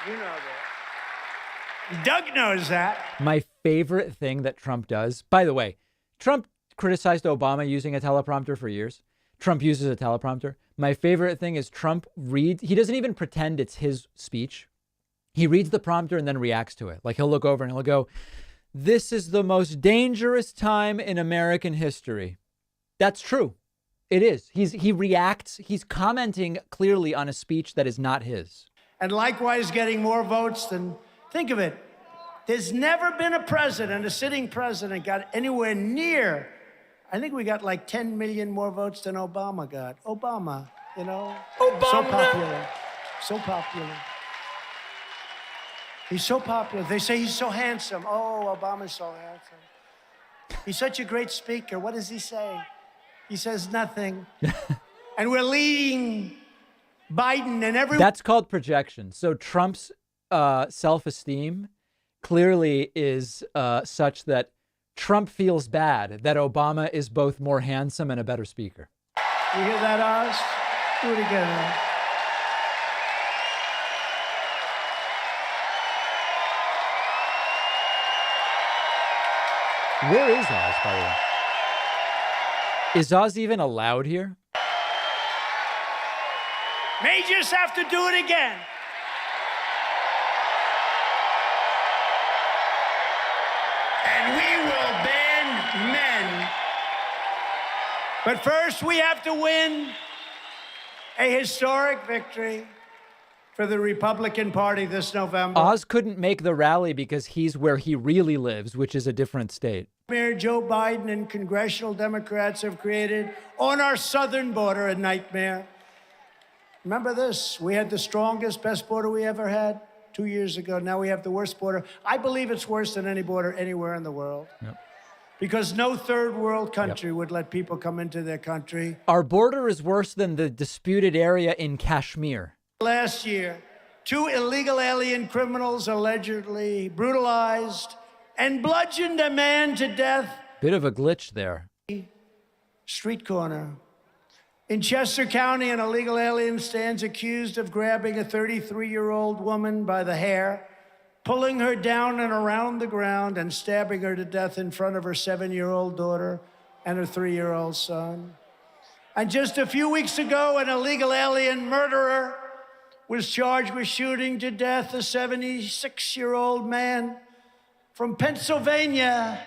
You know that. Doug knows that. My favorite thing that Trump does, by the way, Trump criticized Obama using a teleprompter for years. Trump uses a teleprompter. My favorite thing is Trump reads, he doesn't even pretend it's his speech. He reads the prompter and then reacts to it. Like he'll look over and he'll go, this is the most dangerous time in American history. That's true. It is. He reacts. He's commenting clearly on a speech that is not his. And likewise getting more votes than, think of it. There's never been a president, a sitting president, got anywhere near, I think we got like 10 million more votes than Obama got. Obama, you know? Obama. So popular. So popular. He's so popular. They say he's so handsome. Oh, Obama's so handsome. He's such a great speaker. What does he say? He says nothing. And we're leading Biden and everyone. That's called projection. So Trump's self-esteem clearly is such that Trump feels bad that Obama is both more handsome and a better speaker. You hear that, Oz? Do it again, Oz. Where is Oz, by the way? Is Oz even allowed here? May just have to do it again. And we will ban men. But first, we have to win a historic victory for the Republican Party this November. Oz couldn't make the rally because he's where he really lives, which is a different state. Mayor Joe Biden and congressional Democrats have created on our southern border a nightmare. Remember this, we had the strongest, best border we ever had 2 years ago. Now we have the worst border. I believe it's worse than any border anywhere in the world. Yep. Because no third world country would let people come into their country. Our border is worse than the disputed area in Kashmir. Last year, 2 illegal alien criminals allegedly brutalized and bludgeoned a man to death. Bit of a glitch there. Street corner. In Chester County, an illegal alien stands accused of grabbing a 33-year-old woman by the hair, pulling her down and around the ground, and stabbing her to death in front of her 7-year-old daughter and her 3-year-old son. And just a few weeks ago, an illegal alien murderer was charged with shooting to death a 76-year-old man from Pennsylvania.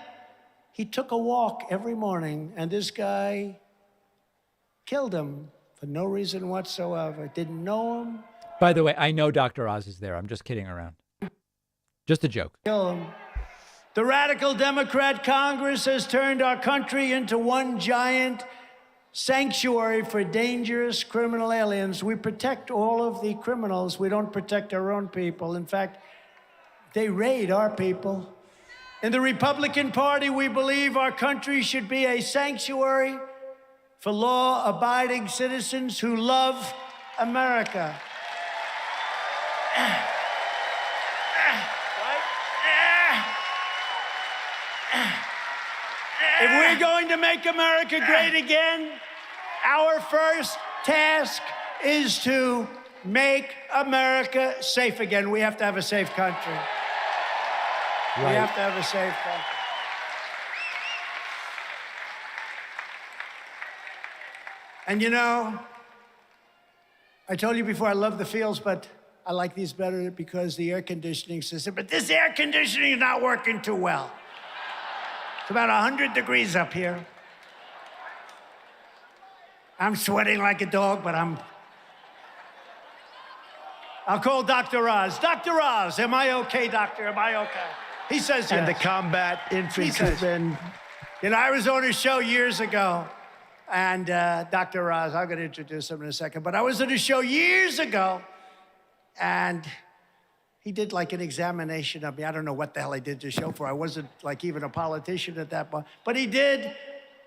He took a walk every morning, and this guy killed him for no reason whatsoever. Didn't know him. By the way, I know Dr. Oz is there. I'm just kidding around. Just a joke. Kill him. The radical Democrat Congress has turned our country into one giant sanctuary for dangerous criminal aliens. We protect all of the criminals. We don't protect our own people. In fact, they raid our people. In the Republican Party, we believe our country should be a sanctuary for law-abiding citizens who love America. If we're going to make America great again, our first task is to make America safe again. We have to have a safe country. We have to have a safe country. And you know, I told you before I love the fields, but I like these better because the air conditioning system. But this air conditioning is not working too well. It's about 100 degrees up here. I'm sweating like a dog, but I'll call Dr. Oz. Dr. Oz, am I okay, doctor? Am I okay? He says yes. And the combat infantrymen. You know, I was on a show years ago, and Dr. Oz, I'm going to introduce him in a second, but I was on a show years ago, and he did like an examination of me. I don't know what the hell I did the show for. I wasn't like even a politician at that point, but he did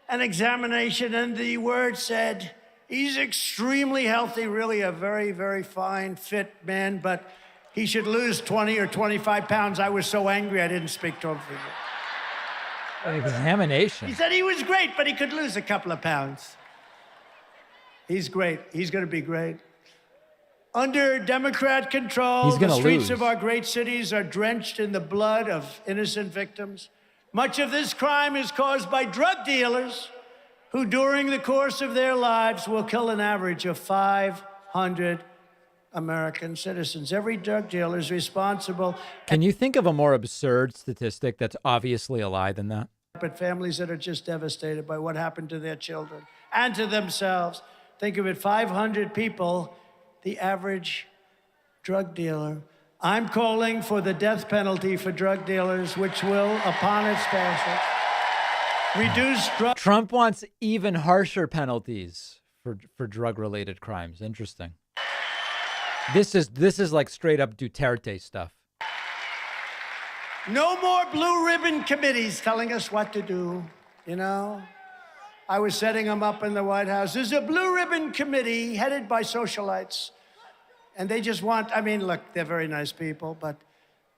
an examination, and the word said, he's extremely healthy, really a very, very fine, fit man, but he should lose 20 or 25 pounds. I was so angry I didn't speak to him for years. An examination. He said he was great, but he could lose a couple of pounds. He's great. He's going to be great. Under Democrat control, the streets of our great cities are drenched in the blood of innocent victims. Much of this crime is caused by drug dealers who, during the course of their lives, will kill an average of 500 American citizens. Every drug dealer is responsible. Can you think of a more absurd statistic that's obviously a lie than that? But families that are just devastated by what happened to their children and to themselves. Think of it, 500 people, the average drug dealer. I'm calling for the death penalty for drug dealers, which will, upon its passage, reduce drug... Trump wants even harsher penalties for drug-related crimes. Interesting. This is like straight up Duterte stuff. No more blue ribbon committees telling us what to do, you know? I was setting them up in the White House. There's a blue ribbon committee headed by socialites. And they just want, I mean, look, they're very nice people, but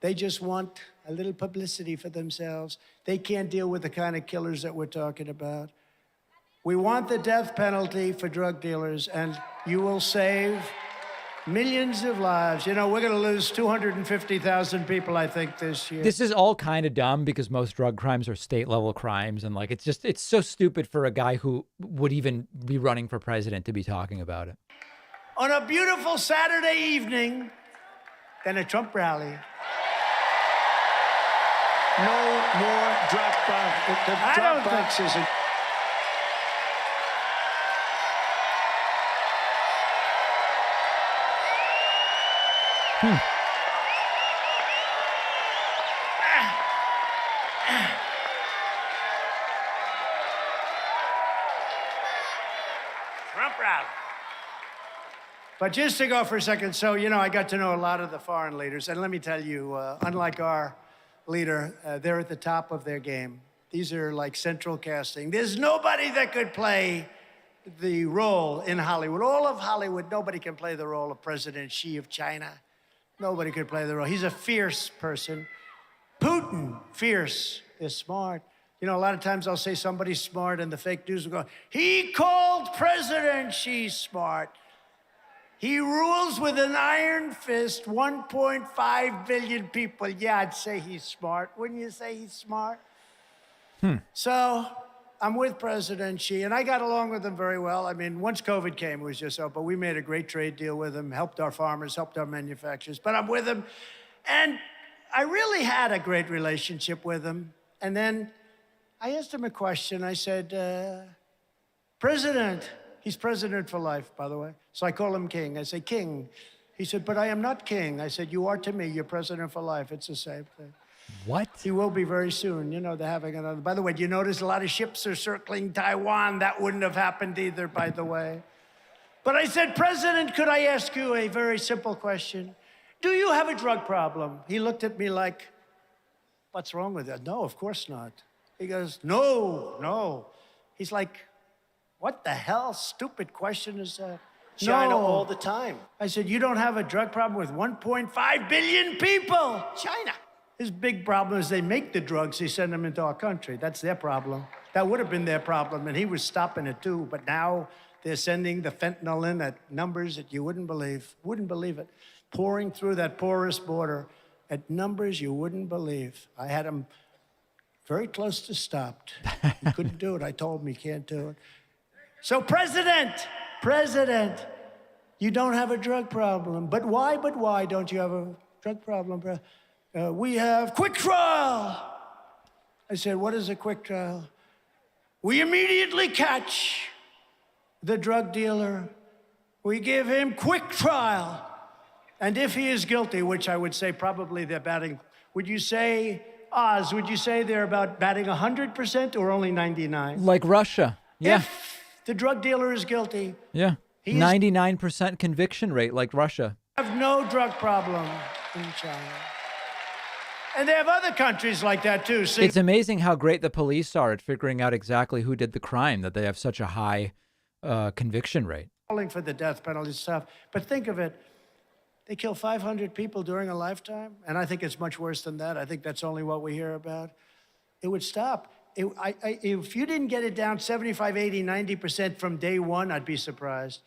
they just want a little publicity for themselves. They can't deal with the kind of killers that we're talking about. We want the death penalty for drug dealers, and you will save millions of lives. You know, we're going to lose 250,000 people, I think, this year. This is all kind of dumb because most drug crimes are state-level crimes. And, like, it's so stupid for a guy who would even be running for president to be talking about it. On a beautiful Saturday evening, than a Trump rally. No more drop boxes. Trump rally. But just to go for a second, so, you know, I got to know a lot of the foreign leaders, and let me tell you, unlike our leader, they're at the top of their game. These are like central casting. There's nobody that could play the role in Hollywood. All of Hollywood, nobody can play the role of President Xi of China. Nobody could play the role. He's a fierce person. Putin, fierce, is smart. You know, a lot of times I'll say somebody's smart and the fake news will go, he called President Xi smart. He rules with an iron fist 1.5 billion people. Yeah, I'd say he's smart. Wouldn't you say he's smart? So I'm with President Xi, and I got along with him very well. I mean, once COVID came, it was just but we made a great trade deal with him, helped our farmers, helped our manufacturers. But I'm with him, and I really had a great relationship with him. And then I asked him a question. I said, President, he's president for life, by the way. So I call him King. I say, King. He said, but I am not king. I said, you are to me. You're president for life. It's the same thing. What? He will be very soon. You know, they're having another. By the way, do you notice a lot of ships are circling Taiwan? That wouldn't have happened either, by the way. But I said, President, could I ask you a very simple question? Do you have a drug problem? He looked at me like, what's wrong with that? No, of course not. He goes, no. He's like, what the hell stupid question is that? China No. all the time. I said, you don't have a drug problem with 1.5 billion people. China. His big problem is they make the drugs, they send them into our country. That's their problem. That would have been their problem, and he was stopping it too. But now they're sending the fentanyl in at numbers that you wouldn't believe. Wouldn't believe it. Pouring through that porous border at numbers you wouldn't believe. I had him very close to stopped. He couldn't do it. I told him he can't do it. So, President, you don't have a drug problem. But why don't you have a drug problem, bro? We have quick trial. I said, what is a quick trial? We immediately catch the drug dealer. We give him quick trial. And if he is guilty, which I would say probably they're batting, would you say, Oz, would you say they're about batting 100% or only 99? Like Russia. Yeah. If the drug dealer is guilty, Yeah. 99% conviction rate like Russia. have no drug problem in China. And they have other countries like that too. It's amazing how great the police are at figuring out exactly who did the crime, that they have such a high conviction rate. Calling for the death penalty stuff. But think of it. They kill 500 people during a lifetime. And I think it's much worse than that. I think that's only what we hear about. It would stop. If you didn't get it down 75, 80, 90% from day one, I'd be surprised.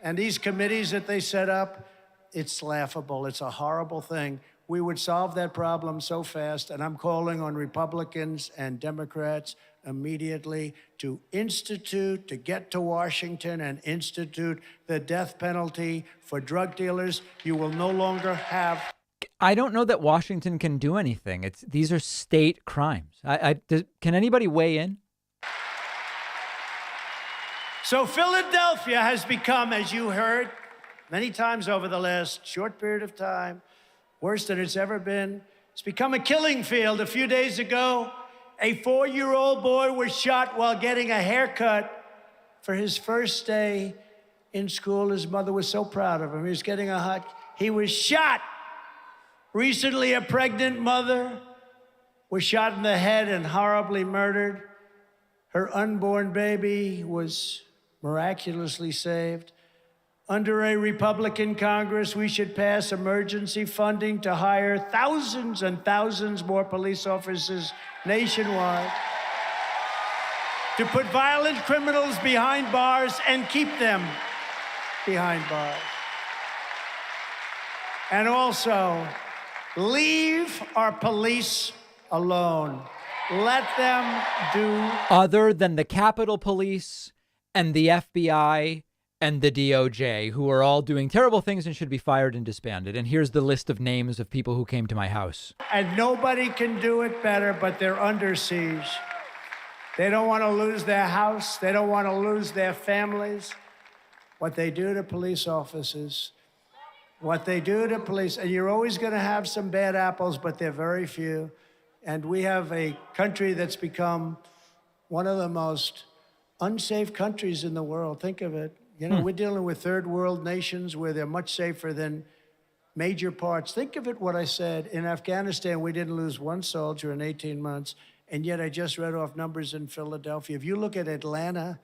And these committees that they set up, it's laughable. It's a horrible thing. We would solve that problem so fast, and I'm calling on Republicans and Democrats immediately to get to Washington and institute the death penalty for drug dealers. You will no longer have... I don't know that Washington can do anything. These are state crimes. Can anybody weigh in? So Philadelphia has become, as you heard many times over the last short period of time, worse than it's ever been. It's become a killing field. A few days ago, a 4-year-old boy was shot while getting a haircut for his first day in school. His mother was so proud of him. He was getting a hug. He was shot. Recently, a pregnant mother was shot in the head and horribly murdered. Her unborn baby was miraculously saved. Under a Republican Congress, we should pass emergency funding to hire thousands and thousands more police officers nationwide, to put violent criminals behind bars and keep them behind bars. And also, leave our police alone. Let them do... Other than the Capitol Police and the FBI and the DOJ, who are all doing terrible things and should be fired and disbanded. And here's the list of names of people who came to my house. And nobody can do it better, but they're under siege. They don't want to lose their house. They don't want to lose their families. What they do to police officers, what they do to police, and you're always going to have some bad apples, but they're very few. And we have a country that's become one of the most unsafe countries in the world. Think of it. You know, we're dealing with third world nations where they're much safer than major parts. Think of it, what I said. In Afghanistan, we didn't lose one soldier in 18 months, and yet I just read off numbers in Philadelphia. If you look at Atlanta,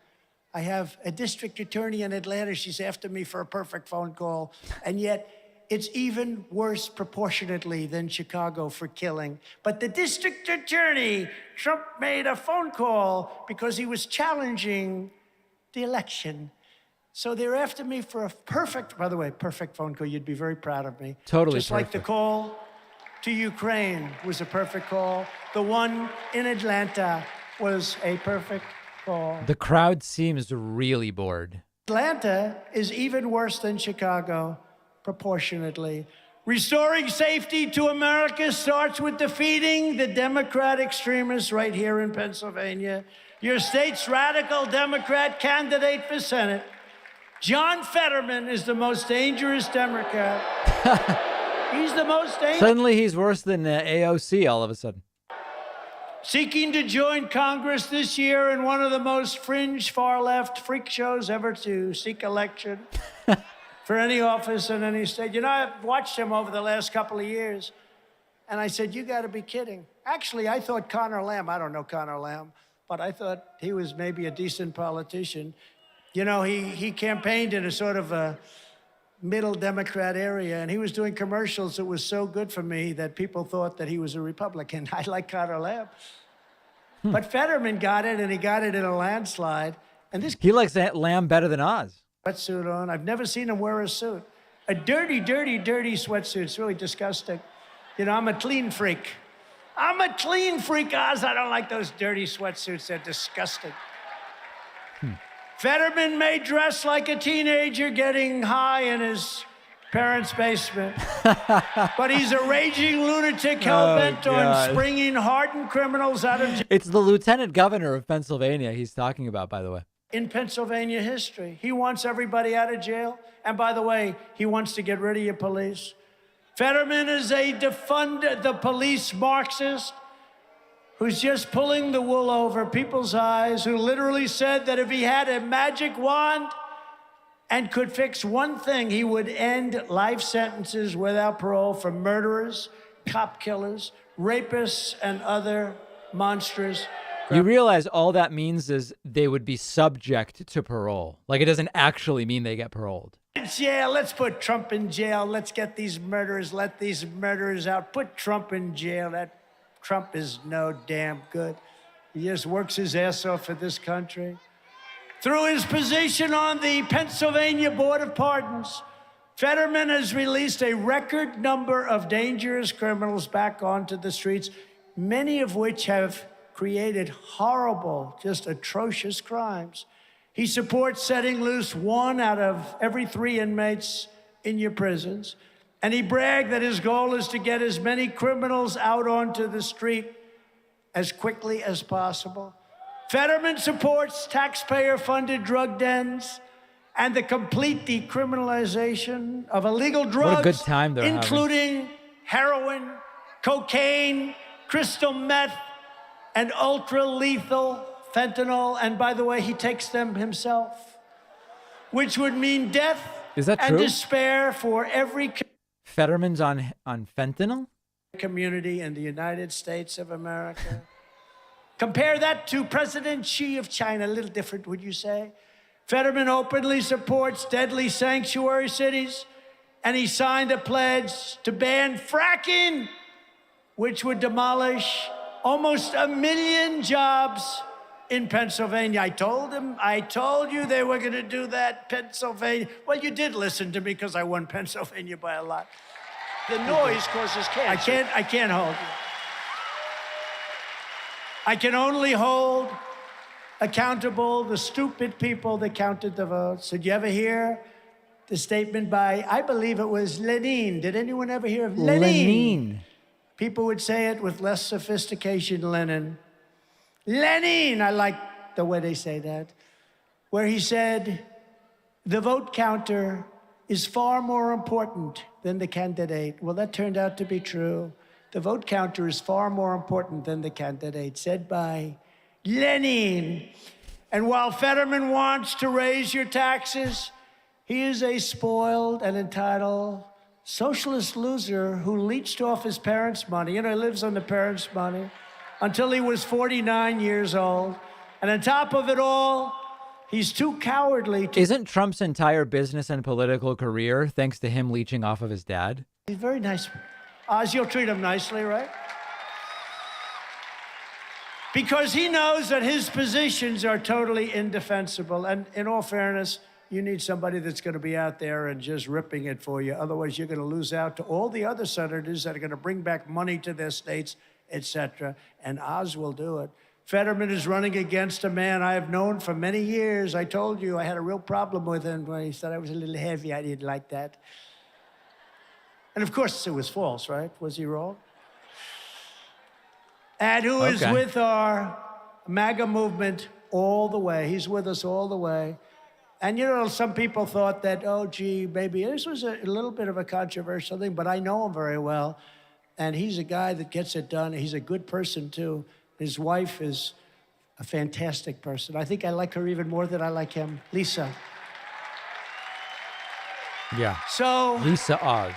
I have a district attorney in Atlanta. She's after me for a perfect phone call, and yet it's even worse proportionately than Chicago for killing. But the district attorney, Trump made a phone call because he was challenging the election. So they're after me for a perfect, by the way, perfect phone call. You'd be very proud of me. Totally Just like the call to Ukraine was a perfect call. The one in Atlanta was a perfect call. The crowd seems really bored. Atlanta is even worse than Chicago, proportionately. Restoring safety to America starts with defeating the Democrat extremists right here in Pennsylvania. Your state's radical Democrat candidate for Senate, John Fetterman, is the most dangerous Democrat. He's the most dangerous. Suddenly he's worse than AOC all of a sudden. Seeking to join Congress this year in one of the most fringe far-left freak shows ever to seek election for any office in any state. You know, I've watched him over the last couple of years, and I said, you got to be kidding. Actually, I thought Connor Lamb, I don't know Connor Lamb, but I thought he was maybe a decent politician. You know, he campaigned in a sort of a middle Democrat area, and he was doing commercials that was so good for me that people thought that he was a Republican. I like Connor Lamb. But Fetterman got it, and he got it in a landslide. And this He likes Lamb better than Oz. Sweatsuit on. I've never seen him wear a suit. A dirty, dirty, dirty sweatsuit. It's really disgusting. You know, I'm a clean freak. I'm a clean freak, Oz. I don't like those dirty sweatsuits. They're disgusting. Fetterman may dress like a teenager getting high in his parents' basement, but he's a raging lunatic hell-bent on springing hardened criminals out of jail. It's the lieutenant governor of Pennsylvania he's talking about, by the way. In Pennsylvania history, he wants everybody out of jail. And by the way, he wants to get rid of your police. Fetterman is a defund the police Marxist who's just pulling the wool over people's eyes, who literally said that if he had a magic wand and could fix one thing, he would end life sentences without parole for murderers, cop killers, rapists, and other monstrous. You realize all that means is they would be subject to parole. Like, it doesn't actually mean they get paroled. Jail. Let's put Trump in jail. Let's get these murderers. Let these murderers out. Put Trump in jail. That Trump is no damn good. He just works his ass off for this country. Through his position on the Pennsylvania Board of Pardons, Fetterman has released a record number of dangerous criminals back onto the streets, many of which have created horrible, just atrocious crimes. He supports setting loose 1 out of every 3 inmates in your prisons. And he bragged that his goal is to get as many criminals out onto the street as quickly as possible. Fetterman supports taxpayer-funded drug dens and the complete decriminalization of illegal drugs, what a good time they're including heroin, cocaine, crystal meth, and ultra-lethal fentanyl. And by the way, he takes them himself, which would mean death Is that and true? despair for every Fetterman's on fentanyl? community in the United States of America. Compare that to President Xi of China. A little different, would you say? Fetterman openly supports deadly sanctuary cities, and he signed a pledge to ban fracking, which would demolish almost 1 million jobs in Pennsylvania. I told you they were going to do that, Pennsylvania. Well, you did listen to me because I won Pennsylvania by a lot. The noise causes cancer. I can't hold you. I can only hold accountable the stupid people that counted the votes. Did you ever hear the statement by, I believe it was Lenin? Did anyone ever hear of Lenin? Lenin. People would say it with less sophistication, Lenin. Lenin, I like the way they say that, where he said, the vote counter is far more important than the candidate. Well, that turned out to be true. The vote counter is far more important than the candidate, said by Lenin. And while Fetterman wants to raise your taxes, he is a spoiled and entitled socialist loser who leached off his parents' money. You know, he lives on the parents' money until he was 49 years old. And on top of it all, He's too cowardly. Isn't Trump's entire business and political career thanks to him leeching off of his dad? He's very nice. Oz, you'll treat him nicely, right? Because he knows that his positions are totally indefensible. And in all fairness, you need somebody that's going to be out there and just ripping it for you. Otherwise, you're going to lose out to all the other senators that are going to bring back money to their states, etc. And Oz will do it. Fetterman is running against a man I have known for many years. I told you I had a real problem with him when he said I was a little heavy. I didn't like that. And of course, it was false, right? Was he wrong? And who is with our MAGA movement all the way. He's with us all the way. And, you know, some people thought that, oh, gee, maybe this was a little bit of a controversial thing, but I know him very well. And he's a guy that gets it done. He's a good person, too. His wife is a fantastic person. I think I like her even more than I like him. Lisa. Yeah. So Lisa Oz.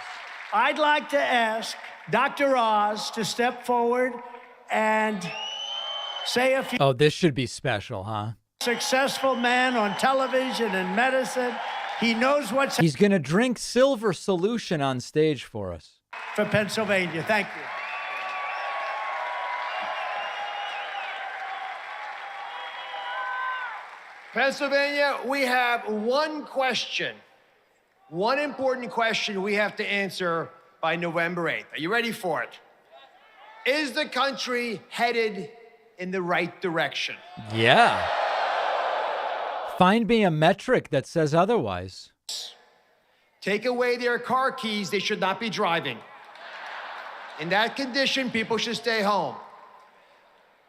I'd like to ask Dr. Oz to step forward and say a few. Oh, this should be special, huh? Successful man on television and medicine. He knows what's. He's going to drink silver solution on stage for us. For Pennsylvania. Thank you. Pennsylvania, we have one question. One important question we have to answer by November 8th. Are you ready for it? Is the country headed in the right direction? Yeah. Find me a metric that says otherwise. Take away their car keys, they should not be driving. In that condition, people should stay home.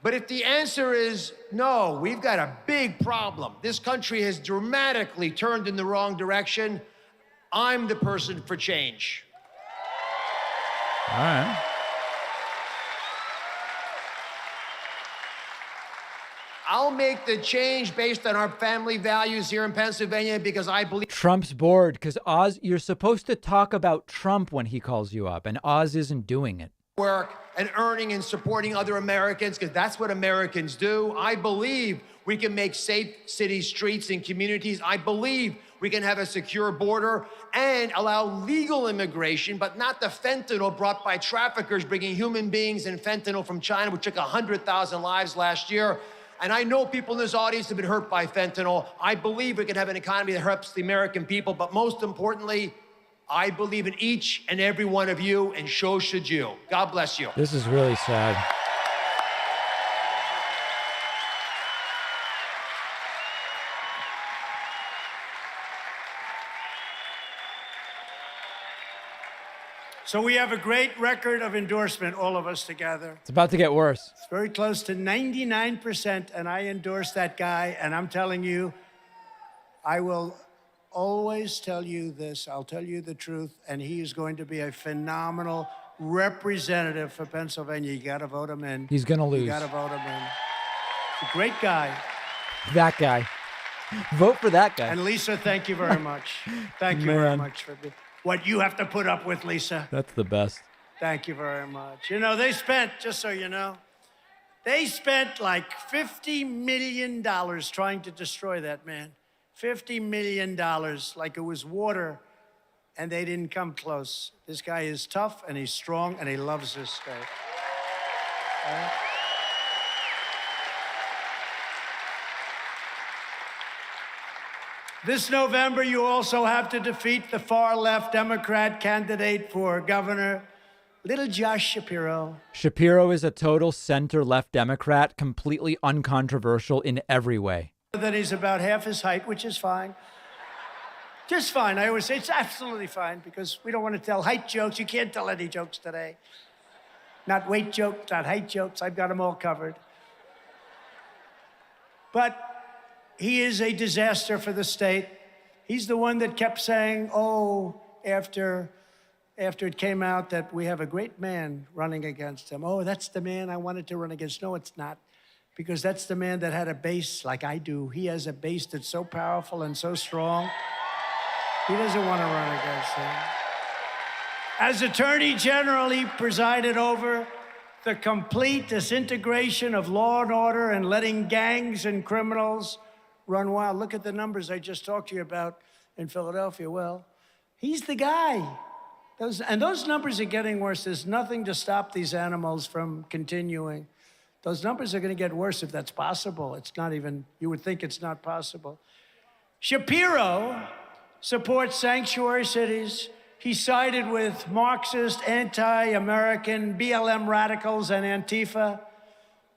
But if the answer is no, we've got a big problem. This country has dramatically turned in the wrong direction. I'm the person for change. All right. I'll make the change based on our family values here in Pennsylvania because I believe Trump's bored because Oz, you're supposed to talk about Trump when he calls you up, and Oz isn't doing it. Work and earning and supporting other Americans because that's what Americans do. I believe we can make safe cities, streets, and communities. I believe we can have a secure border and allow legal immigration, but not the fentanyl brought by traffickers bringing human beings and fentanyl from China, which took 100,000 lives last year. And I know people in this audience have been hurt by fentanyl. I believe we can have an economy that helps the American people, but most importantly, I believe in each and every one of you, and so should you. God bless you. This is really sad. So we have a great record of endorsement, all of us together. It's about to get worse. It's very close to 99%, and I endorse that guy, and I'm telling you, I will always tell you this. I'll tell you the truth, and he is going to be a phenomenal representative for Pennsylvania. You got to vote him in. He's going to lose. You got to vote him in. He's a great guy. That guy. Vote for that guy. And Lisa, thank you very much. Thank you very much for what you have to put up with, Lisa. That's the best. Thank you very much. You know, they spent, just so you know, they spent like $50 million trying to destroy that man. $50 million, like it was water, and they didn't come close. This guy is tough, and he's strong, and he loves this state. Right? This November, you also have to defeat the far-left Democrat candidate for governor, little Josh Shapiro. Shapiro is a total center-left Democrat, completely uncontroversial in every way. That he's about half his height, which is fine. Just fine. I always say it's absolutely fine because we don't want to tell height jokes. You can't tell any jokes today. Not weight jokes, not height jokes. I've got them all covered. But he is a disaster for the state. He's the one that kept saying, oh, after it came out that we have a great man running against him. Oh, that's the man I wanted to run against. No, it's not. Because that's the man that had a base like I do. He has a base that's so powerful and so strong. He doesn't want to run against him. As Attorney General, he presided over the complete disintegration of law and order and letting gangs and criminals run wild. Look at the numbers I just talked to you about in Philadelphia. Well, he's the guy. Those numbers are getting worse. There's nothing to stop these animals from continuing. Those numbers are going to get worse if that's possible. It's not even, you would think it's not possible. Shapiro supports sanctuary cities. He sided with Marxist, anti-American BLM radicals and Antifa.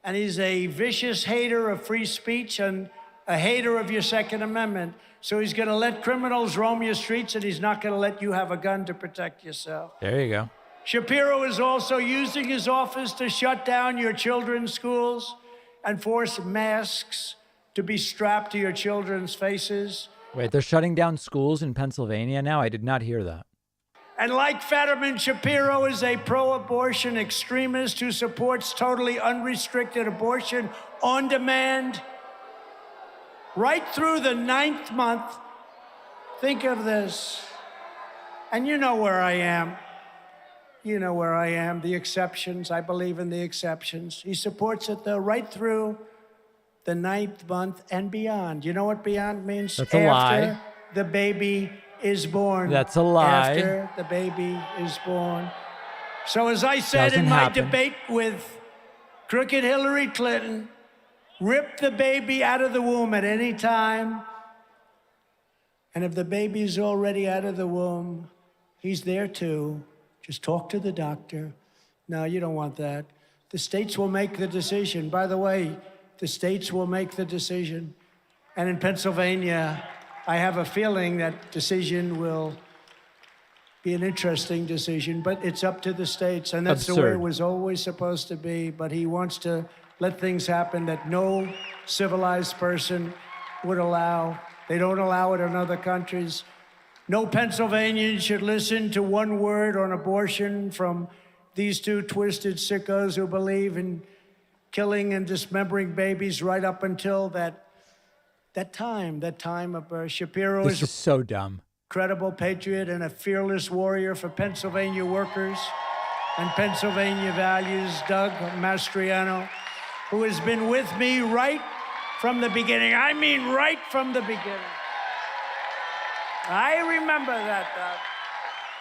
And he's a vicious hater of free speech and a hater of your Second Amendment. So he's going to let criminals roam your streets, and he's not going to let you have a gun to protect yourself. There you go. Shapiro is also using his office to shut down your children's schools and force masks to be strapped to your children's faces. Wait, they're shutting down schools in Pennsylvania now? I did not hear that. And like Fetterman, Shapiro is a pro-abortion extremist who supports totally unrestricted abortion on demand. Right through the 9th month, think of this. And you know where I am. You know where I am, the exceptions. I believe in the exceptions. He supports it, though, right through the 9th month and beyond. You know what beyond means? That's a lie. After the baby is born. That's a lie. After the baby is born. So as I said in my debate with crooked Hillary Clinton, rip the baby out of the womb at any time. And if the baby's already out of the womb, he's there too. Just talk to the doctor. No, you don't want that. The states will make the decision. By the way, the states will make the decision. And in Pennsylvania, I have a feeling that decision will be an interesting decision, but it's up to the states. And that's the way it was always supposed to be. But he wants to let things happen that no civilized person would allow. They don't allow it in other countries. No Pennsylvanian should listen to one word on abortion from these two twisted sickos who believe in killing and dismembering babies right up until that time of birth. Shapiro is so dumb. Credible patriot and a fearless warrior for Pennsylvania workers and Pennsylvania values. Doug Mastriano, who has been with me right from the beginning. I mean, right from the beginning. I remember that, Doug.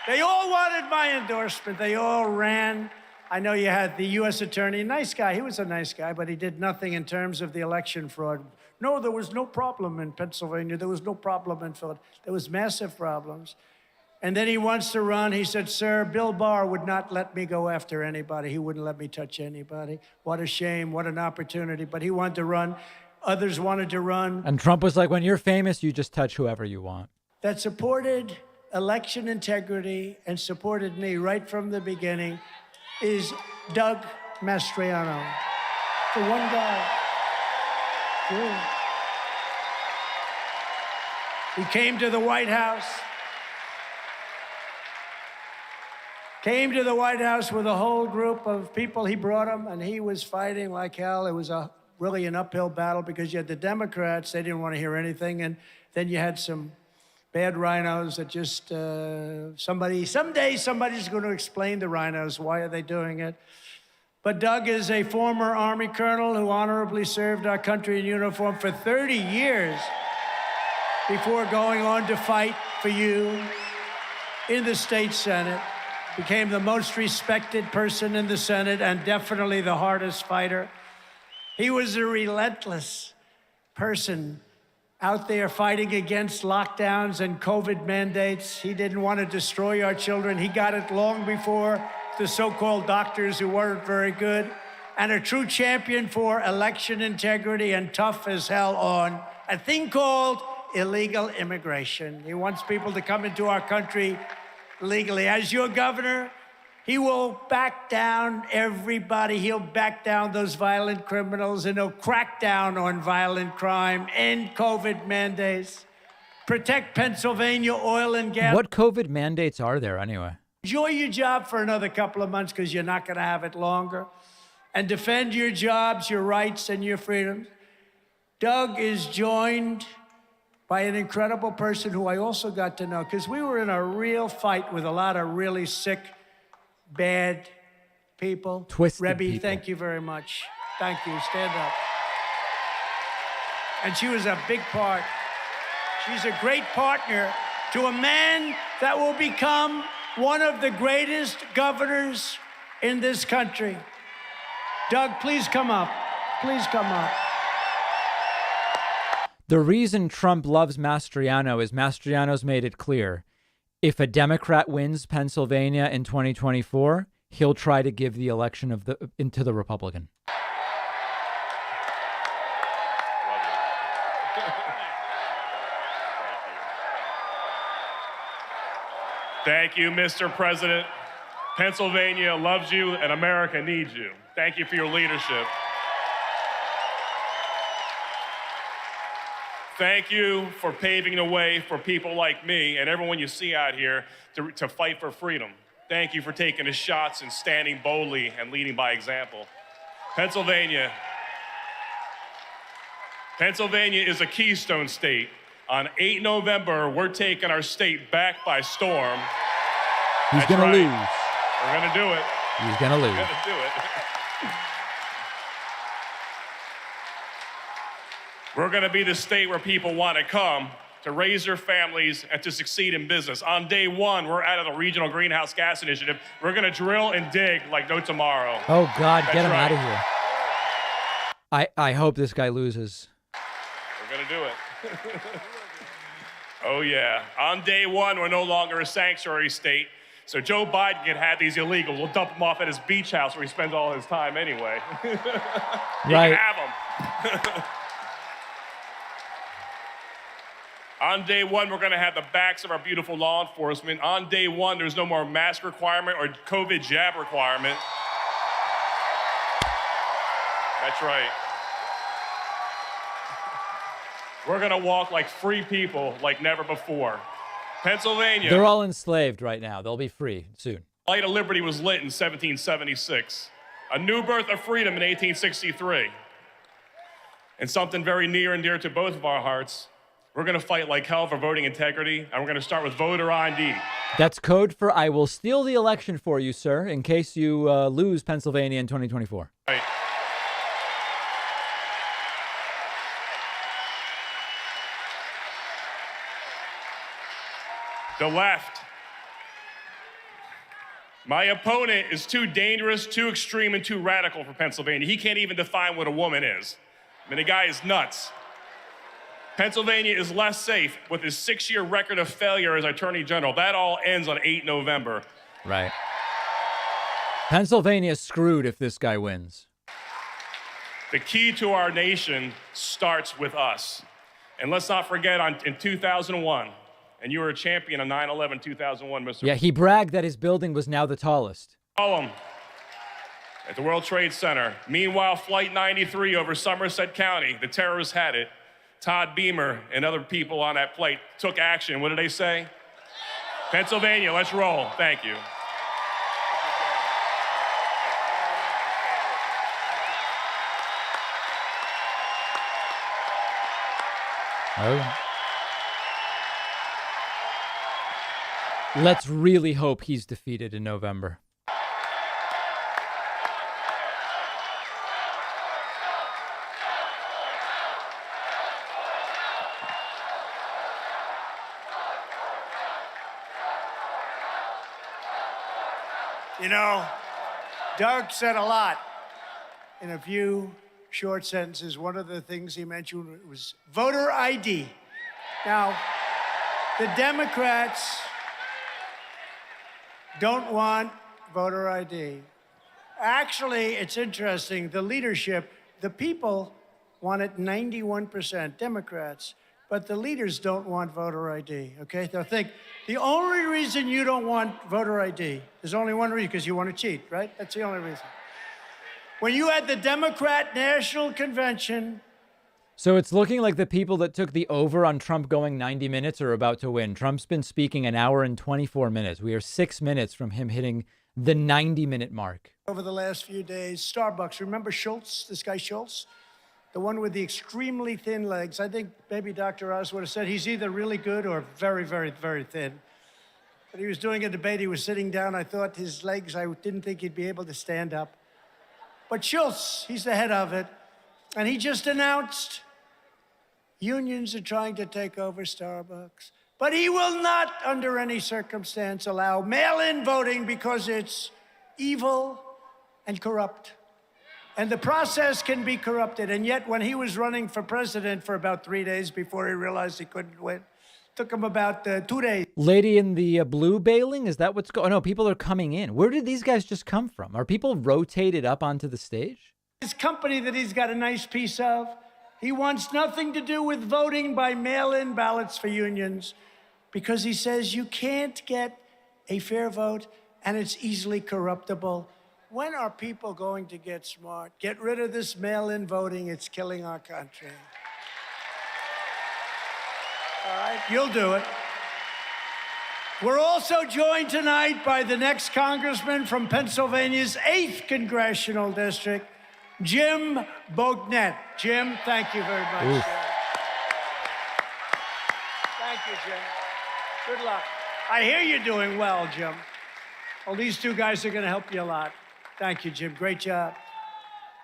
They all wanted my endorsement. They all ran. I know you had the U.S. attorney, nice guy. He was a nice guy, but he did nothing in terms of the election fraud. No, there was no problem in Pennsylvania. There was no problem in Philadelphia. There was massive problems. And then he wants to run. He said, sir, Bill Barr would not let me go after anybody. He wouldn't let me touch anybody. What a shame. What an opportunity. But he wanted to run. Others wanted to run. And Trump was like, when you're famous, you just touch whoever you want. That supported election integrity and supported me right from the beginning is Doug Mastriano. The one guy. Yeah. He came to the White House. Came to the White House with a whole group of people. He brought them, and he was fighting like hell. It was really an uphill battle because you had the Democrats. They didn't want to hear anything. And then you had some bad rhinos that just, someday somebody's going to explain the rhinos. Why are they doing it? But Doug is a former Army colonel who honorably served our country in uniform for 30 years before going on to fight for you in the state Senate. Became the most respected person in the Senate and definitely the hardest fighter. He was a relentless person out there fighting against lockdowns and COVID mandates. He didn't want to destroy our children. He got it long before the so-called doctors who weren't very good. And a true champion for election integrity and tough as hell on a thing called illegal immigration. He wants people to come into our country legally. As your governor, he will back down everybody. He'll back down those violent criminals, and he'll crack down on violent crime, end COVID mandates, protect Pennsylvania oil and gas. What COVID mandates are there anyway? Enjoy your job for another couple of months because you're not going to have it longer. And defend your jobs, your rights, and your freedoms. Doug is joined by an incredible person who I also got to know because we were in a real fight with a lot of really sick, bad people. Twisted Rebbe, people. thank you very much. Thank you. Stand up. And she was a big part. She's a great partner to a man that will become one of the greatest governors in this country. Doug, please come up. Please come up. The reason Trump loves Mastriano is Mastriano's made it clear. If a Democrat wins Pennsylvania in 2024, he'll try to give the election into the Republican. Thank you, Mr. President. Pennsylvania loves you and America needs you. Thank you for your leadership. Thank you for paving the way for people like me and everyone you see out here to fight for freedom. Thank you for taking the shots and standing boldly and leading by example. Pennsylvania is a keystone state. On 8 November, we're taking our state back by storm. He's going to lose. We're going to do it. He's going to lose. We're going to do it. We're going to be the state where people want to come to raise their families and to succeed in business. On day one, we're out of the Regional Greenhouse Gas Initiative. We're going to drill and dig like no tomorrow. Oh, God, That's get him right. out of here. I hope this guy loses. We're going to do it. Oh, yeah. On day one, we're no longer a sanctuary state. So Joe Biden can have these illegals. We'll dump them off at his beach house where he spends all his time anyway. You Right. can have them. On day one, we're going to have the backs of our beautiful law enforcement. On day one, there's no more mask requirement or COVID jab requirement. That's right. We're going to walk like free people like never before. Pennsylvania. They're all enslaved right now. They'll be free soon. Light of Liberty was lit in 1776. A new birth of freedom in 1863. And something very near and dear to both of our hearts. We're going to fight like hell for voting integrity, and we're going to start with voter ID. That's code for I will steal the election for you, sir, in case you lose Pennsylvania in 2024. Right. The left. My opponent is too dangerous, too extreme, and too radical for Pennsylvania. He can't even define what a woman is. I mean, the guy is nuts. Pennsylvania is less safe with his 6-year record of failure as Attorney General. That all ends on 8 November. Right. Pennsylvania's screwed if this guy wins. The key to our nation starts with us. And let's not forget, in 2001, and you were a champion on 9/11/2001, Mr. Yeah, he bragged that his building was now the tallest. Column at the World Trade Center. Meanwhile, Flight 93 over Somerset County, the terrorists had it. Todd Beamer and other people on that flight took action. What did they say? Pennsylvania, let's roll. Thank you. Oh. Let's really hope he's defeated in November. You know, Doug said a lot in a few short sentences. One of the things he mentioned was voter ID. Now, the Democrats don't want voter ID. Actually, it's interesting. The leadership, the people want it 91% Democrats, but the leaders don't want voter ID, okay? They'll think the only reason you don't want voter ID, there's only one reason, because you want to cheat, right? That's the only reason. When you had the Democrat National Convention. So it's looking like the people that took the over on Trump going 90 minutes are about to win. Trump's been speaking an hour and 24 minutes. We are 6 minutes from him hitting the 90-minute mark. Over the last few days, Starbucks, remember Schultz, this guy Schultz? The one with the extremely thin legs. I think maybe Dr. Oz would have said he's either really good or very, very, very thin. But he was doing a debate. He was sitting down. I thought his legs, I didn't think he'd be able to stand up. But Schultz, he's the head of it. And he just announced Unions are trying to take over Starbucks. But he will not, under any circumstance, allow mail-in voting because it's evil and corrupt. And the process can be corrupted. And yet, when he was running for president for about 3 days before he realized he couldn't win, took him about 2 days. Lady in the blue bailing? Is that what's going on? No, people are coming in. Where did these guys just come from? Are people rotated up onto the stage? His company that he's got a nice piece of, he wants nothing to do with voting by mail-in ballots for unions because he says you can't get a fair vote and it's easily corruptible. When are people going to get smart? Get rid of this mail-in voting. It's killing our country. All right, you'll do it. We're also joined tonight by the next congressman from Pennsylvania's 8th Congressional District, Jim Bognett. Jim, thank you very much. Oof. Thank you, Jim. Good luck. I hear you're doing well, Jim. Well, these two guys are going to help you a lot. Thank you, Jim. Great job.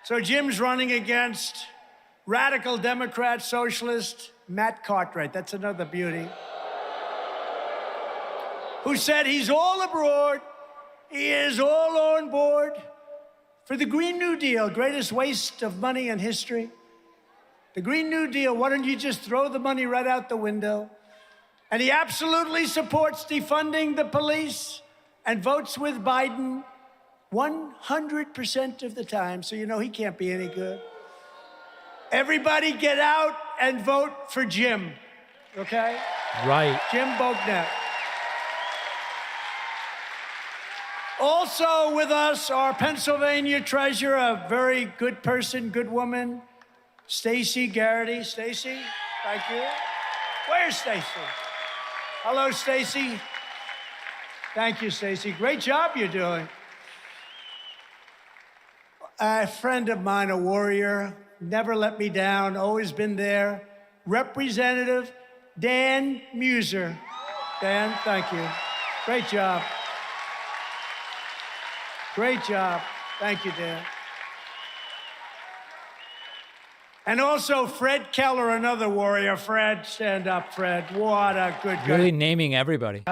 So Jim's running against radical Democrat socialist Matt Cartwright. That's another beauty. Who said he's all abroad, he is all on board for the Green New Deal, greatest waste of money in history. The Green New Deal, why don't you just throw the money right out the window? And he absolutely supports defunding the police and votes with Biden 100% of the time, so you know he can't be any good. Everybody get out and vote for Jim, okay? Right. Jim Bognett. Also with us, our Pennsylvania treasurer, a very good person, good woman, Stacey Garrity. Stacey, thank you. Where's Stacey? Hello, Stacey. Thank you, Stacey. Great job you're doing. A friend of mine, a warrior, never let me down, always been there. Representative Dan Muser. Dan, thank you. Great job. Great job. Thank you, Dan. And also Fred Keller, another warrior. Fred, stand up, Fred. What a good guy. Really naming everybody.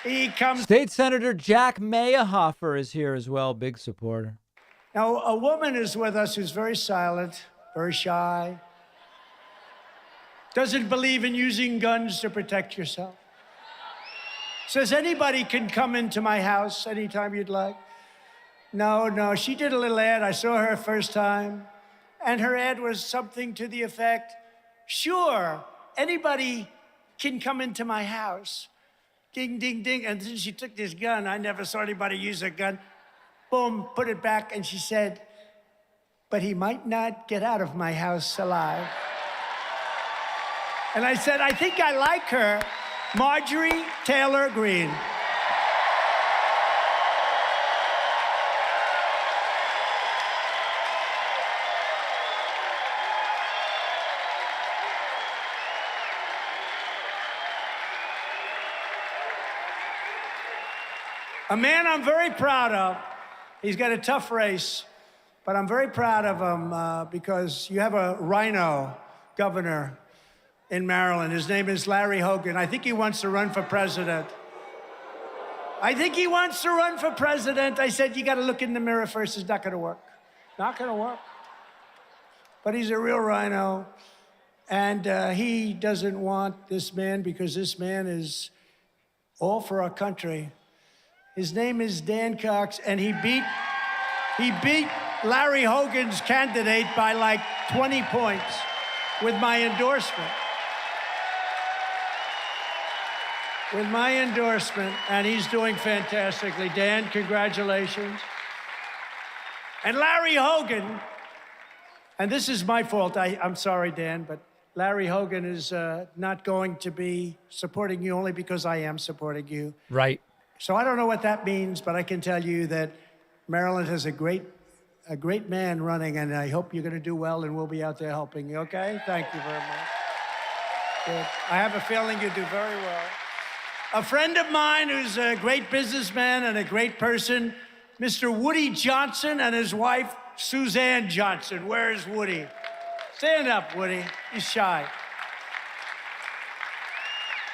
He comes. State Senator Jack Mayhofer is here as well. Big supporter. Now, a woman is with us who's very silent, very shy, doesn't believe in using guns to protect yourself. Says anybody can come into my house anytime you'd like. No, she did a little ad. I saw her first time. And her ad was something to the effect, sure, anybody can come into my house. Ding, ding, ding. And then she took this gun. I never saw anybody use a gun. Boom, put it back. And she said, but he might not get out of my house alive. And I said, I think I like her. Marjorie Taylor Greene. A man I'm very proud of. He's got a tough race, but I'm very proud of him because you have a rhino governor in Maryland. His name is Larry Hogan. I think he wants to run for president. I said, you got to look in the mirror first. It's not going to work. Not going to work. But he's a real rhino. And he doesn't want this man because this man is all for our country. His name is Dan Cox, and he beat Larry Hogan's candidate by like 20 points with my endorsement. And he's doing fantastically. Dan, congratulations. And Larry Hogan, and this is my fault, I'm sorry, Dan, but Larry Hogan is not going to be supporting you only because I am supporting you. Right. So I don't know what that means, but I can tell you that Maryland has a great man running, and I hope you're going to do well, and we'll be out there helping you, okay? Thank you very much. Good. I have a feeling you do very well. A friend of mine who's a great businessman and a great person, Mr. Woody Johnson and his wife, Suzanne Johnson. Where is Woody? Stand up, Woody. He's shy.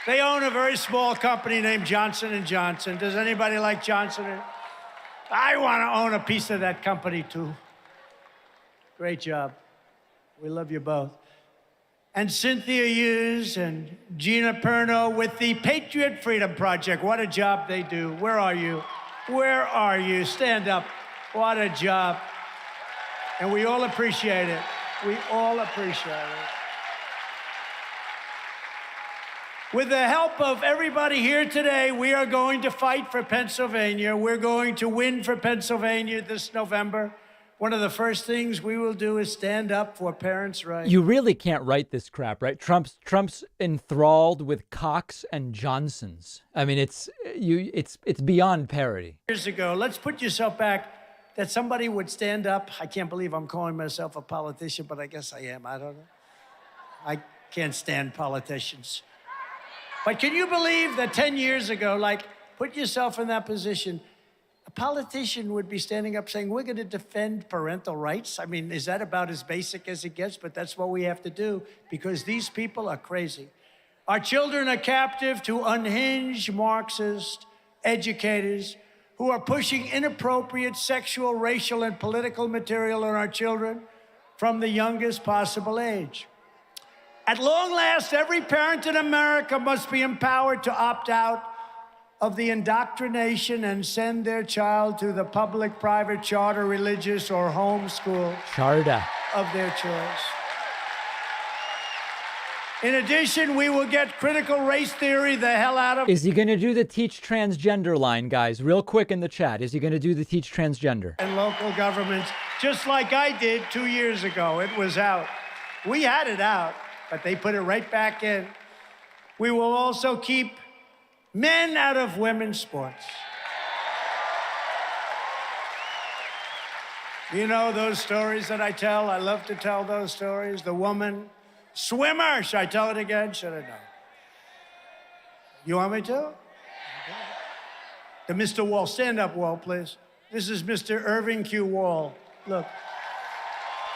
They own a very small company named Johnson & Johnson. Does anybody like Johnson? I want to own a piece of that company, too. Great job. We love you both. And Cynthia Hughes and Gina Perno with the Patriot Freedom Project. What a job they do. Where are you? Where are you? Stand up. What a job. And we all appreciate it. We all appreciate it. With the help of everybody here today, we are going to fight for Pennsylvania. We're going to win for Pennsylvania this November. One of the first things we will do is stand up for parents' rights. You really can't write this crap, right? Trump's enthralled with Cox and Johnsons. I mean, it's beyond parody. Years ago, let's put yourself back, that somebody would stand up. I can't believe I'm calling myself a politician, but I guess I am. I don't know. I can't stand politicians. But can you believe that 10 years ago, like, put yourself in that position, a politician would be standing up saying, we're going to defend parental rights? I mean, is that about as basic as it gets? But that's what we have to do, because these people are crazy. Our children are captive to unhinged Marxist educators who are pushing inappropriate sexual, racial, and political material on our children from the youngest possible age. At long last, every parent in America must be empowered to opt out of the indoctrination and send their child to the public, private, charter, religious, or homeschool charter of their choice. In addition, we will get critical race theory the hell out of... Is he going to do the teach transgender line, guys? Real quick in the chat. Is he going to do the teach transgender? And local governments, just like I did 2 years ago. It was out. We had it out, but they put it right back in. We will also keep men out of women's sports. You know those stories that I tell? I love to tell those stories. The woman swimmer. Should I tell it again? Should I not? You want me to? The Mr. Wall. Stand up, Wall, please. This is Mr. Irving Q. Wall. Look.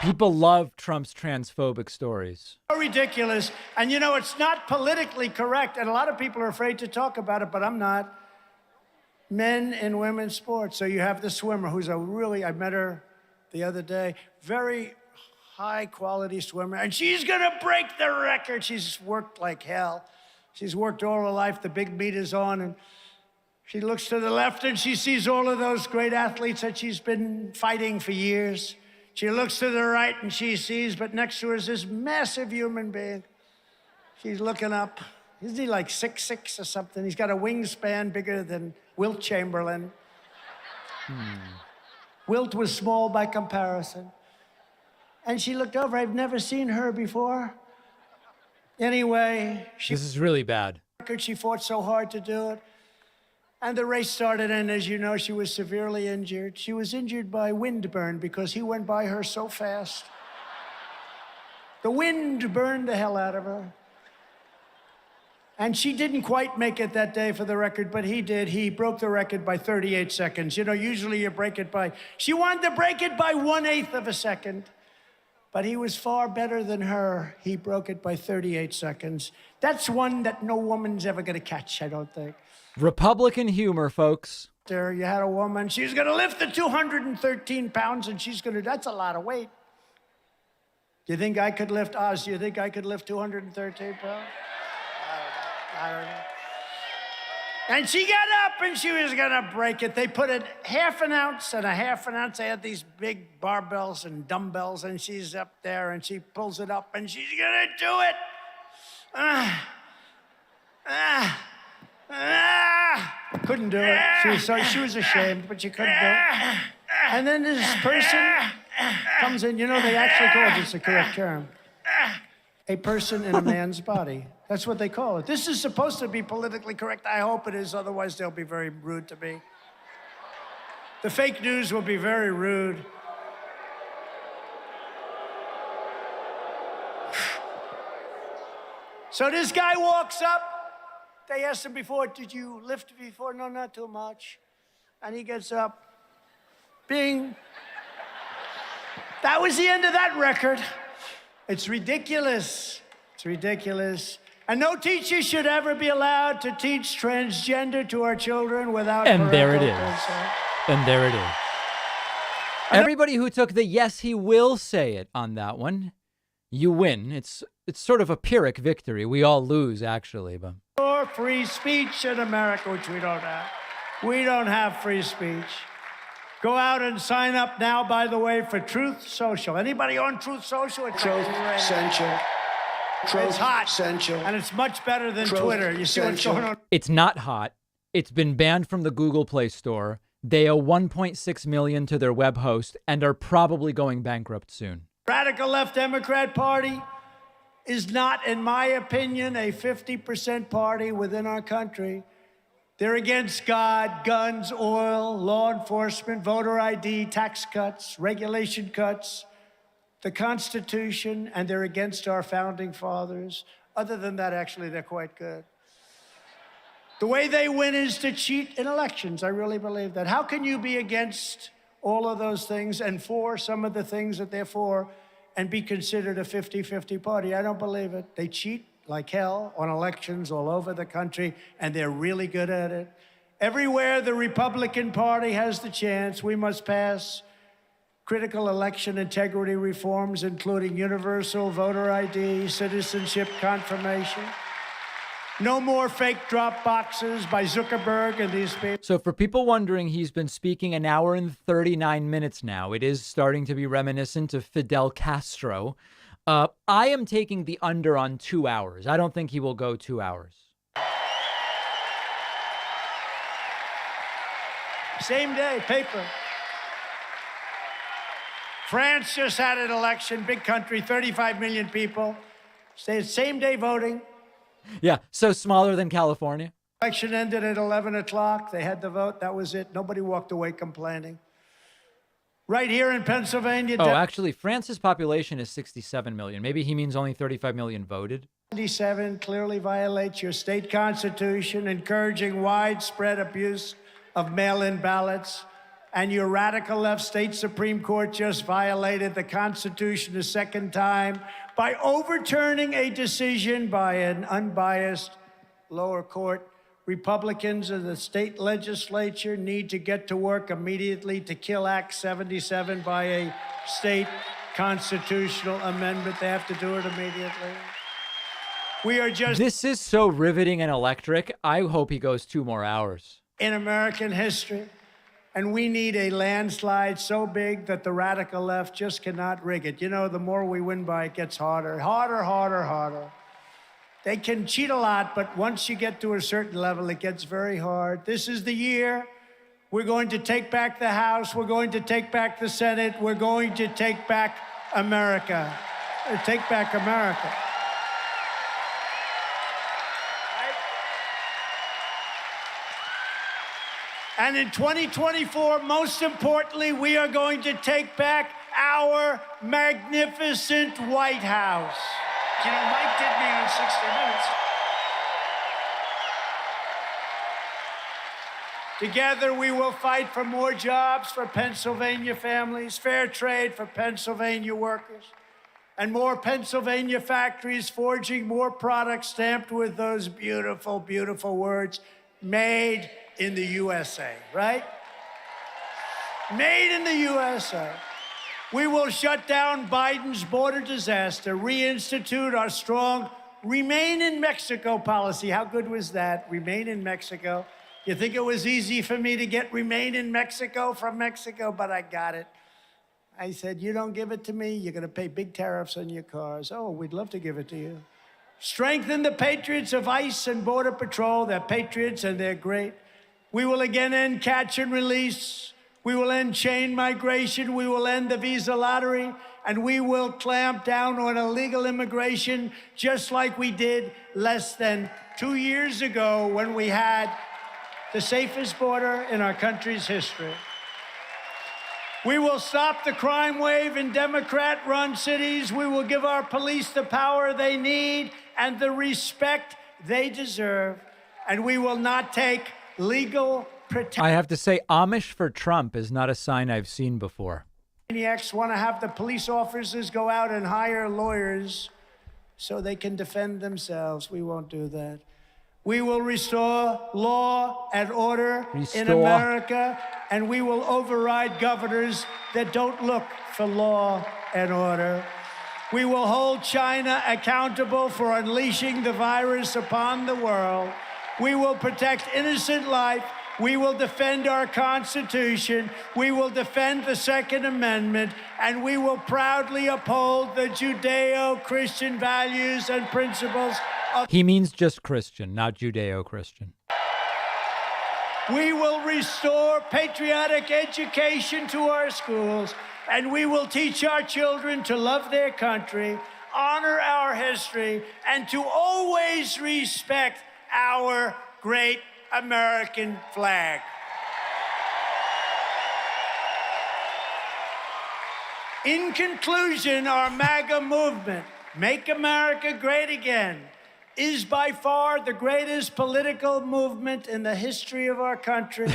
People love Trump's transphobic stories. So ridiculous. And you know, it's not politically correct, and a lot of people are afraid to talk about it, but I'm not. Men and women's sports. So you have the swimmer who's a really, I met her the other day, very high quality swimmer, and she's gonna break the record. She's worked like hell. She's worked all her life, the big meet is on, and she looks to the left and she sees all of those great athletes that she's been fighting for years. She looks to the right and she sees, but next to her is this massive human being. She's looking up. Isn't he like 6'6" or something? He's got a wingspan bigger than Wilt Chamberlain. Wilt was small by comparison. And she looked over. I've never seen her before. Anyway, this is really bad. She fought so hard to do it. And the race started, and as you know, she was severely injured. She was injured by windburn because he went by her so fast. The wind burned the hell out of her. And she didn't quite make it that day for the record, but he did. He broke the record by 38 seconds. You know, usually you break it by... She wanted to break it by 1/8 of a second. But he was far better than her. He broke it by 38 seconds. That's one that no woman's ever going to catch, I don't think. Republican humor, folks. There, you had a woman. She's going to lift the 213 pounds, and she's going to... That's a lot of weight. Do you think I could lift... Oz, do you think I could lift 213 pounds? I don't know. And she got up and she was gonna break it. They put a half an ounce and a half an ounce. They had these big barbells and dumbbells, and she's up there and she pulls it up and she's gonna do it. Couldn't do it. She was ashamed, but she couldn't do it. And then this person comes in. You know, they actually call this the correct term. A person in a man's body. That's what they call it. This is supposed to be politically correct. I hope it is, otherwise they'll be very rude to me. The fake news will be very rude. So this guy walks up. They asked him before, did you lift before? No, not too much. And he gets up. Bing. That was the end of that record. It's ridiculous. It's ridiculous. And no teacher should ever be allowed to teach transgender to our children without And there it parental is. consent. And there it is. Everybody who took the yes, he will say it on that one, you win. It's sort of a Pyrrhic victory. We all lose, actually. But Or free speech in America, which we don't have. We don't have free speech. Go out and sign up now, by the way, for Truth Social. Anybody on Truth Social? Truth Central. It's hot. And it's much better than Twitter. You see what's going on? it's not hot. It's been banned from the Google Play Store. They owe $1.6 million to their web host and are probably going bankrupt soon. Radical left Democrat Party is not, in my opinion, a 50% party within our country. They're against God, guns, oil, law enforcement, voter ID, tax cuts, regulation cuts, the Constitution, and they're against our founding fathers. Other than that, actually, they're quite good. The way they win is to cheat in elections. I really believe that. How can you be against all of those things and for some of the things that they're for and be considered a 50-50 party? I don't believe it. They cheat like hell on elections all over the country, and they're really good at it. Everywhere the Republican Party has the chance, we must pass critical election integrity reforms, including universal voter ID, citizenship confirmation. No more fake drop boxes by Zuckerberg and these people. So for people wondering, he's been speaking an hour and 39 minutes now. It is starting to be reminiscent of Fidel Castro. I am taking the under on 2 hours. I don't think he will go 2 hours. Same day, paper. France just had an election, big country, 35 million people. Same day voting. Yeah, so smaller than California. Election ended at 11 o'clock. They had the vote. That was it. Nobody walked away complaining. Right here in Pennsylvania. Oh, actually, France's population is 67 million. Maybe he means only 35 million voted. 77 clearly violates your state constitution, encouraging widespread abuse of mail-in ballots. And your radical left state Supreme Court just violated the Constitution a second time by overturning a decision by an unbiased lower court. Republicans in the state legislature need to get to work immediately to kill Act 77 by a state constitutional amendment. They have to do it immediately. We are just... This is so riveting and electric. I hope he goes 2 more hours. In American history. And we need a landslide so big that the radical left just cannot rig it. You know, the more we win by, it gets harder, harder, harder, harder. They can cheat a lot, but once you get to a certain level, it gets very hard. This is the year. We're going to take back the House. We're going to take back the Senate. We're going to take back America. Take back America. And in 2024, most importantly, we are going to take back our magnificent White House. You know, Mike did me on 60 Minutes. Together, we will fight for more jobs for Pennsylvania families, fair trade for Pennsylvania workers, and more Pennsylvania factories forging more products stamped with those beautiful, beautiful words, made in the USA, right? Made in the USA. We will shut down Biden's border disaster, reinstitute our strong Remain in Mexico policy. How good was that? Remain in Mexico. You think it was easy for me to get Remain in Mexico from Mexico, but I got it. I said, you don't give it to me, you're gonna pay big tariffs on your cars. Oh, we'd love to give it to you. Strengthen the patriots of ICE and Border Patrol. They're patriots and they're great. We will again end catch and release. We will end chain migration. We will end the visa lottery. And we will clamp down on illegal immigration, just like we did less than 2 years ago when we had the safest border in our country's history. We will stop the crime wave in Democrat-run cities. We will give our police the power they need and the respect they deserve. And we will not take legal protection. I have to say, Amish for Trump is not a sign I've seen before. Maniacs want to have the police officers go out and hire lawyers so they can defend themselves. We won't do that. We will restore law and order in America, and we will override governors that don't look for law and order. We will hold China accountable for unleashing the virus upon the world. We will protect innocent life. We will defend our Constitution. We will defend the Second Amendment, and we will proudly uphold the Judeo-Christian values and principles of... He means just Christian, not Judeo-Christian. We will restore patriotic education to our schools, and we will teach our children to love their country, honor our history, and to always respect our great American flag. In conclusion, our MAGA movement, Make America Great Again, is by far the greatest political movement in the history of our country.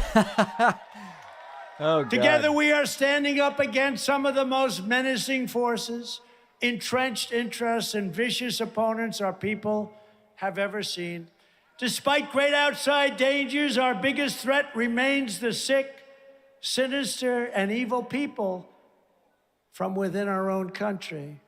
Oh, God. Together we are standing up against some of the most menacing forces, entrenched interests, and vicious opponents our people have ever seen. Despite great outside dangers, our biggest threat remains the sick, sinister, and evil people from within our own country.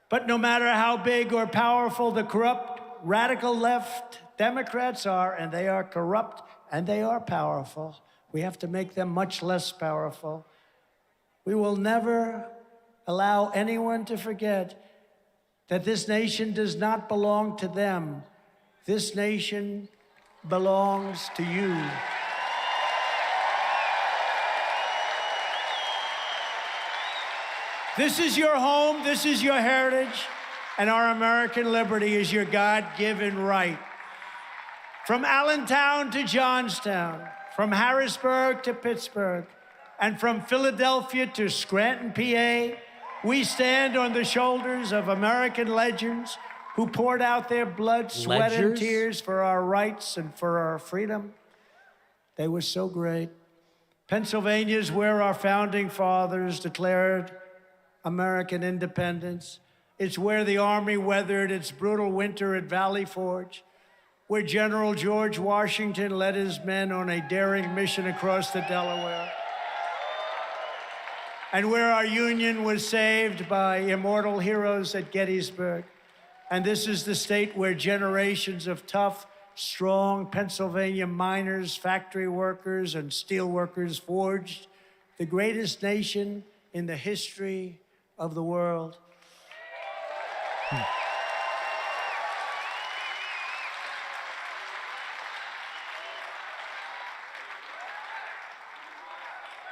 But no matter how big or powerful the corrupt, radical left Democrats are, and they are corrupt and they are powerful, we have to make them much less powerful. We will never allow anyone to forget that this nation does not belong to them. This nation belongs to you. This is your home, this is your heritage, and our American liberty is your God-given right. From Allentown to Johnstown, from Harrisburg to Pittsburgh, and from Philadelphia to Scranton, PA, we stand on the shoulders of American legends who poured out their blood, sweat, and tears for our rights and for our freedom. They were so great. Pennsylvania is where our founding fathers declared American independence. It's where the Army weathered its brutal winter at Valley Forge, where General George Washington led his men on a daring mission across the Delaware, and where our Union was saved by immortal heroes at Gettysburg. And this is the state where generations of tough, strong Pennsylvania miners, factory workers, and steel workers forged the greatest nation in the history of the world.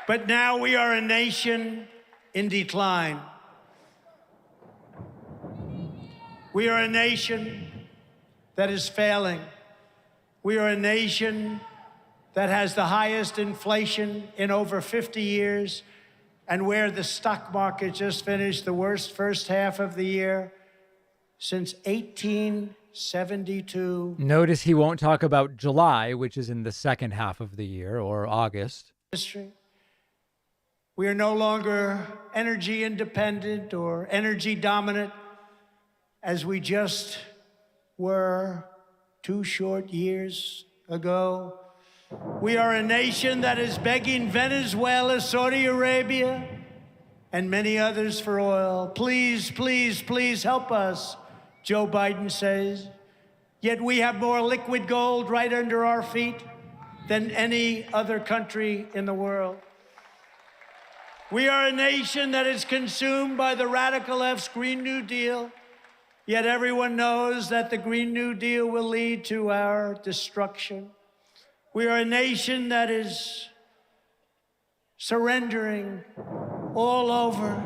But now we are a nation in decline. We are a nation that is failing. We are a nation that has the highest inflation in over 50 years, and where the stock market just finished the worst first half of the year since 1872. Notice he won't talk about July, which is in the second half of the year, or August. History. We are no longer energy independent or energy dominant, as we just were 2 short years ago. We are a nation that is begging Venezuela, Saudi Arabia, and many others for oil. Please, please, please help us, Joe Biden says. Yet we have more liquid gold right under our feet than any other country in the world. We are a nation that is consumed by the radical left's Green New Deal, yet everyone knows that the Green New Deal will lead to our destruction. We are a nation that is surrendering all over,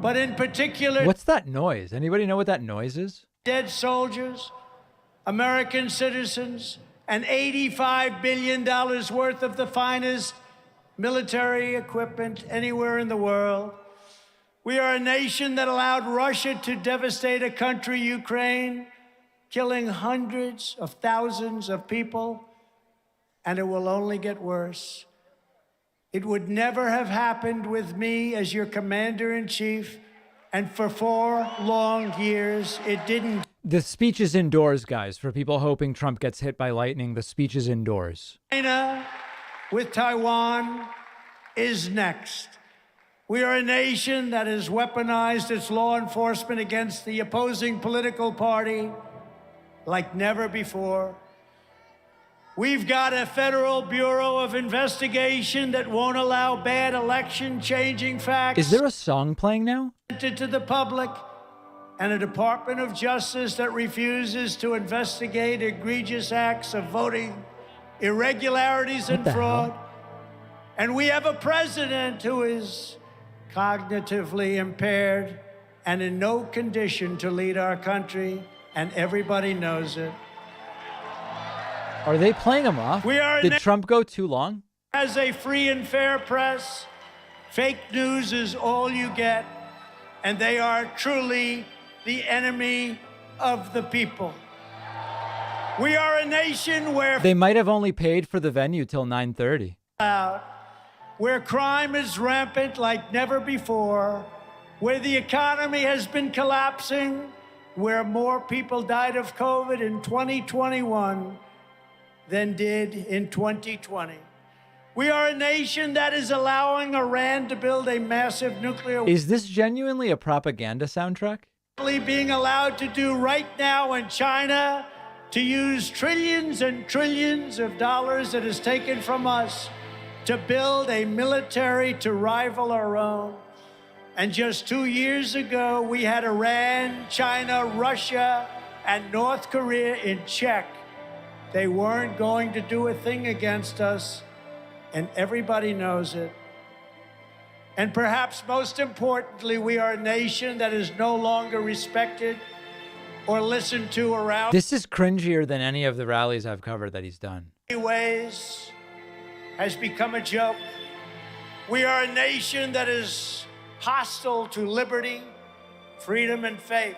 but in particular... What's that noise? Anybody know what that noise is? Dead soldiers, American citizens, and $85 billion worth of the finest military equipment anywhere in the world. We are a nation that allowed Russia to devastate a country, Ukraine, killing hundreds of thousands of people, and it will only get worse. It would never have happened with me as your commander-in-chief, and for 4 long years, it didn't. The speech is indoors, guys. For people hoping Trump gets hit by lightning, the speech is indoors. China with Taiwan is next. We are a nation that has weaponized its law enforcement against the opposing political party like never before. We've got a Federal Bureau of Investigation that won't allow bad election-changing facts. Is there a song playing now? To the public, and a Department of Justice that refuses to investigate egregious acts of voting, irregularities, and fraud. And we have a president who is cognitively impaired and in no condition to lead our country, and everybody knows it. Are they playing him off? Did Trump go too long? As a free and fair press, fake news is all you get, and they are truly the enemy of the people. We are a nation where They might have only paid for the venue till 9:30. Where crime is rampant like never before, where the economy has been collapsing, where more people died of COVID in 2021 than did in 2020. We are a nation that is allowing Iran to build a massive nuclear... Is this genuinely a propaganda soundtrack? ...being allowed to do right now in China, to use trillions and trillions of dollars that is taken from us to build a military to rival our own. And just 2 years ago, we had Iran, China, Russia, and North Korea in check. They weren't going to do a thing against us, and everybody knows it. And perhaps most importantly, we are a nation that is no longer respected or listened to around. This is cringier than any of the rallies I've covered that he's done. In many ways, has become a joke. We are a nation that is hostile to liberty, freedom, and faith.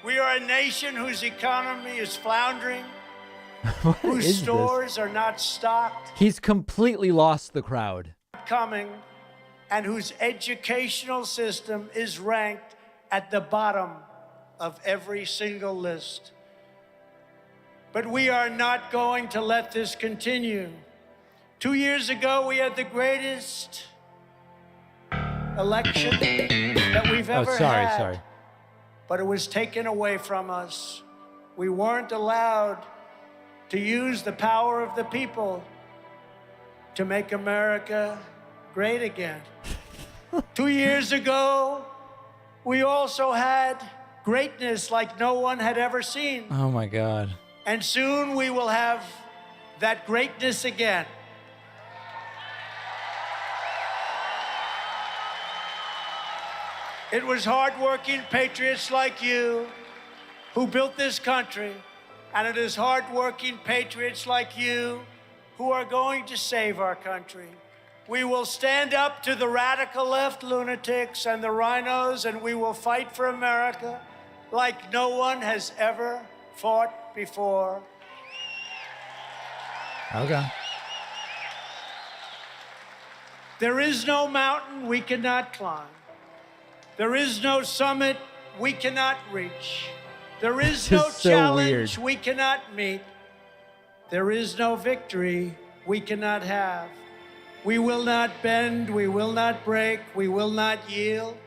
We are a nation whose economy is floundering, whose stores are not stocked. He's completely lost the crowd. Coming, and whose educational system is ranked at the bottom of every single list. But we are not going to let this continue. 2 years ago, we had the greatest election that we've ever had. Sorry. But it was taken away from us. We weren't allowed to use the power of the people to make America great again. 2 years ago, we also had greatness like no one had ever seen. Oh my God. And soon we will have that greatness again. It was hardworking patriots like you who built this country, and it is hardworking patriots like you who are going to save our country. We will stand up to the radical left lunatics and the rhinos, and we will fight for America like no one has ever fought before. Okay. There is no mountain we cannot climb. There is no summit we cannot reach. There is no challenge we cannot meet. There is no victory we cannot have. We will not bend, we will not break, we will not yield.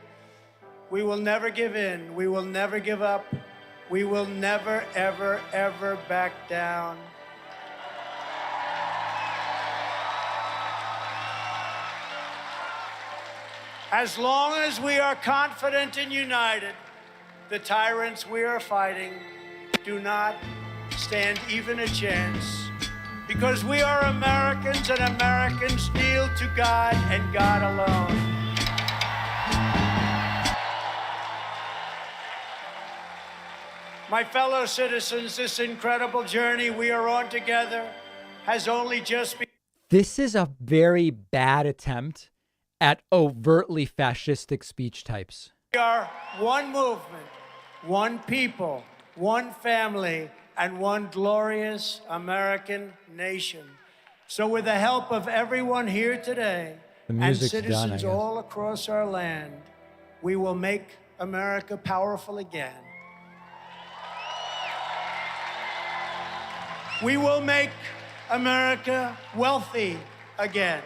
We will never give in, we will never give up. We will never, ever, ever back down. As long as we are confident and united, the tyrants we are fighting do not stand even a chance. Because we are Americans, and Americans kneel to God and God alone. My fellow citizens, this incredible journey we are on together has only just begun. This is a very bad attempt at overtly fascistic speech types. We are one movement, one people, one family, and one glorious American nation. So with the help of everyone here today The and music's done, I citizens guess. all across our land, we will make America powerful again. We will make America wealthy again.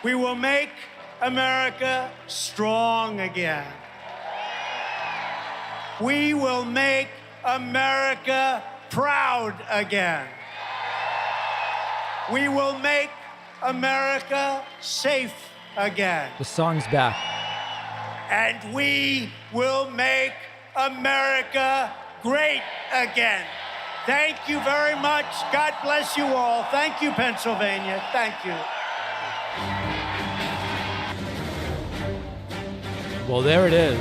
We will make America strong again. We will make America proud again. We will make America safe again. The song's back. And we will make America great again. Thank you very much. God bless you all. Thank you, Pennsylvania. Thank you. Well, there it is.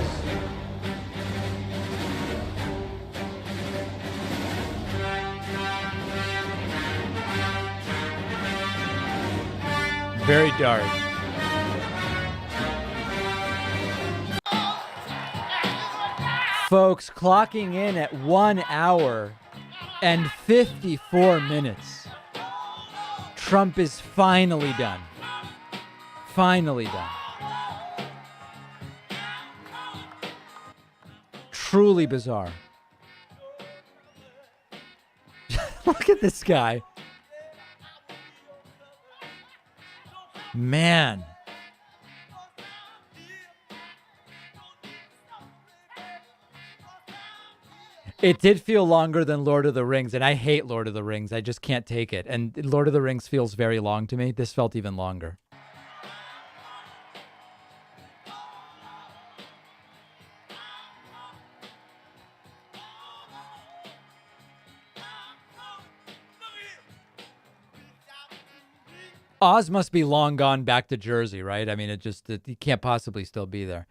Very dark. Folks, clocking in at 1 hour and 54 minutes. Trump is finally done. Finally done. Truly bizarre. Look at this guy. Man. It did feel longer than Lord of the Rings, and I hate Lord of the Rings. I just can't take it. And Lord of the Rings feels very long to me. This felt even longer. Oz must be long gone back to Jersey, right? I mean, he can't possibly still be there.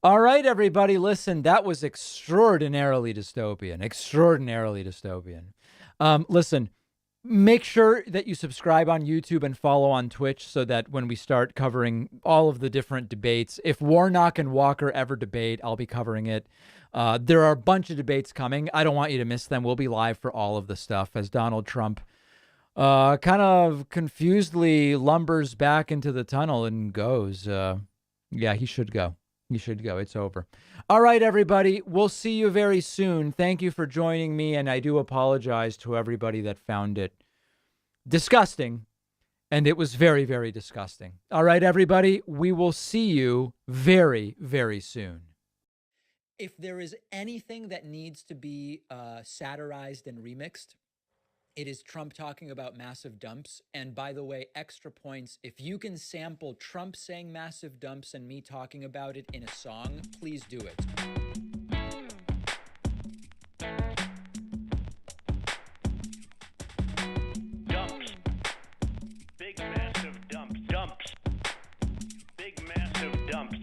All right, everybody, listen, that was extraordinarily dystopian. Extraordinarily dystopian. Listen, make sure that you subscribe on YouTube and follow on Twitch so that when we start covering all of the different debates, if Warnock and Walker ever debate, I'll be covering it. There are a bunch of debates coming. I don't want you to miss them. We'll be live for all of the stuff as Donald Trump kind of confusedly lumbers back into the tunnel and goes. Yeah, he should go. He should go. It's over. All right, everybody. We'll see you very soon. Thank you for joining me, and I do apologize to everybody that found it disgusting, and it was very, very disgusting. All right, everybody. We will see you very, very soon. If there is anything that needs to be satirized and remixed, it is Trump talking about massive dumps. And by the way, extra points, if you can sample Trump saying massive dumps and me talking about it in a song, please do it. Dumps. Big massive dumps. Dumps. Big massive dumps.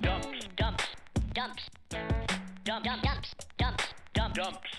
Dumps. Dumps. Dumps. Dumps. Dumps. Dumps. Dumps.